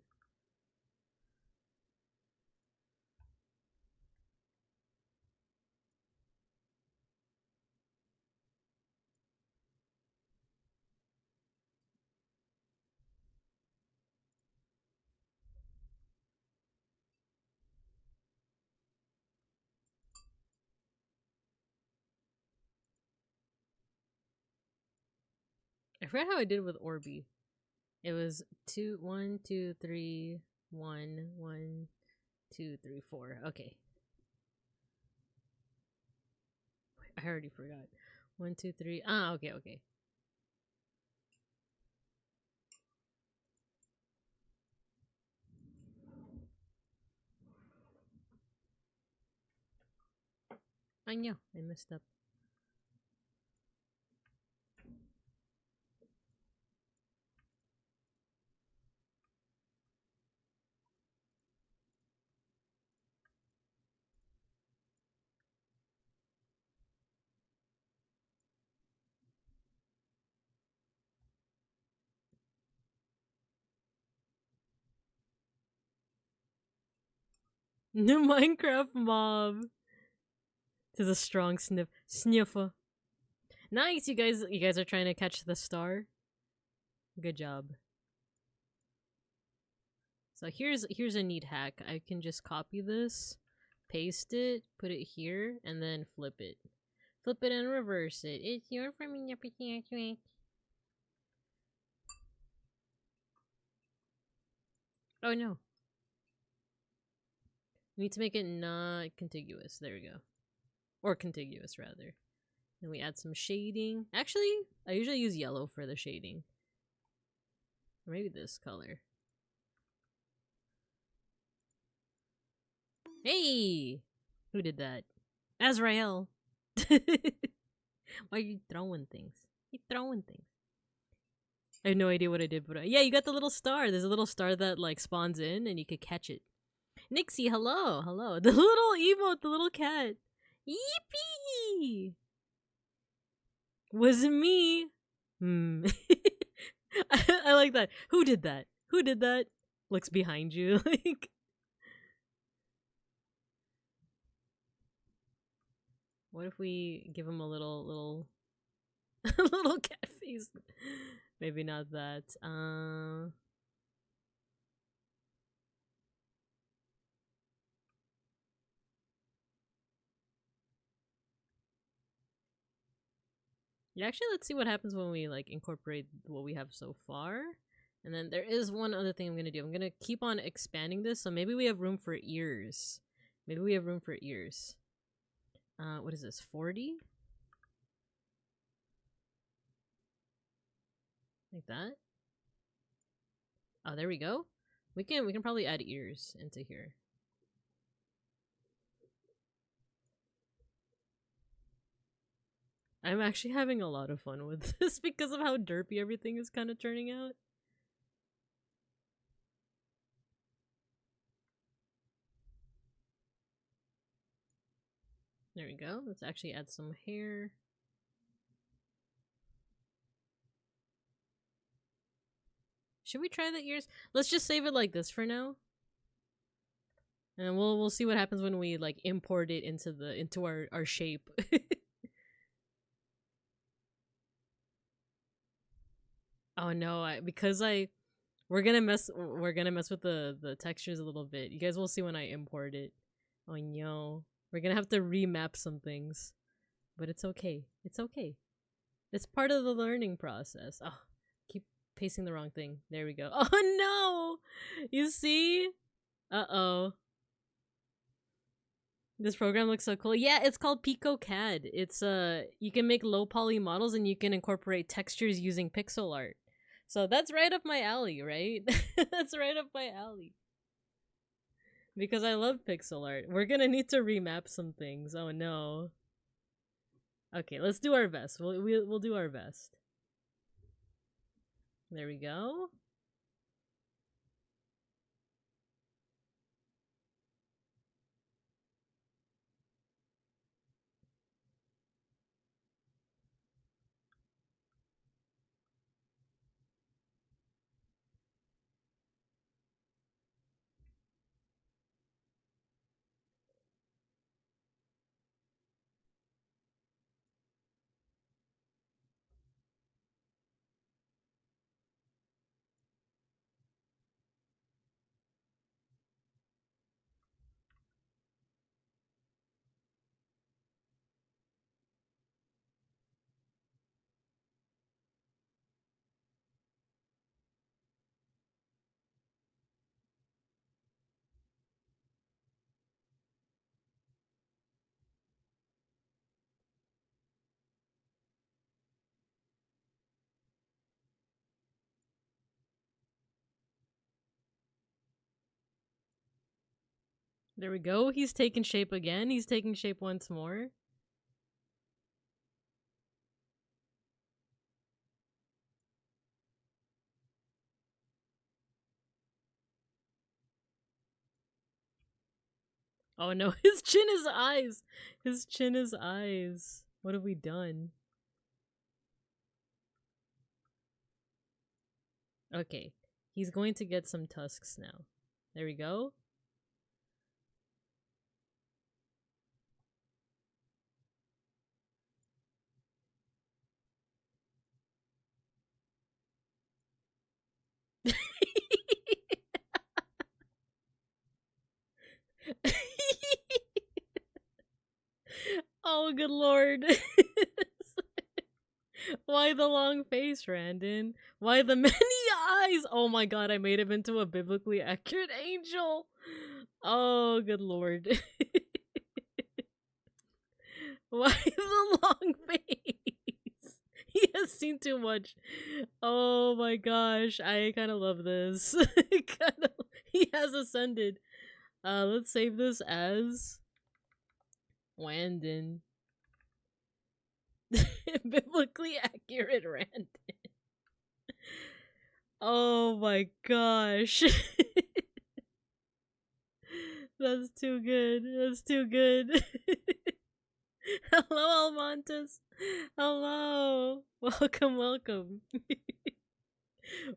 S1: I forgot how I did with Orby. It was 2, 1, 2, 3, 1, 1, 2, 3, 4. Okay. I already forgot. 1, 2, 3. Ah, okay, okay. I know, I messed up. The Minecraft mob. To the strong sniffer. Nice, you guys are trying to catch the star. Good job. So here's a neat hack. I can just copy this, paste it, put it here, and then flip it. Flip it and reverse it. It's your from me. Oh no. We need to make it not contiguous. There we go. Or contiguous, rather. Then we add some shading. Actually, I usually use yellow for the shading. Or maybe this color. Hey! Who did that? Azrael! Why are you throwing things? You throwing things. I have no idea what I did, but yeah, you got the little star. There's a little star that like spawns in and you could catch it. Nixie, hello, hello. The little emote, the little cat. Yippee! Wasn't me. I like that. Who did that? Who did that? Looks behind you, like. What if we give him a little little cat face? Maybe not that. Yeah, actually, let's see what happens when we like incorporate what we have so far. And then there is one other thing I'm gonna do. I'm gonna keep on expanding this, so maybe we have room for ears. Maybe we have room for ears. What is this? 40? Like that? Oh, there we go. We can probably add ears into here. I'm actually having a lot of fun with this because of how derpy everything is kind of turning out. There we go. Let's actually add some hair. Should we try the ears? Let's just save it like this for now. And we'll see what happens when we like import it into our shape. Oh no, we're gonna mess with the textures a little bit. You guys will see when I import it. Oh no. We're gonna have to remap some things. But it's okay. It's okay. It's part of the learning process. Oh, keep pasting the wrong thing. There we go. Oh no! You see? Uh-oh. This program looks so cool. Yeah, it's called PICOCAD. It's you can make low poly models and you can incorporate textures using pixel art. So that's right up my alley, right? That's right up my alley. Because I love pixel art. We're gonna need to remap some things. Oh no. Okay, let's do our best. We'll do our best. There we go. There we go. He's taking shape again. He's taking shape once more. Oh no, his chin is eyes. His chin is eyes. What have we done? Okay, he's going to get some tusks now. There we go. Oh, good lord. Why the long face, Randon? Why the many eyes? Oh my god, I made him into a biblically accurate angel. Oh, good lord. Why the long face? He has seen too much. Oh my gosh, I kind of love this. He has ascended. Let's save this as Wandon. Biblically accurate Randon. Oh my gosh. That's too good. That's too good. Hello, Almontes. Hello. Welcome, welcome.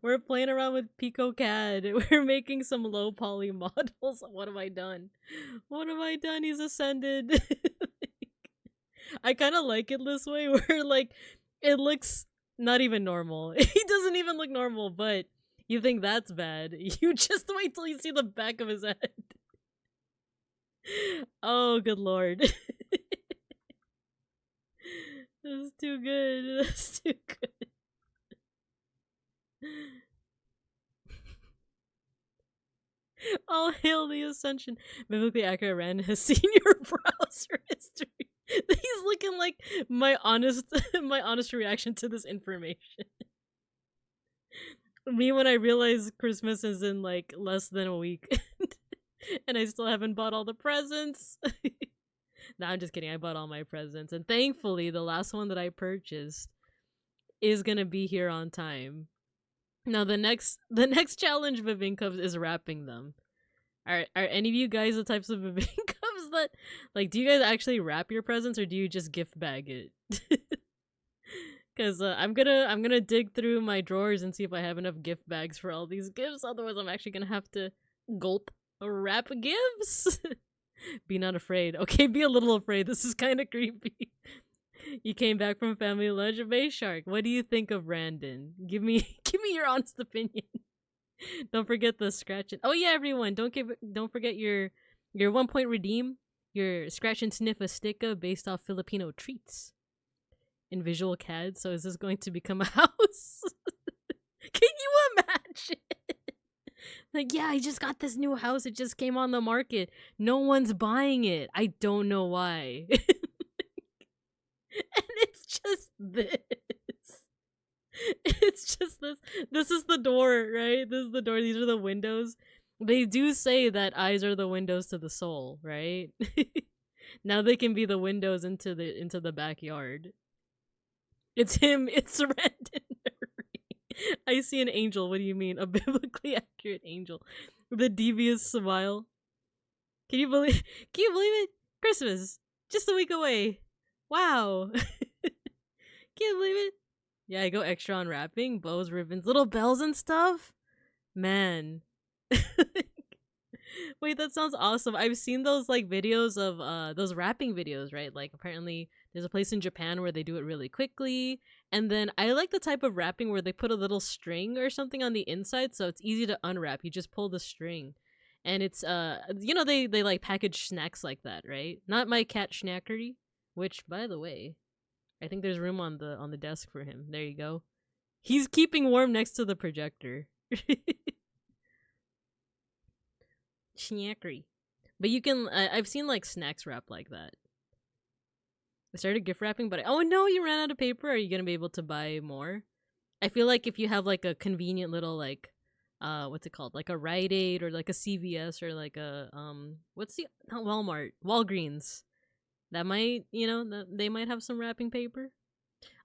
S1: We're playing around with PICOCAD. We're making some low poly models. What have I done? What have I done? He's ascended. I kind of like it this way where like it looks not even normal. He doesn't even look normal, but you think that's bad. You just wait till you see the back of his head. Oh, good lord. That's too good. That's too good. All hail the ascension. Biblically accurate Rand has seen your browser history. He's looking like my honest reaction to this information. Me when I realize Christmas is in like less than a week and I still haven't bought all the presents. No, I'm just kidding. I bought all my presents, and thankfully the last one that I purchased is gonna be here on time. Now the next challenge Vivinkubs is wrapping them. Are any of you guys the types of Vivinkubs that like do you guys actually wrap your presents or do you just gift bag it? Because I'm gonna dig through my drawers and see if I have enough gift bags for all these gifts. Otherwise, I'm actually gonna have to gulp wrap gifts. Be not afraid. Okay, be a little afraid. This is kind of creepy. You came back from family lunch, Bay Shark. What do you think of Randon? Give me your honest opinion. Don't forget the scratch and oh yeah, everyone, don't forget your 1 point redeem. Your scratch and sniff a sticker based off Filipino treats in visual CAD. So is this going to become a house? Can you imagine? Like, yeah, I just got this new house. It just came on the market. No one's buying it. I don't know why. And it's just this. It's just this. This is the door, right? This is the door. These are the windows. They do say that eyes are the windows to the soul, right? Now they can be the windows into the backyard. It's him. It's Randon. I see an angel. What do you mean? A biblically accurate angel with a devious smile. Can you believe it? Christmas. Just a week away. Wow. Can't believe it. Yeah, I go extra on wrapping, bows, ribbons, little bells and stuff. Man. Wait, that sounds awesome. I've seen those like videos of those wrapping videos, right? Like apparently there's a place in Japan where they do it really quickly. And then I like the type of wrapping where they put a little string or something on the inside so it's easy to unwrap. You just pull the string. And it's you know, they like package snacks like that, right? Not my cat Schnackery, which by the way, I think there's room on the desk for him. There you go. He's keeping warm next to the projector. Schnackery. But you can I've seen like snacks wrapped like that. I started gift wrapping, but oh no, you ran out of paper. Are you gonna be able to buy more? I feel like if you have like a convenient little like what's it called, like a Rite Aid or like a CVS or like a what's the not Walmart, Walgreens, that might, you know, they might have some wrapping paper.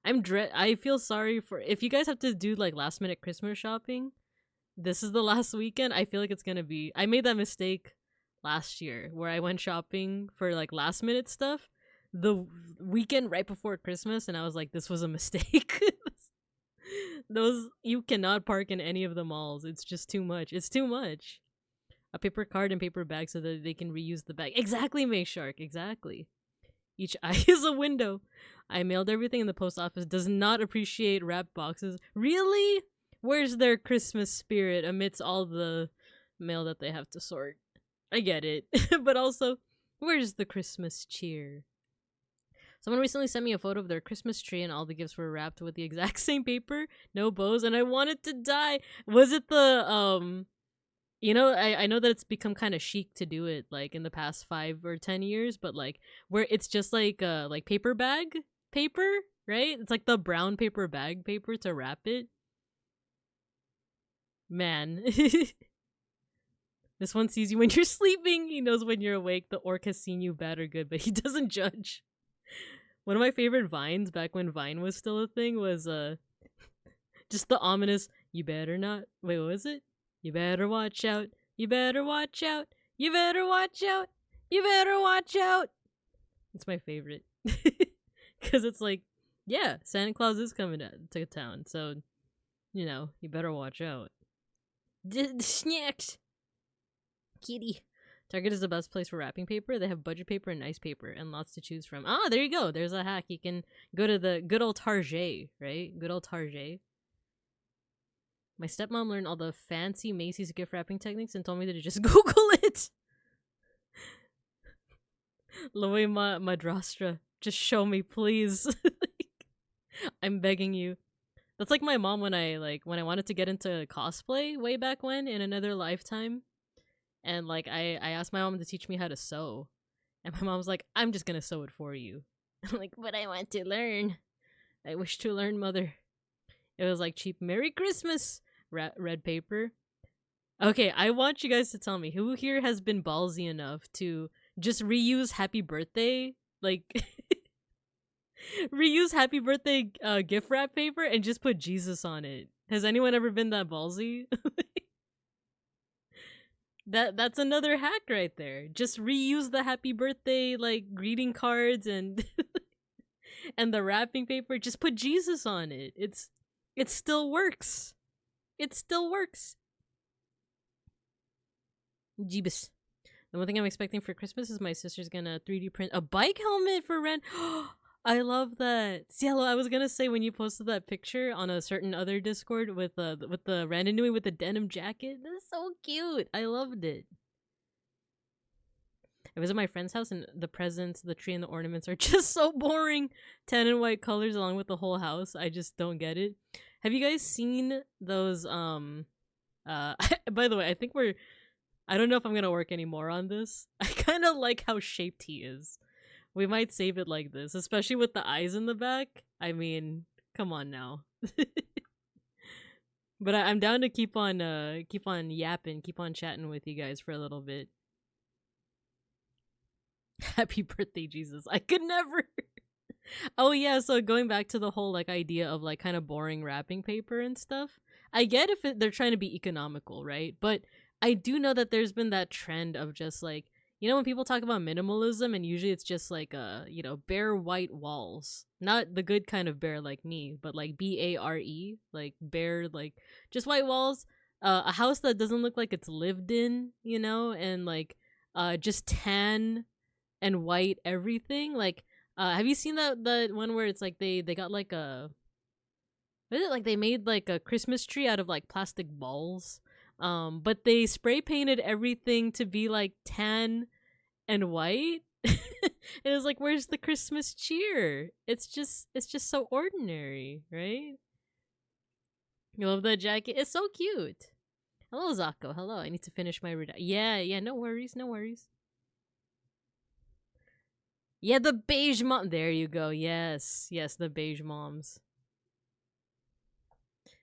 S1: I feel sorry for if you guys have to do like last minute Christmas shopping. This is the last weekend. I feel like it's gonna be. I made that mistake last year where I went shopping for like last minute stuff the weekend right before Christmas, and I was like, this was a mistake. Those, you cannot park in any of the malls. It's just too much. It's too much. A paper card and paper bag so that they can reuse the bag. Exactly, May Shark. Exactly. Each eye is a window. I mailed everything in the post office. Does not appreciate wrapped boxes. Really? Where's their Christmas spirit amidst all the mail that they have to sort? I get it. But also, where's the Christmas cheer? Someone recently sent me a photo of their Christmas tree and all the gifts were wrapped with the exact same paper, no bows, and I wanted to die. Was it the, you know, I know that it's become kind of chic to do it, like, in the past 5 or 10 years, but, like, where it's just, like paper bag paper, right? It's like the brown paper bag paper to wrap it. Man. This one sees you when you're sleeping. He knows when you're awake. The orc has seen you bad or good, but he doesn't judge. One of my favorite vines back when Vine was still a thing was just the ominous, you better not. Wait, what was it? You better watch out. You better watch out. You better watch out. You better watch out. It's my favorite. Because it's like, yeah, Santa Claus is coming to town. So, you know, you better watch out. Snacks. Kitty. Target is the best place for wrapping paper. They have budget paper and nice paper and lots to choose from. Ah, there you go. There's a hack. You can go to the good old Target, right? Good old Target. My stepmom learned all the fancy Macy's gift wrapping techniques and told me to just Google it. Loe Madrastra. Just show me, please. I'm begging you. That's like my mom when I wanted to get into cosplay way back when in another lifetime. And like I asked my mom to teach me how to sew. And my mom's like, I'm just gonna sew it for you. I'm like, but I want to learn. I wish to learn, mother. It was like cheap Merry Christmas red paper. Okay, I want you guys to tell me who here has been ballsy enough to just reuse happy birthday, like reuse happy birthday gift wrap paper and just put Jesus on it. Has anyone ever been that ballsy? That's another hack right there. Just reuse the happy birthday like greeting cards and and the wrapping paper. Just put Jesus on it. It still works. It still works. Jeebus. The one thing I'm expecting for Christmas is my sister's gonna 3D print a bike helmet for Ren. I love that. Cielo, I was gonna say when you posted that picture on a certain other Discord with the Randonui with the denim jacket. That's so cute. I loved it. I visit my friend's house and the presents, the tree, and the ornaments are just so boring. Tan and white colors along with the whole house. I just don't get it. Have you guys seen those By the way, I think I don't know if I'm gonna work anymore on this. I kind of like how shaped he is. We might save it like this, especially with the eyes in the back. I mean, come on now. But I'm down to keep on yapping, keep on chatting with you guys for a little bit. Happy birthday, Jesus. I could never. Oh yeah, so going back to the whole like idea of like kind of boring wrapping paper and stuff. I get if they're trying to be economical, right? But I do know that there's been that trend of just like, you know, when people talk about minimalism and usually it's just like bare white walls. Not the good kind of bare like me, but like BARE, like bare, like just white walls. A house that doesn't look like it's lived in, you know, and like just tan and white everything. Like have you seen that one where it's like they got like what is it, like they made like a Christmas tree out of like plastic balls, but they spray painted everything to be like tan and white. It was like, where's the Christmas cheer? It's just so ordinary, right? You love that jacket? It's so cute. Hello, Zako. Hello. I need to finish my read. Yeah. No worries. No worries. Yeah, the beige mom. There you go. Yes, the beige moms.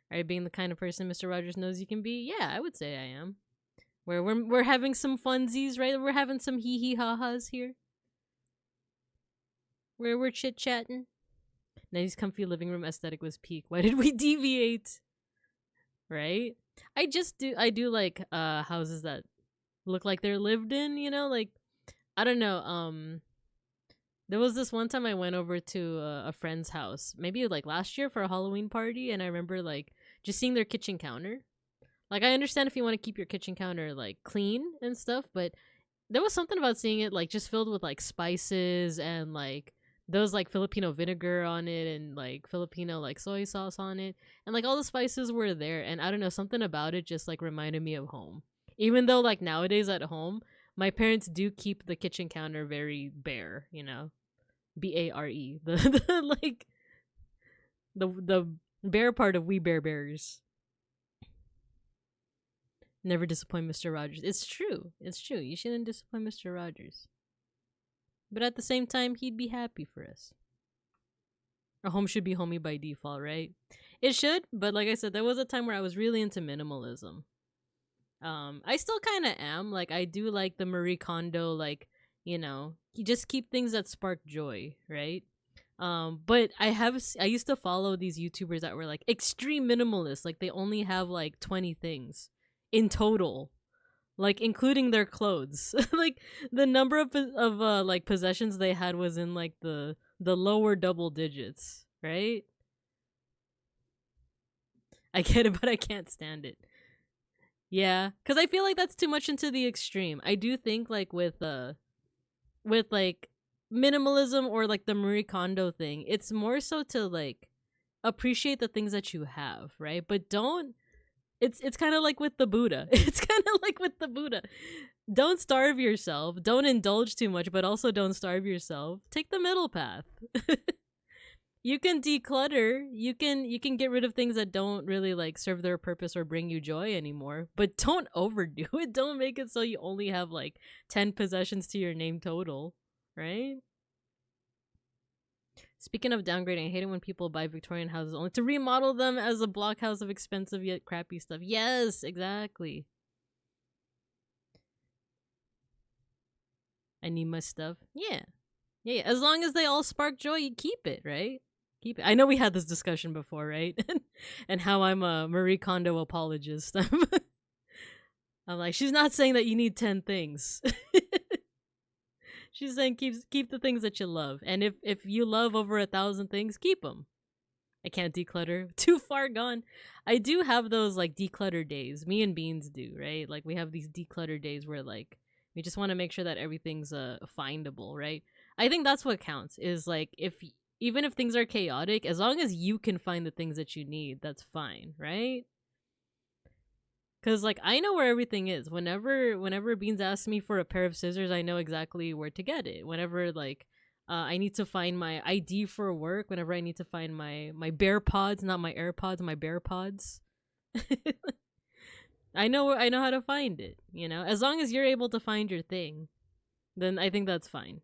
S1: Are you being the kind of person Mr. Rogers knows you can be? Yeah, I would say I am. Where we're having some funsies, right? We're having some hee hee ha ha's here. Where we're chit chatting. Nice comfy living room aesthetic was peak. Why did we deviate? Right? I do like houses that look like they're lived in, you know, like I don't know, there was this one time I went over to a friend's house, maybe like last year for a Halloween party, and I remember like just seeing their kitchen counter. Like I understand if you want to keep your kitchen counter like clean and stuff, but there was something about seeing it like just filled with like spices and like those like Filipino vinegar on it and like Filipino like soy sauce on it, and like all the spices were there, and I don't know, something about it just like reminded me of home. Even though like nowadays at home, my parents do keep the kitchen counter very bare, you know. BARE, the like the bear part of We Bear Bears. Never disappoint Mr. Rogers. It's true. You shouldn't disappoint Mr. Rogers. But at the same time, he'd be happy for us. A home should be homey by default, right? It should, but like I said, there was a time where I was really into minimalism. I still kind of am. Like, I do like the Marie Kondo, like, you know, you just keep things that spark joy, right? But I used to follow these YouTubers that were like extreme minimalists. Like, they only have like 20 things in total, like including their clothes. Like the number of like possessions they had was in like the lower double digits, right? I get it, but I can't stand it. Yeah, because I feel like that's too much into the extreme. I do think like with like minimalism or like the Marie Kondo thing, it's more so to like appreciate the things that you have, right? But don't. It's kind of like with the Buddha. It's kind of like with the Buddha. Don't starve yourself. Don't indulge too much, but also don't starve yourself. Take the middle path. You can declutter. You can get rid of things that don't really like serve their purpose or bring you joy anymore. But don't overdo it. Don't make it so you only have like 10 possessions to your name total, right? Speaking of downgrading, I hate it when people buy Victorian houses only to remodel them as a blockhouse of expensive yet crappy stuff. Yes, exactly. I need my stuff. Yeah. As long as they all spark joy, you keep it, right? Keep it. I know we had this discussion before, right? And how I'm a Marie Kondo apologist. I'm like, she's not saying that you need 10 things. She's saying keep the things that you love, and if you love over 1,000 things, keep them. I can't declutter. Too far gone. I do have those like declutter days. Me and Beans do, right? Like we have these declutter days where like we just want to make sure that everything's findable, right? I think that's what counts. Is like even if things are chaotic, as long as you can find the things that you need, that's fine, right? Cause like I know where everything is. Whenever Beans asks me for a pair of scissors, I know exactly where to get it. Whenever like I need to find my ID for work, whenever I need to find my Bear Pods, not my AirPods, my Bear Pods. I know how to find it, you know? As long as you're able to find your thing, then I think that's fine.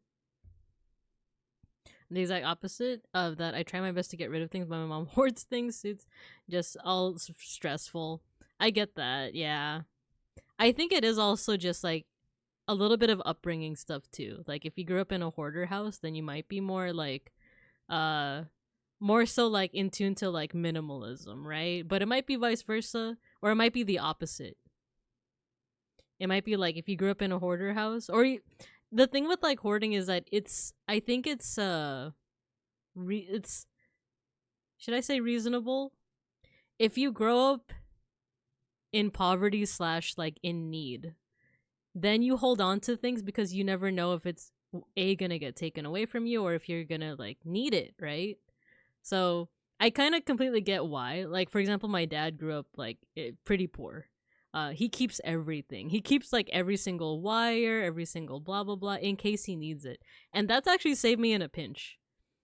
S1: The exact opposite of that, I try my best to get rid of things, but my mom hoards things. It's just all stressful. I get that, yeah. I think it is also just like a little bit of upbringing stuff too. Like if you grew up in a hoarder house, then you might be more like more so like in tune to like minimalism, right? But it might be vice versa, or it might be the opposite. It might be like if you grew up in a hoarder house, or the thing with like hoarding is that I think it's it's, should I say reasonable? If you grow up in poverty / like in need, then you hold on to things because you never know if it's gonna get taken away from you or if you're gonna like need it, right? So I kind of completely get why. Like for example, my dad grew up like pretty poor. He keeps everything. He keeps like every single wire, every single blah blah blah in case he needs it. And that's actually saved me in a pinch.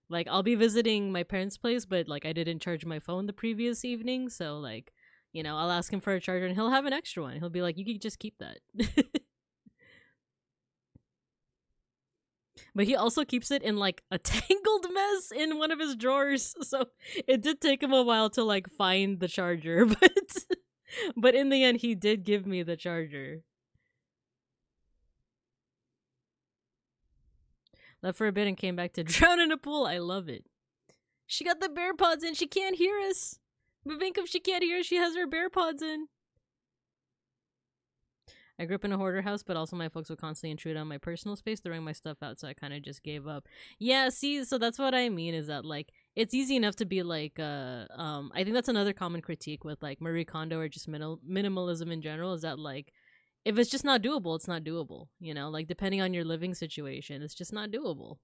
S1: Like I'll be visiting my parents' place, but like I didn't charge my phone the previous evening, so like, you know, I'll ask him for a charger and he'll have an extra one. He'll be like, "You can just keep that." But he also keeps it in like a tangled mess in one of his drawers. So it did take him a while to like find the charger, but in the end he did give me the charger. Left for a bit and came back to drown in a pool. I love it. She got the bear pods in. She can't hear us. But think if she can't hear us, she has her bear pods in. I grew up in a hoarder house, but also my folks would constantly intrude on my personal space, throwing my stuff out, so I kind of just gave up. Yeah, see, so that's what I mean, is that, like, it's easy enough to be, like, I think that's another common critique with, like, Marie Kondo or just minimalism in general, is that, like, if it's just not doable, it's not doable, you know? Like, depending on your living situation, it's just not doable.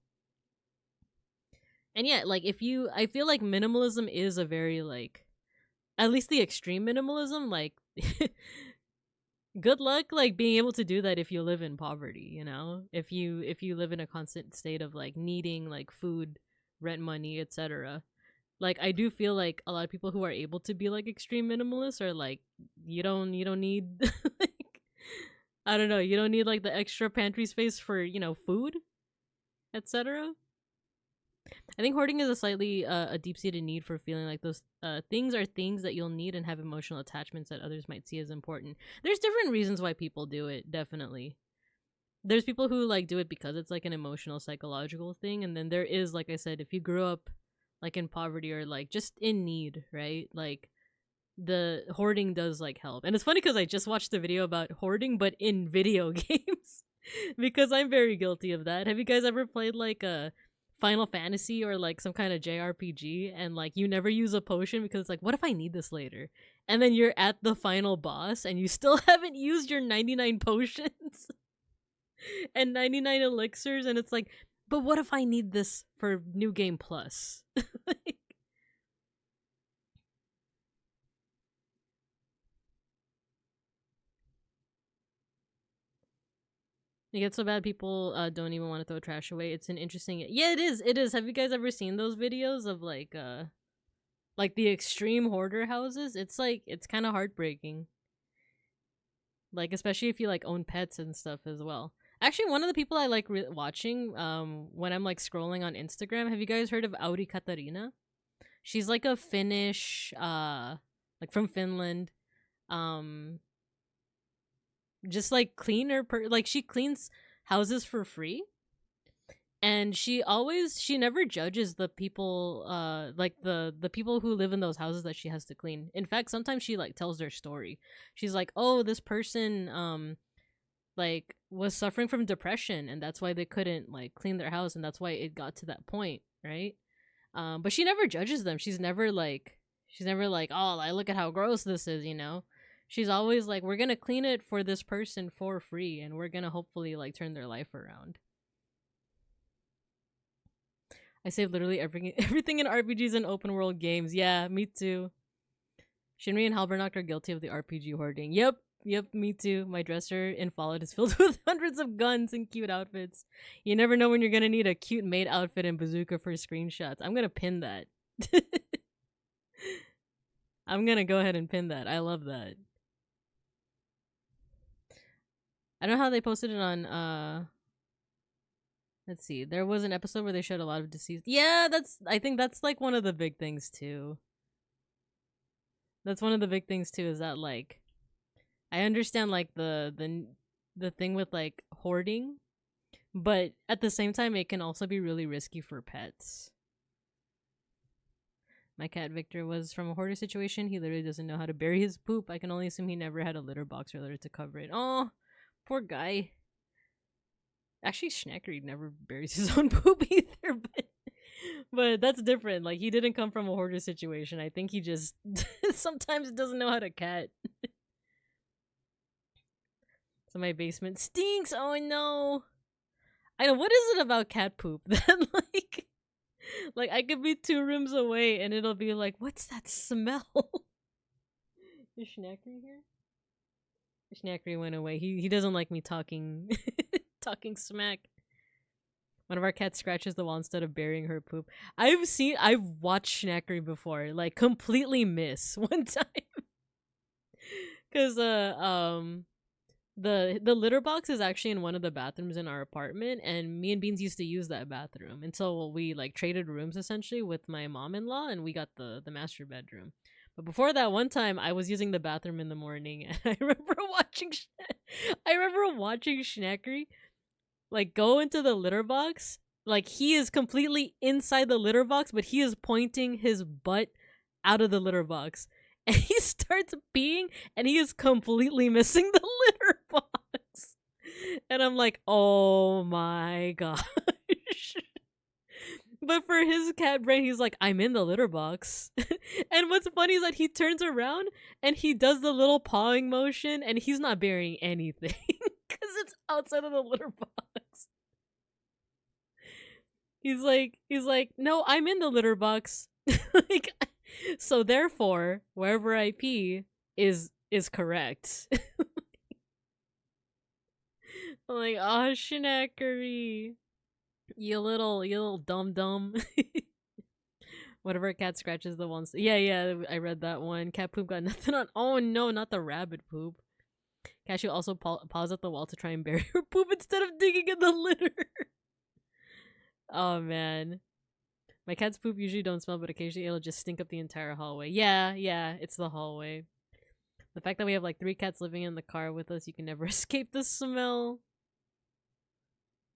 S1: And yeah, like, I feel like minimalism is a very, like, at least the extreme minimalism, like, good luck like being able to do that if you live in poverty, you know, if you live in a constant state of like needing like food, rent money, etc. Like I do feel like a lot of people who are able to be like extreme minimalists are like, you don't need like, I don't know, you don't need like the extra pantry space for, you know, food, etc. I think hoarding is a slightly a deep-seated need for feeling like those things are things that you'll need and have emotional attachments that others might see as important. There's different reasons why people do it, definitely. There's people who like do it because it's like an emotional psychological thing, and then there is, like I said, if you grew up like in poverty or like just in need, right? Like the hoarding does like help. And it's funny because I just watched a video about hoarding but in video games because I'm very guilty of that. Have you guys ever played like a Final Fantasy or like some kind of JRPG and like you never use a potion because it's like, what if I need this later? And then you're at the final boss and you still haven't used your 99 potions and 99 elixirs, and it's like, but what if I need this for New Game Plus? It gets so bad people don't even want to throw trash away. It's an interesting, yeah, it is. Have you guys ever seen those videos of like the extreme hoarder houses? It's like, it's kind of heartbreaking, like especially if you like own pets and stuff as well. Actually, one of the people I like watching when I'm like scrolling on Instagram, have you guys heard of Audi Katarina? She's like a Finnish like from Finland, um just like cleaner like she cleans houses for free, and she never judges the people like the people who live in those houses that she has to clean. In fact, sometimes she like tells their story. She's like, oh, this person like was suffering from depression and that's why they couldn't like clean their house and that's why it got to that point, right? But she never judges them. She's never like, oh, I look at how gross this is, you know. She's always like, we're gonna clean it for this person for free and we're gonna hopefully like turn their life around. I save literally everything in RPGs and open world games. Yeah, me too. Shinri and Halbernacht are guilty of the RPG hoarding. Yep, me too. My dresser in Fallout is filled with hundreds of guns and cute outfits. You never know when you're gonna need a cute maid outfit and bazooka for screenshots. I'm gonna pin that. I'm gonna go ahead and pin that. I love that. I don't know how they posted it on let's see. There was an episode where they showed a lot of deceased. Yeah, I think that's like one of the big things too. That's one of the big things too, is that like I understand like the thing with like hoarding, but at the same time it can also be really risky for pets. My cat Victor was from a hoarder situation. He literally doesn't know how to bury his poop. I can only assume he never had a litter box or litter to cover it. Oh, poor guy. Actually, Schnackery never buries his own poop either, but that's different. Like, he didn't come from a hoarder situation. I think he just sometimes doesn't know how to cat. So my basement stinks. Oh no. I know, what is it about cat poop that like I could be 2 rooms away and it'll be like, what's that smell? Is Schnackery here? Schnackery went away. He doesn't like me talking talking smack. One of our cats scratches the wall instead of burying her poop. I've watched Schnackery before, like completely miss one time. Cause the litter box is actually in one of the bathrooms in our apartment, and me and Beans used to use that bathroom until we like traded rooms essentially with my mom-in-law, and we got the master bedroom. But before that, one time I was using the bathroom in the morning, and I remember watching Schnackery like go into the litter box. Like, he is completely inside the litter box, but he is pointing his butt out of the litter box. And he starts peeing, and he is completely missing the litter box. And I'm like, oh my gosh. But for his cat brain, he's like, I'm in the litter box. And what's funny is that he turns around, and he does the little pawing motion, and he's not burying anything. Because it's outside of the litter box. He's like, no, I'm in the litter box. Like, so therefore, wherever I pee is correct. I'm like, oh, Schnackery, you little dum. Whatever a cat scratches the ones. Yeah, I read that one. Cat poop got nothing on. Oh no, not the rabbit poop. Cashew also paws at the wall to try and bury her poop instead of digging in the litter. Oh man. My cat's poop usually don't smell, but occasionally it'll just stink up the entire hallway. Yeah, it's the hallway. The fact that we have like 3 cats living in the car with us, you can never escape the smell.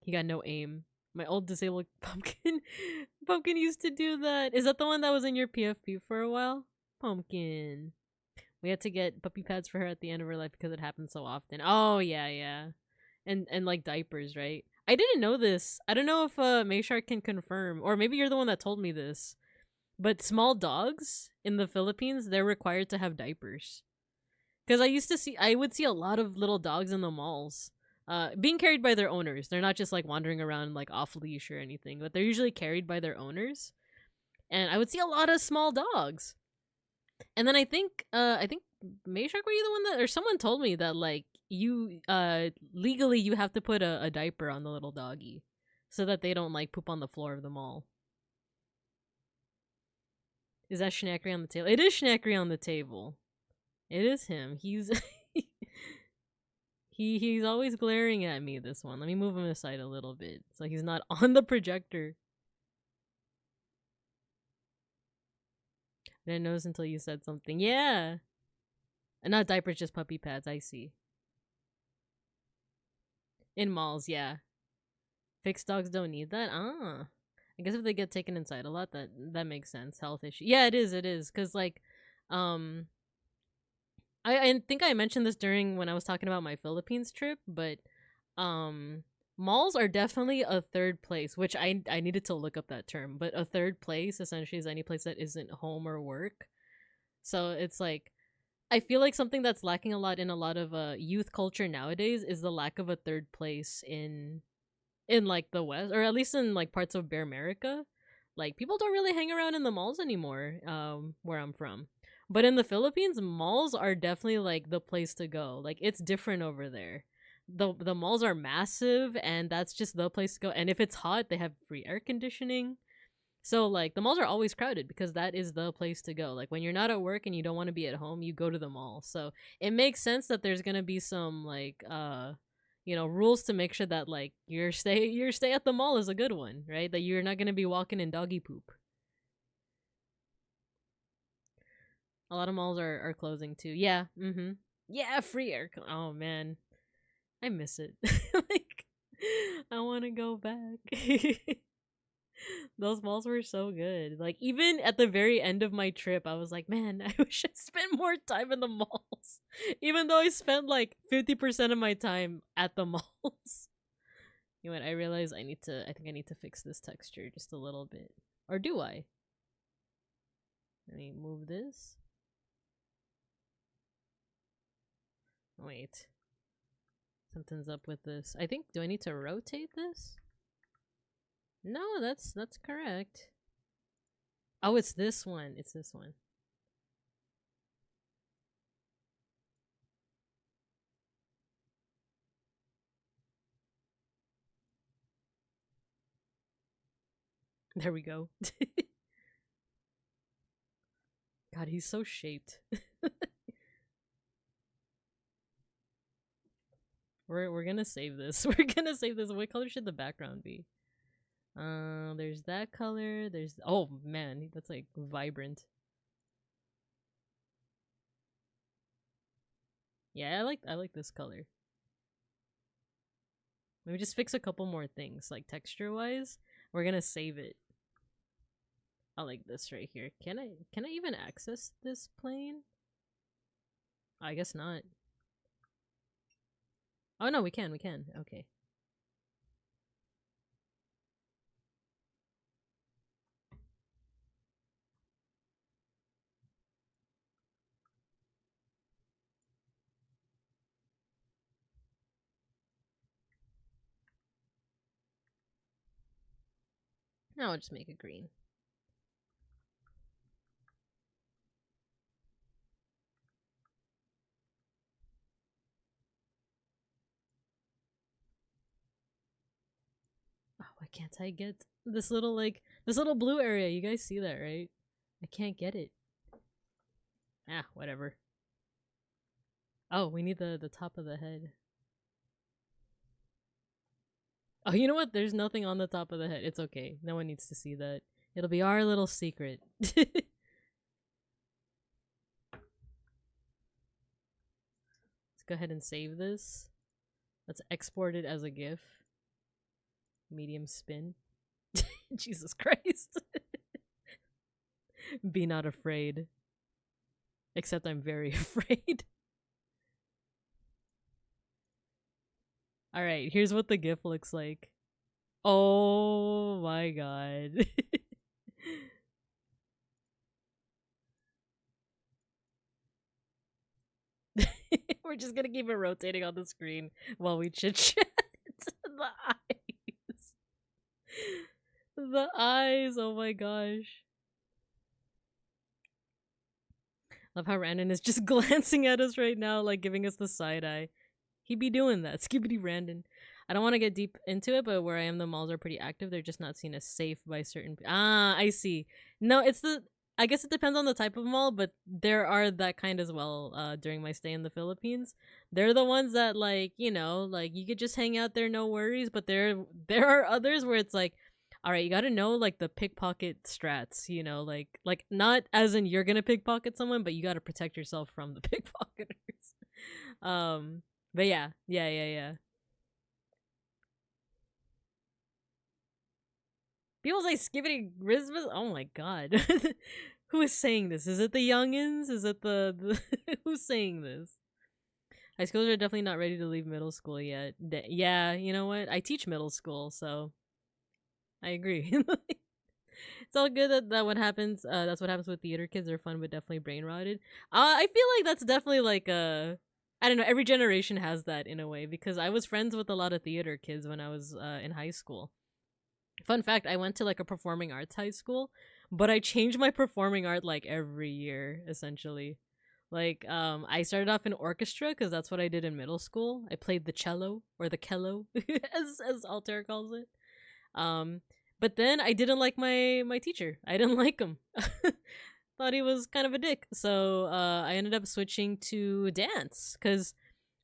S1: He got no aim. My old disabled Pumpkin used to do that. Is that the one that was in your PFP for a while? Pumpkin. We had to get puppy pads for her at the end of her life because it happened so often. Oh yeah. And like diapers, right? I didn't know this. I don't know if Mayshark can confirm, or maybe you're the one that told me this. But small dogs in the Philippines, they're required to have diapers. Because I would see a lot of little dogs in the malls, being carried by their owners. They're not just like wandering around like off leash or anything, but they're usually carried by their owners. And I would see a lot of small dogs. And then I think Mayshark, were you the one that, or someone told me that like you legally you have to put a diaper on the little doggy so that they don't like poop on the floor of the mall. Is that Schnackery on the table? It is Schnackery on the table. It is him. He's he's always glaring at me, this one. Let me move him aside a little bit so he's not on the projector. I didn't notice until you said something. Yeah. And not diapers, just puppy pads. I see. In malls, yeah. Fixed dogs don't need that? Ah. I guess if they get taken inside a lot, that makes sense. Health issue. Yeah, it is. Because, like, I think I mentioned this during when I was talking about my Philippines trip, but, malls are definitely a third place, which I needed to look up that term, but a third place essentially is any place that isn't home or work. So it's like, I feel like something that's lacking a lot in a lot of youth culture nowadays is the lack of a third place in like the West, or at least in like parts of Bear America. Like, people don't really hang around in the malls anymore, where I'm from. But in the Philippines, malls are definitely like the place to go. Like, it's different over there. The malls are massive, and that's just the place to go. And if it's hot, they have free air conditioning. So like, the malls are always crowded because that is the place to go. Like, when you're not at work and you don't want to be at home, you go to the mall. So it makes sense that there's gonna be some like rules to make sure that like your stay at the mall is a good one, right? That you're not gonna be walking in doggy poop. A lot of malls are closing too. Yeah. Mm-hmm. Yeah, free air. Oh man, I miss it. Like, I want to go back. Those malls were so good. Like, even at the very end of my trip, I was like, man, I wish I spent more time in the malls. Even though I spent like 50% of my time at the malls. You know what? I realize I think I need to fix this texture just a little bit. Or do I? Let me move this. Wait. Something's up with this. I think, do I need to rotate this? No, that's correct. Oh, it's this one. It's this one. There we go. God, he's so shaped. We're gonna save this. We're gonna save this. What color should the background be? There's that color. There's, oh man, that's like vibrant. Yeah, I like this color. Let me just fix a couple more things, like texture wise. We're gonna save it. I like this right here. Can I even access this plane? I guess not. Oh no, we can. Okay. Now I'll just make it green. Oh, why can't I get this little blue area? You guys see that, right? I can't get it. Ah, whatever. Oh, we need the top of the head. Oh, you know what? There's nothing on the top of the head. It's okay. No one needs to see that. It'll be our little secret. Let's go ahead and save this. Let's export it as a GIF. Medium spin. Jesus Christ. Be not afraid. Except I'm very afraid. Alright, here's what the GIF looks like. Oh my god. We're just gonna keep it rotating on the screen while we chit chat. The eyes. The eyes, oh my gosh. Love how Randon is just glancing at us right now, like giving us the side eye. He be doing that. Skibbity Randon. I don't want to get deep into it, but where I am, the malls are pretty active. They're just not seen as safe by certain. Ah, I see. No, it's the. I guess it depends on the type of mall, but there are that kind as well. During my stay in the Philippines, they're the ones that like like you could just hang out there, no worries. But there are others where it's like, all right, you got to know like the pickpocket strats. Like not as in you're gonna pickpocket someone, but you got to protect yourself from the pickpocketers. But yeah. People say Skibbity Christmas. Oh my god. Who is saying this? Is it the youngins? Is it the who's saying this? High schoolers are definitely not ready to leave middle school yet. Yeah, you know what? I teach middle school, so I agree. It's all good that what happens. That's what happens with theater kids. They're fun, but definitely brain rotted. I feel like that's definitely like a. I don't know. Every generation has that in a way because I was friends with a lot of theater kids when I was in high school. Fun fact, I went to like a performing arts high school, but I changed my performing art like every year, essentially. Like, I started off in orchestra because that's what I did in middle school. I played the cello or the cello, as Altair calls it. But then I didn't like my teacher. I didn't like him. Thought he was kind of a dick. So I ended up switching to dance because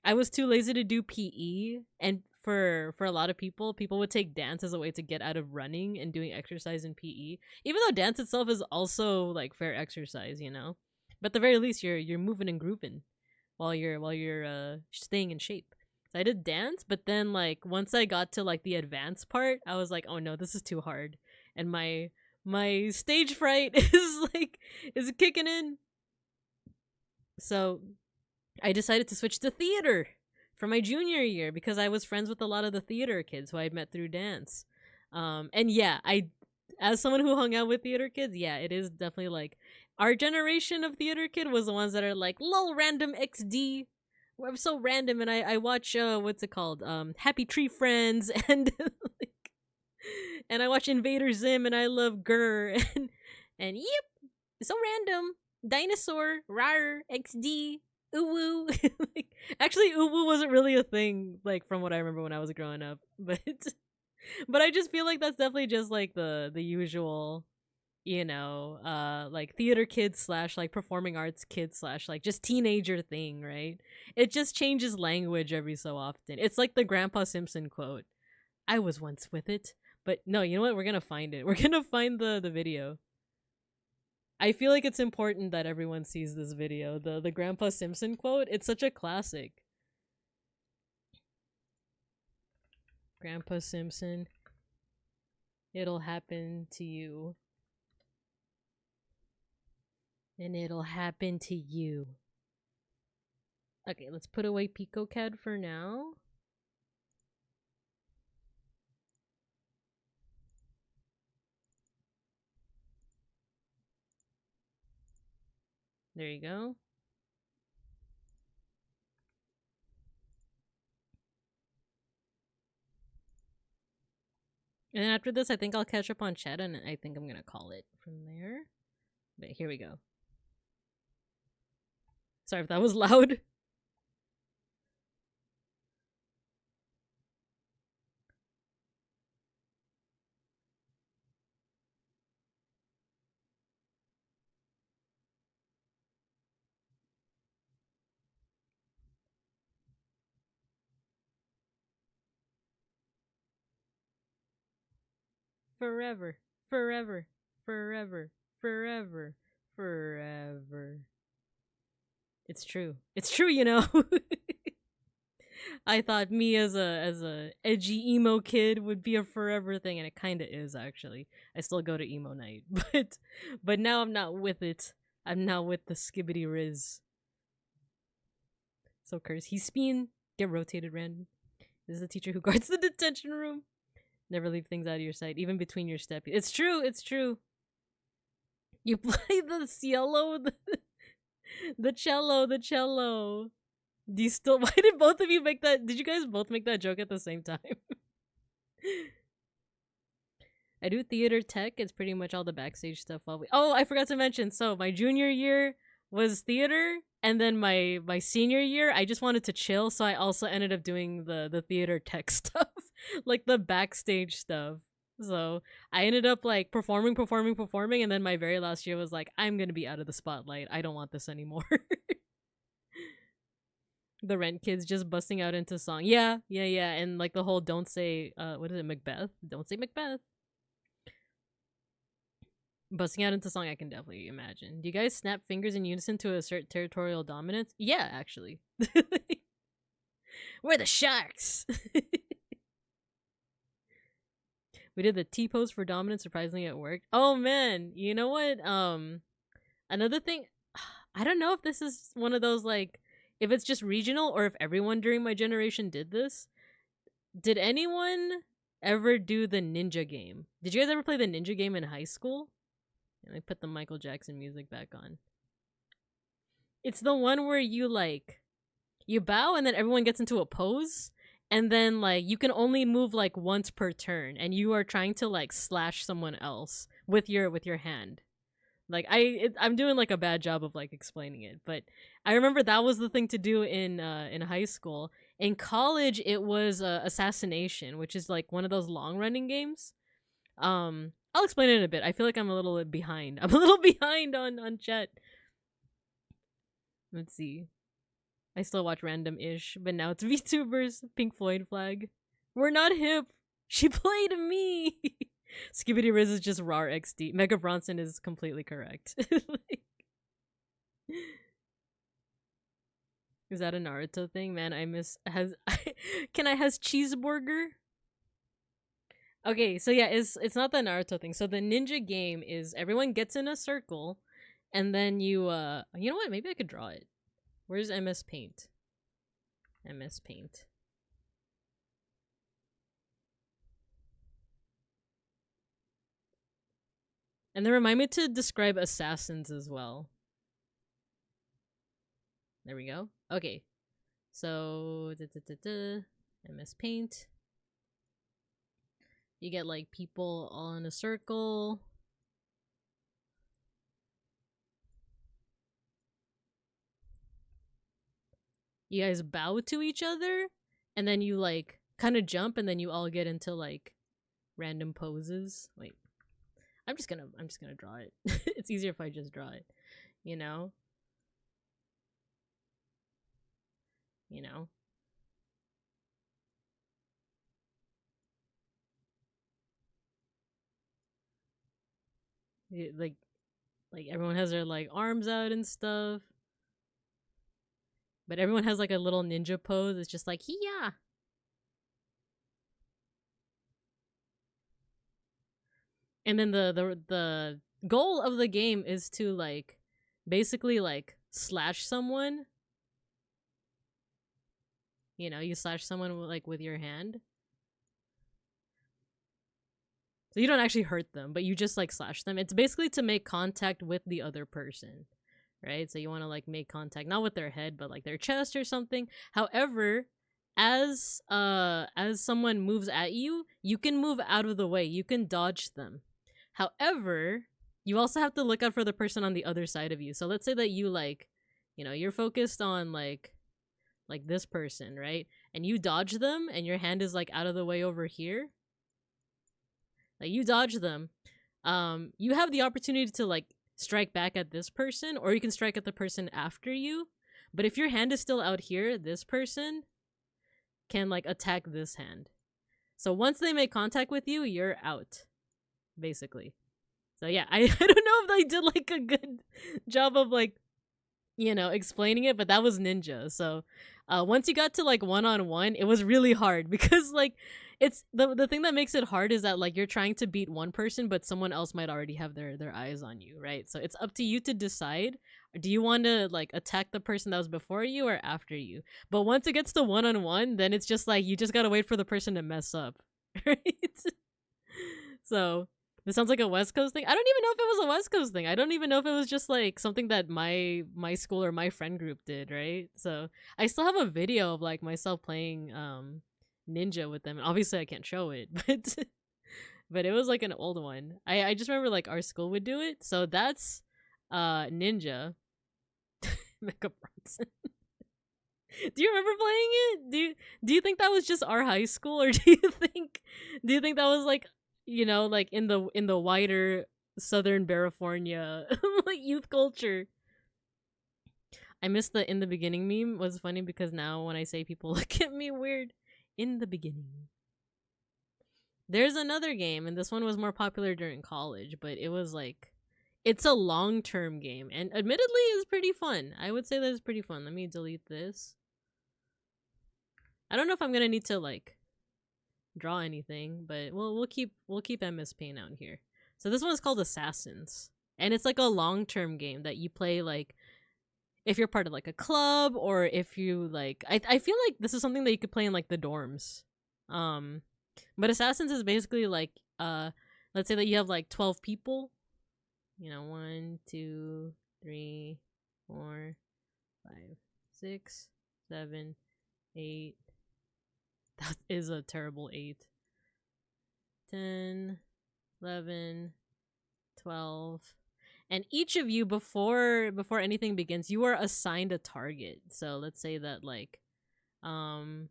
S1: I was too lazy to do PE, and for a lot of people would take dance as a way to get out of running and doing exercise in PE. Even though dance itself is also like fair exercise, you know. But at the very least, you're moving and grooving while you're staying in shape. So I did dance, but then like once I got to like the advanced part, I was like, oh no, this is too hard, and my stage fright is kicking in. So I decided to switch to theater for my junior year because I was friends with a lot of the theater kids who I'd met through dance. And yeah, as someone who hung out with theater kids, yeah, it is definitely like our generation of theater kid was the ones that are like, lol, random XD. I'm so random, and I watch what's it called? Happy Tree Friends, and like, and I watch Invader Zim, and I love Grr, and yep, so random. Dinosaur, rar, XD, uwu. Like, actually, uwu wasn't really a thing, like from what I remember when I was growing up, but I just feel like that's definitely just like the usual, you know, like theater kids slash like performing arts kids slash like just teenager thing, right? It just changes language every so often. It's like the Grandpa Simpson quote. I was once with it, but no, you know what? We're gonna find it. We're gonna find the video. I feel like it's important that everyone sees this video. The Grandpa Simpson quote. It's such a classic. Grandpa Simpson. It'll happen to you. And it'll happen to you. Okay, let's put away PICOCAD for now. There you go. And then after this, I think I'll catch up on chat, and I think I'm gonna call it from there. But here we go. Sorry if that was loud. Forever, forever, forever, forever, forever. It's true. It's true, you know. I thought me as a edgy emo kid would be a forever thing, and it kind of is actually. I still go to emo night, but now I'm not with it. I'm now with the skibbity riz. So curse. He's spin. Get rotated random. This is the teacher who guards the detention room. Never leave things out of your sight, even between your steps. It's true. It's true. You play the cielo, the cello, the cello. Do you still? Why did both of you make that? Did you guys both make that joke at the same time? I do theater tech. It's pretty much all the backstage stuff. Oh, I forgot to mention. So my junior year was theater, and then my senior year, I just wanted to chill. So I also ended up doing the theater tech stuff, like the backstage stuff. So I ended up like performing, and then my very last year was like, I'm gonna be out of the spotlight. I don't want this anymore. The rent kids just busting out into song. Yeah, and like the whole don't say what is it, Macbeth? Don't say Macbeth. Busting out into song, I can definitely imagine. Do you guys snap fingers in unison to assert territorial dominance? Yeah, actually. We're the sharks. We did the T-pose for dominance. Surprisingly, it worked. Oh man, you know what? Another thing, I don't know if this is one of those like, if it's just regional or if everyone during my generation did this. Did anyone ever do the ninja game? Did you guys ever play the ninja game in high school? Let me put the Michael Jackson music back on. It's the one where you like, you bow and then everyone gets into a pose, and then like you can only move like once per turn, and you are trying to like slash someone else with your hand. Like I'm doing like a bad job of like explaining it, but I remember that was the thing to do in high school. In college, it was Assassination, which is like one of those long running games. I'll explain it in a bit. I feel like I'm a little behind. I'm a little behind on chat. Let's see. I still watch random-ish, but now it's VTubers, Pink Floyd flag. We're not hip. She played me. Skibidi Riz is just raw XD. Mega Bronson is completely correct. Is that a Naruto thing? Man, I miss can I has cheeseburger? Okay, so yeah, it's not the Naruto thing. So the ninja game is everyone gets in a circle and then you know what? Maybe I could draw it. Where's MS Paint? MS Paint. And then remind me to describe assassins as well. There we go. Okay. So, MS Paint. You get like people all in a circle. You guys bow to each other and then you like kind of jump and then you all get into like random poses. Wait. I'm just gonna draw it. It's easier if I just draw it, you know? You know? Like everyone has their like arms out and stuff. But everyone has like a little ninja pose. It's just like, yeah. And then the goal of the game is to like basically like slash someone. You know, you slash someone like with your hand. So you don't actually hurt them, but you just like slash them. It's basically to make contact with the other person, right? So you want to like make contact not with their head, but like their chest or something. However, as someone moves at you, you can move out of the way. You can dodge them. However, you also have to look out for the person on the other side of you. So let's say that you like, you know, you're focused on like this person, right? And you dodge them and your hand is like out of the way over here. Like you dodge them. You have the opportunity to like strike back at this person or you can strike at the person after you. But if your hand is still out here, this person can like attack this hand. So once they make contact with you, you're out. Basically. So yeah, I don't know if I did like a good job of like, you know, explaining it, but that was ninja. So once you got to like one-on-one, it was really hard because like it's the thing that makes it hard is that like you're trying to beat one person but someone else might already have their eyes on you, right? So it's up to you to decide, do you want to like attack the person that was before you or after you? But once it gets to one-on-one, then it's just like you just gotta wait for the person to mess up. Right? So this sounds like a West Coast thing. I don't even know if it was a West Coast thing. I don't even know if it was just like something that my school or my friend group did, right? So I still have a video of like myself playing ninja with them. Obviously I can't show it, but it was like an old one. I just remember like our school would do it. So that's ninja. Mega Bronson. Do you remember playing it? Do you think that was just our high school or do you think that was like, you know, like in the wider Southern California like youth culture? I missed the in the beginning meme. Was funny because now when I say people look at me weird. In the beginning. There's another game, and this one was more popular during college, but it was like, it's a long-term game, and admittedly is pretty fun. I would say that it's pretty fun. Let me delete this. I don't know if I'm gonna need to like draw anything, but we'll keep MS Paint out here. So this one is called Assassins, and it's like a long-term game that you play like if you're part of like a club or if you like I feel like this is something that you could play in like the dorms. But Assassins is basically like let's say that you have like 12 people. You know, 1, 2, 3, 4, 5, 6, 7, 8. That is a terrible 8. 10, 11, 12. And each of you, before anything begins, you are assigned a target. So let's say that like 1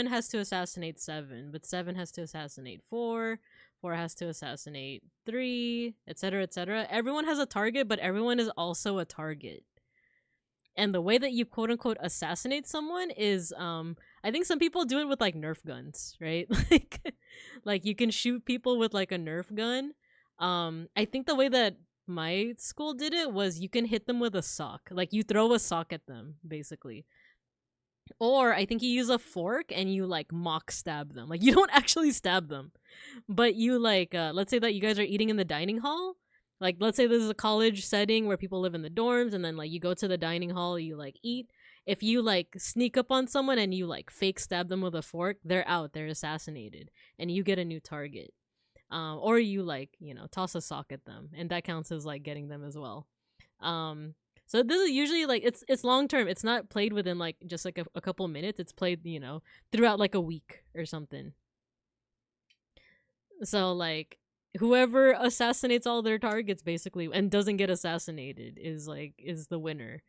S1: has to assassinate 7, but 7 has to assassinate 4, 4 has to assassinate 3, etc., etc. Everyone has a target, but everyone is also a target. And the way that you quote unquote assassinate someone is I think some people do it with like Nerf guns, right? Like you can shoot people with like a Nerf gun. I think the way that my school did it was you can hit them with a sock. Like you throw a sock at them, basically. Or I think you use a fork and you like mock stab them. Like you don't actually stab them, but you like let's say that you guys are eating in the dining hall. Like let's say this is a college setting where people live in the dorms, and then like you go to the dining hall, you like eat. If you like sneak up on someone and you like fake stab them with a fork, they're out, they're assassinated, and you get a new target. Or you like, you know, toss a sock at them, and that counts as like getting them as well. So this is usually like it's long term. It's not played within like just like a couple minutes. It's played, you know, throughout like a week or something. So like whoever assassinates all their targets basically and doesn't get assassinated is the winner,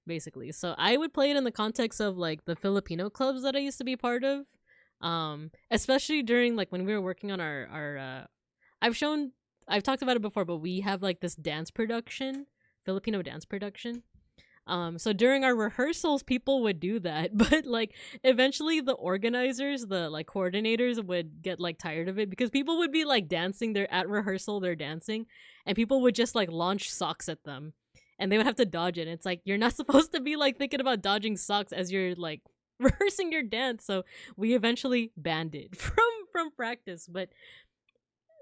S1: basically. So I would play it in the context of like the Filipino clubs that I used to be part of. Especially during like when we were working on our I've talked about it before, but we have like this dance production, Filipino dance production. So during our rehearsals, people would do that, but like eventually the organizers, the like coordinators would get like tired of it because people would be like dancing, they're at rehearsal, they're dancing, and people would just like launch socks at them and they would have to dodge it. It's like, you're not supposed to be like thinking about dodging socks as you're like rehearsing your dance. So we eventually banned it from practice. But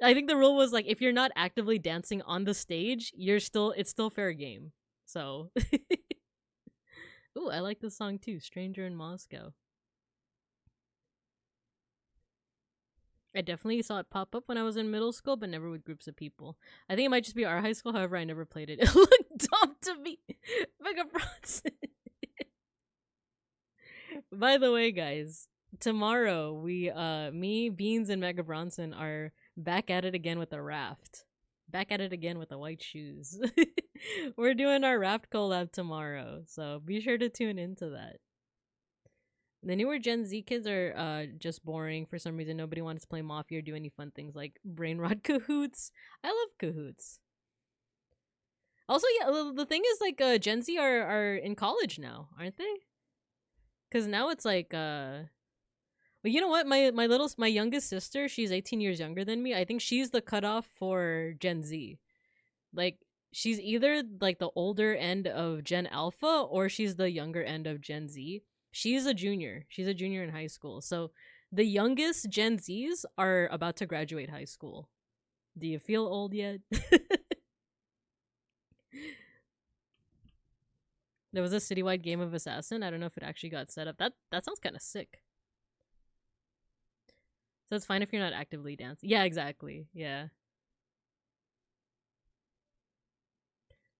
S1: I think the rule was like, if you're not actively dancing on the stage, it's still fair game. So ooh, I like this song too, Stranger in Moscow. I definitely saw it pop up when I was in middle school, but never with groups of people. I think it might just be our high school, however I never played it. It looked dumb to me. Mega Bronson. By the way, guys, tomorrow me, Beans, and Mega Bronson are back at it again with a raft. Back at it again with the white shoes. We're doing our raft collab tomorrow, so be sure to tune into that. The newer Gen Z kids are just boring for some reason. Nobody wants to play Mafia or do any fun things like Brainrot Cahoots. I love Cahoots. Also, yeah, the thing is like Gen Z are in college now, aren't they? Because now it's like well, you know what? My youngest sister, she's 18 years younger than me. I think she's the cutoff for Gen Z. Like, she's either like the older end of Gen Alpha or she's the younger end of Gen Z. She's a junior. She's a junior in high school. So the youngest Gen Zs are about to graduate high school. Do you feel old yet? There was a citywide game of Assassin. I don't know if it actually got set up. That sounds kind of sick. So it's fine if you're not actively dancing. Yeah, exactly. Yeah.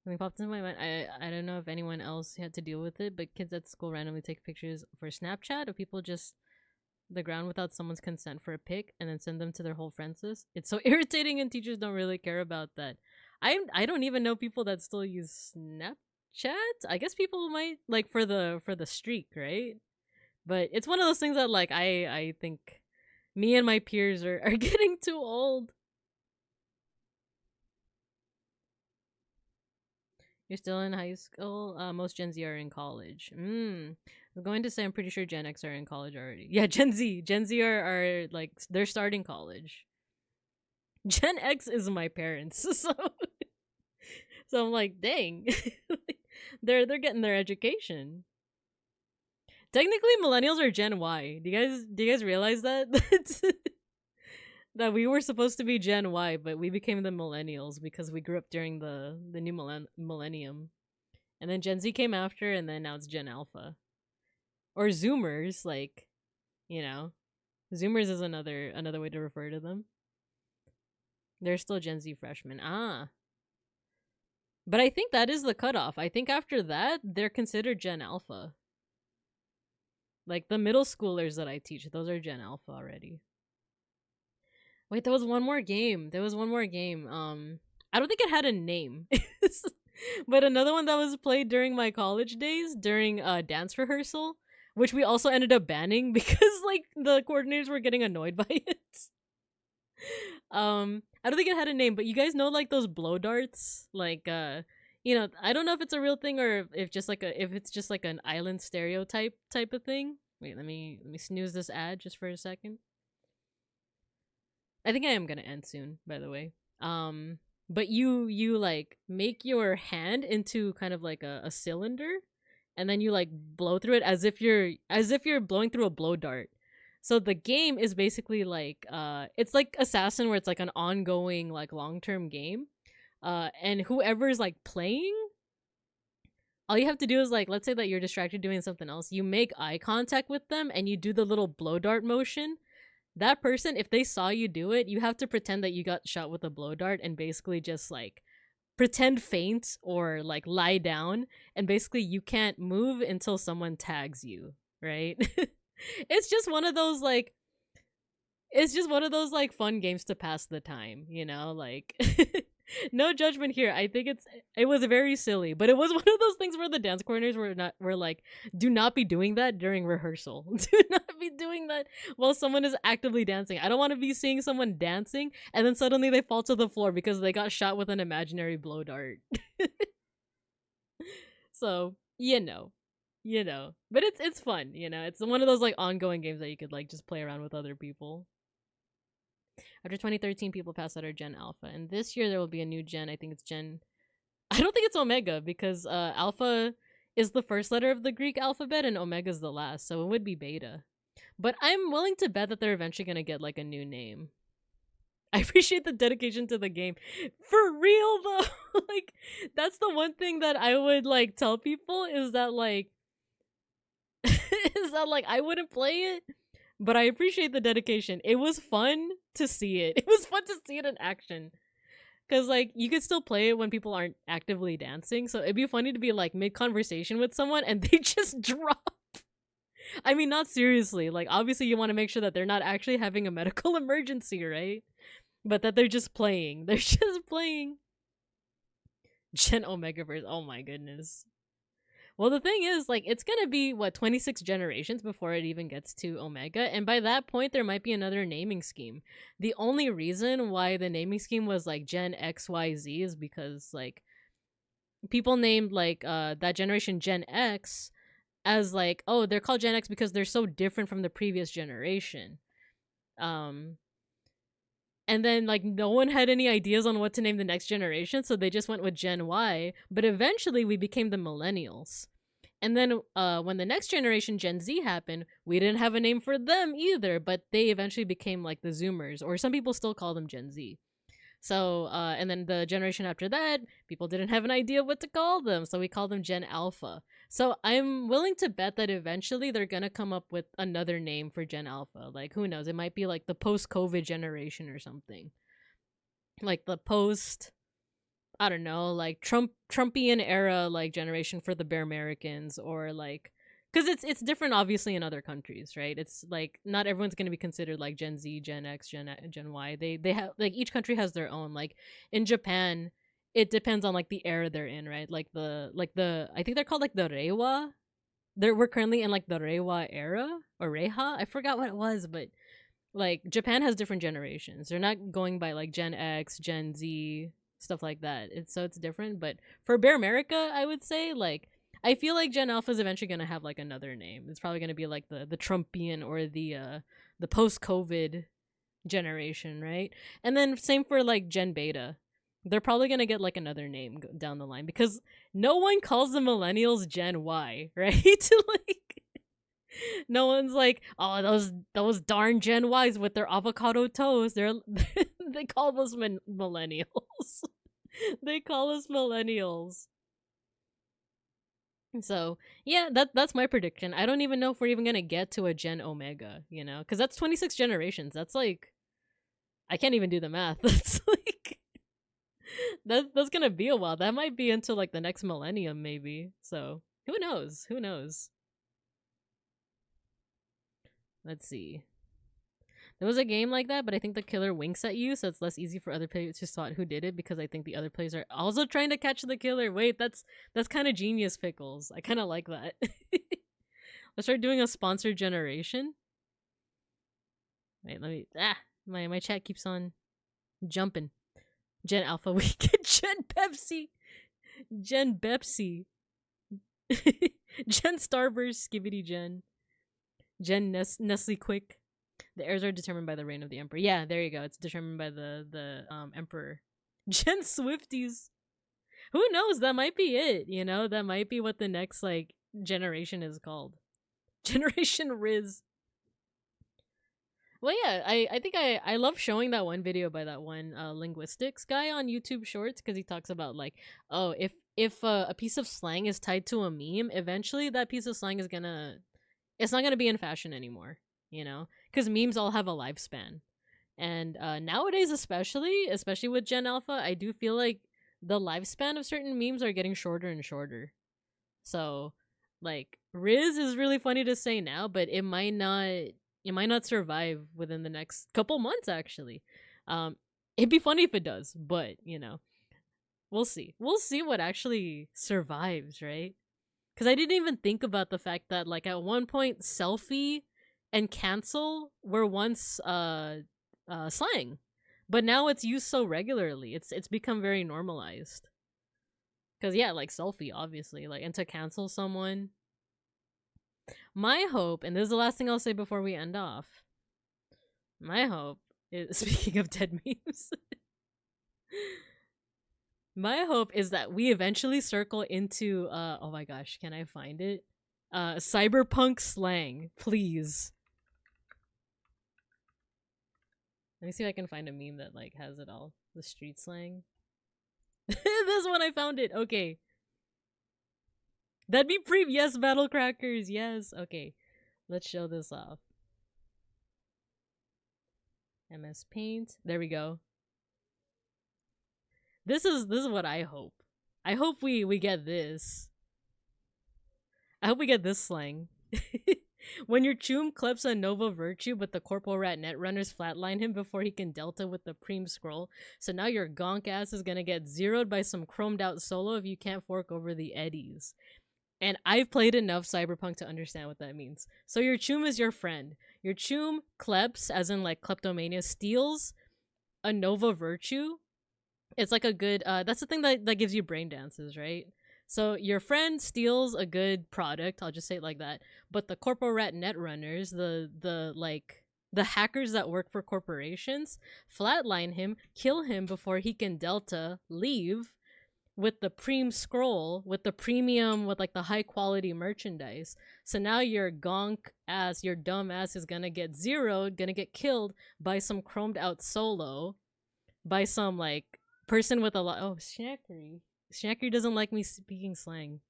S1: Something popped into my mind. I don't know if anyone else had to deal with it, but kids at school randomly take pictures for Snapchat of people just the ground without someone's consent for a pic and then send them to their whole friends list. It's so irritating and teachers don't really care about that. I don't even know people that still use Snapchat. I guess people might like for the streak, right? But it's one of those things that like I think me and my peers are getting too old. You're still in high school? Most Gen Z are in college. I'm going to say I'm pretty sure Gen X are in college already. Yeah, Gen Z. Gen Z are like, they're starting college. Gen X is my parents, so I'm like, dang. they're getting their education. Technically, millennials are Gen Y. Do you guys realize that? That we were supposed to be Gen Y, but we became the millennials because we grew up during the new millennium. And then Gen Z came after, and then now it's Gen Alpha. Or Zoomers, like, you know. Zoomers is another way to refer to them. They're still Gen Z freshmen. But I think that is the cutoff. I think after that, they're considered Gen Alpha. Like, the middle schoolers that I teach, those are Gen Alpha already. Wait, there was one more game. I don't think it had a name. But another one that was played during my college days, during dance rehearsal, which we also ended up banning because like the coordinators were getting annoyed by it. I don't think it had a name, but you guys know like those blow darts? Like you know, I don't know if it's a real thing or if it's just like an island stereotype type of thing. Wait, let me snooze this ad just for a second. I think I am gonna end soon, by the way. But you like make your hand into kind of like a cylinder, and then you like blow through it as if you're blowing through a blow dart. So the game is basically like it's like Assassin, where it's like an ongoing like long-term game. And whoever's like playing, all you have to do is like, let's say that you're distracted doing something else, you make eye contact with them and you do the little blow dart motion. That person, if they saw you do it, you have to pretend that you got shot with a blow dart and basically just like pretend faint or like lie down, and basically you can't move until someone tags you, right? It's just one of those like fun games to pass the time, you know, like no judgment here. I think it was very silly, but it was one of those things where the dance coordinators were like, do not be doing that during rehearsal. Do not be doing that while someone is actively dancing. I don't want to be seeing someone dancing and then suddenly they fall to the floor because they got shot with an imaginary blow dart. So, but it's fun, you know. It's one of those like ongoing games that you could like just play around with other people. After 2013, people passed out our Gen Alpha, and this year there will be a new Gen. I think it's Gen. I don't think it's Omega, because Alpha is the first letter of the Greek alphabet and Omega is the last, so it would be Beta. But I'm willing to bet that they're eventually gonna get like a new name. I appreciate the dedication to the game. For real though, like that's the one thing that I would like tell people is that like I wouldn't play it, but I appreciate the dedication. It was fun to see it. It was fun to see it in action. Cause like you could still play it when people aren't actively dancing. So it'd be funny to be like mid-conversation with someone and they just drop. I mean, not seriously. Like obviously you want to make sure that they're not actually having a medical emergency, right? But that they're just playing. They're just playing. Gen Omegaverse. Oh my goodness. Well, the thing is, like, it's gonna be, 26 generations before it even gets to Omega, and by that point, there might be another naming scheme. The only reason why the naming scheme was, like, Gen XYZ is because, like, people named, like, that generation Gen X as, like, oh, they're called Gen X because they're so different from the previous generation. And then, like, no one had any ideas on what to name the next generation, so they just went with Gen Y, but eventually we became the Millennials. And then when the next generation, Gen Z, happened, we didn't have a name for them either, but they eventually became like the Zoomers, or some people still call them Gen Z. So, and then the generation after that, people didn't have an idea what to call them, so we called them Gen Alpha. So I'm willing to bet that eventually they're gonna come up with another name for Gen Alpha. Like, who knows? It might be like the post-COVID generation or something. Like the post... I don't know, like Trumpian era like generation for the Bear Americans, or like, because it's different obviously in other countries, right? It's like not everyone's going to be considered like Gen Z, Gen X, Gen Y. They have like each country has their own. Like in Japan, it depends on like the era they're in, right? Like the I think they're called like the Reiwa. We're currently in like the Reiwa era or Reiha. I forgot what it was, but like Japan has different generations. They're not going by like Gen X, Gen Z, stuff like that. It's different. But for Bear America, I would say like I feel like Gen Alpha is eventually gonna have like another name. It's probably gonna be like the Trumpian or the post COVID generation, right? And then same for like Gen Beta. They're probably gonna get like another name down the line because no one calls the millennials Gen Y, right? Like no one's like, oh, those darn Gen Ys with their avocado toast. They call us millennials. They call us millennials. So yeah, that's my prediction. I don't even know if we're even gonna get to a Gen Omega, you know, because that's 26 generations. That's like, I can't even do the math. That's like that's gonna be a while. That might be until like the next millennium, maybe. So who knows? Who knows? Let's see. There was a game like that, but I think the killer winks at you, so it's less easy for other players to spot who did it because I think the other players are also trying to catch the killer. Wait, that's kind of genius, Pickles. I kind of like that. Let's start doing a sponsored generation. Wait, let me... my chat keeps on jumping. Gen Alpha Week. Gen Pepsi. Jen Bepsi. Jen Starburst, Skibidi Jen. Jen Nestle Quick. The heirs are determined by the reign of the emperor. Yeah, there you go. It's determined by the emperor. Jen Swifties. Who knows? That might be it. You know, that might be what the next like generation is called. Generation Riz. Well, yeah, I think I love showing that one video by that one linguistics guy on YouTube Shorts because he talks about like, oh, if a piece of slang is tied to a meme, eventually that piece of slang is it's not gonna be in fashion anymore, you know, because memes all have a lifespan, and nowadays especially with Gen Alpha, I do feel like the lifespan of certain memes are getting shorter and shorter. So, like, Riz is really funny to say now, but it might not survive within the next couple months actually. It'd be funny if it does, but you know, we'll see what actually survives, right? Because I didn't even think about the fact that like at one point selfie and cancel were once slang, but now it's used so regularly, it's become very normalized. Because yeah, like selfie obviously, like, and to cancel someone. My hope, and this is the last thing I'll say before we end off. My hope is, speaking of dead memes, my hope is that we eventually circle into, oh my gosh, can I find it? Cyberpunk slang, please. Let me see if I can find a meme that like has it all. The street slang. This one, I found it. Okay. That'd be yes, battle crackers, yes. Okay, let's show this off. MS Paint. There we go. This is what I hope. I hope we get this. I hope we get this slang. When your Choom clips a Nova Virtue, but the Corporal Rat Netrunners flatline him before he can Delta with the Preem Scroll. So now your gonk ass is gonna get zeroed by some chromed out solo if you can't fork over the eddies. And I've played enough Cyberpunk to understand what that means. So your Choom is your friend. Your Choom kleps, as in like kleptomania, steals a Nova Virtue. It's like a good, that's the thing that gives you brain dances, right? So your friend steals a good product, I'll just say it like that, but the Corporal Rat Netrunners, the hackers that work for corporations, flatline him, kill him before he can Delta, leave, with the Preem Scroll, with the premium, with like the high quality merchandise. So now your gonk ass, your dumb ass is gonna get zeroed, gonna get killed by some chromed out solo, by some like person with a lot. Oh, Snackery doesn't like me speaking slang.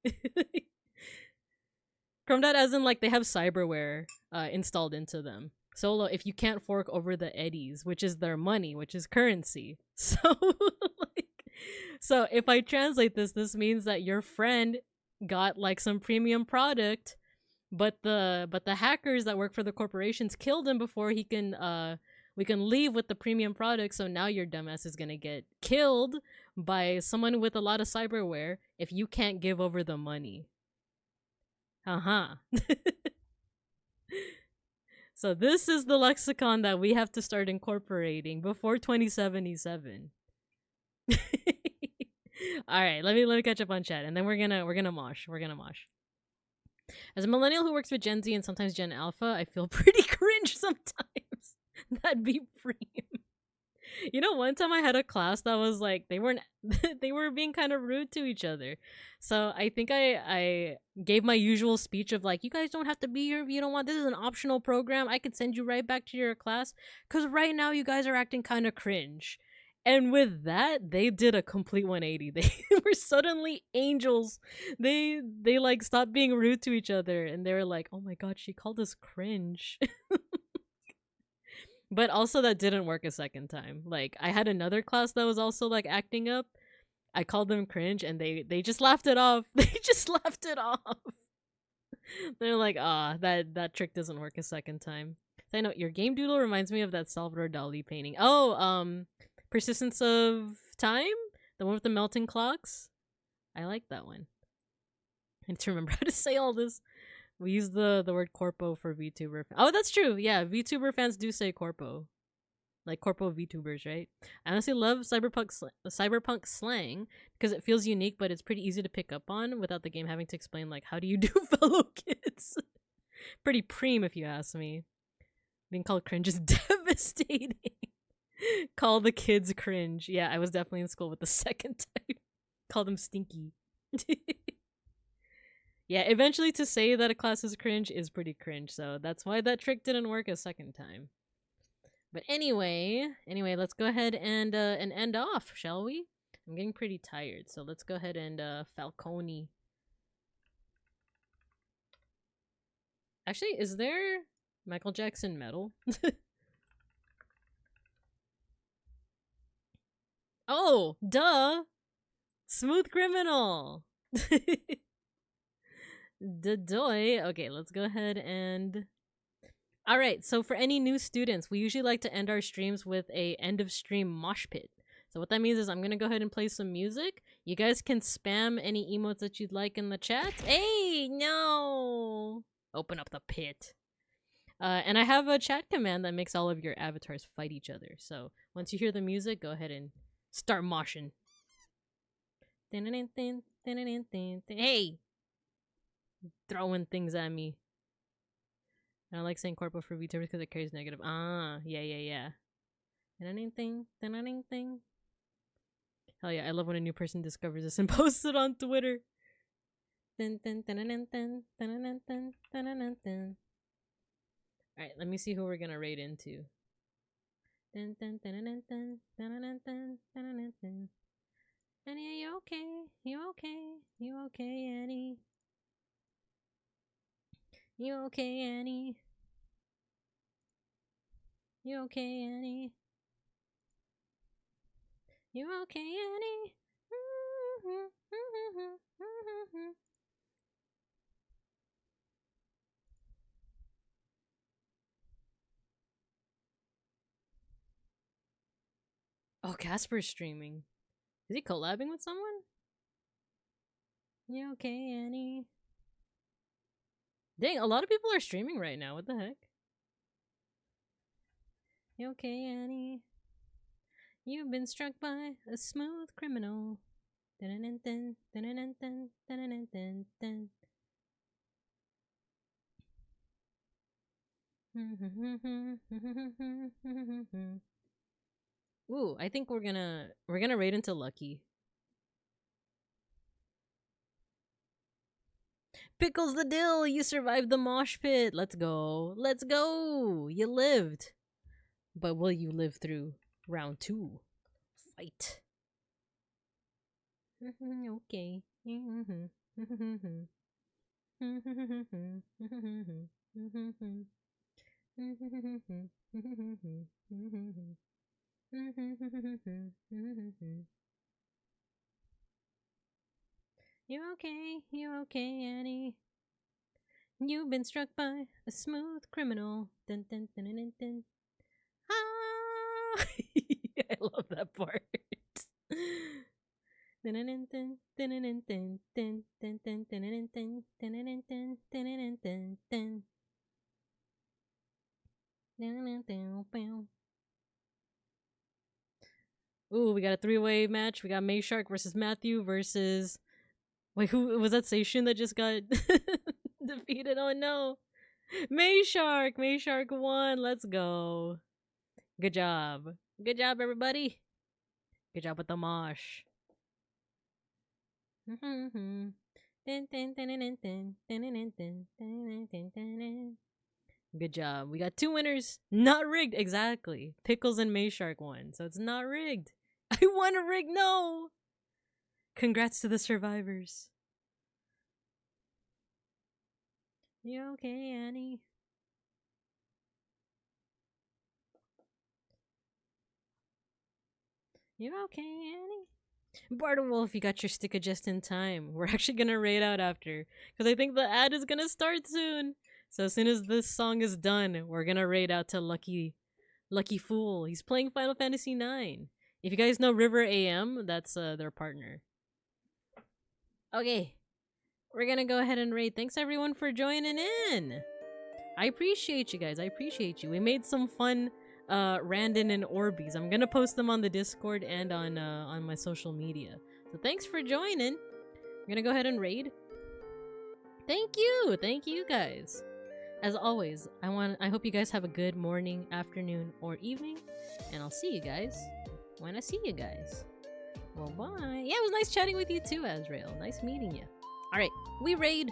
S1: Chromed out as in like they have cyberware installed into them. Solo, if you can't fork over the eddies, which is their money, which is currency. So so if I translate this means that your friend got like some premium product, but the hackers that work for the corporations killed him before he can we can leave with the premium product. So now your dumbass is gonna get killed by someone with a lot of cyberware if you can't give over the money. So this is the lexicon that we have to start incorporating before 2077. All right, let me catch up on chat, and then we're gonna mosh. As a millennial who works with Gen Z and sometimes Gen Alpha, I feel pretty cringe sometimes. That'd be premium. You know, one time I had a class that was like they were being kind of rude to each other. So I think I gave my usual speech of like, you guys don't have to be here if you don't want. This is an optional program. I could send you right back to your class because right now you guys are acting kind of cringe. And with that, they did a complete 180. They were suddenly angels. They like stopped being rude to each other, and they were like, "Oh my god, she called us cringe." But also that didn't work a second time. Like I had another class that was also like acting up. I called them cringe, and they just laughed it off. They just laughed it off. They're like, that trick doesn't work a second time. So I know your game doodle reminds me of that Salvador Dali painting. Oh, Persistence of Time? The one with the melting clocks? I like that one. I need to remember how to say all this. We use the word corpo for VTuber. Oh, that's true. Yeah, VTuber fans do say corpo. like corporal VTubers, right? I honestly love cyberpunk slang because it feels unique, but it's pretty easy to pick up on without the game having to explain like how do you do fellow kids. Pretty preem if you ask me. Being called cringe is devastating. Call the kids cringe. Yeah, I was definitely in school with the second type. Call them stinky. Yeah, eventually to say that a class is cringe is pretty cringe, so that's why that trick didn't work a second time. But anyway, let's go ahead and end off, shall we? I'm getting pretty tired, so let's go ahead and Falcone. Actually, is there Michael Jackson metal? Oh, duh! Smooth Criminal! Doy. Okay, let's go ahead and... Alright, so for any new students, we usually like to end our streams with a end of stream mosh pit. So what that means is I'm gonna go ahead and play some music. You guys can spam any emotes that you'd like in the chat. Hey, no! Open up the pit. And I have a chat command that makes all of your avatars fight each other. So once you hear the music, go ahead and start moshing. Hey! Throwing things at me. I don't like saying corporal for VTubers because it carries negative. Ah, yeah. Hell yeah, I love when a new person discovers this and posts it on Twitter. Alright, let me see who we're gonna raid into. Annie, are you okay? You okay? You okay, Annie? You okay, Annie? You okay, Annie? You okay, Annie? Oh, Casper's streaming. Is he collabing with someone? You okay, Annie? Dang, a lot of people are streaming right now. What the heck? You okay, Annie? You've been struck by a smooth criminal. Ooh, I think we're gonna raid into Lucky. Pickles the Dill, you survived the mosh pit. Let's go. Let's go. You lived. But will you live through round 2? Fight. Okay. You okay? You okay, Annie? You've been struck by a smooth criminal. Dun, dun, dun, dun, dun. Ah! I love that part. Ooh, we got a 3-way match. We got May Shark versus Matthew versus... Wait, who was that? Seishun that just got defeated? Oh no. May Shark won. Let's go. Good job. Good job, everybody. Good job with the mosh. Good job. We got 2 winners. Not rigged. Exactly. Pickles and May Shark won. So it's not rigged. I won a rig. No. Congrats to the survivors. You okay, Annie? You okay, Annie? Bartowolf, you got your sticker just in time. We're actually gonna raid out after, because I think the ad is gonna start soon. So as soon as this song is done, we're gonna raid out to Lucky Fool. He's playing Final Fantasy IX. If you guys know River AM, that's their partner. Okay, we're gonna go ahead and raid. Thanks everyone for joining in. I appreciate you guys. I appreciate you. We made some fun Randon and Orbeez. I'm gonna post them on the Discord and on my social media. So thanks for joining. I'm gonna go ahead and raid. Thank you guys. As always, I hope you guys have a good morning, afternoon, or evening, and I'll see you guys when I see you guys. Well, bye. Yeah, it was nice chatting with you too, Azrael. Nice meeting you. All right, we raid.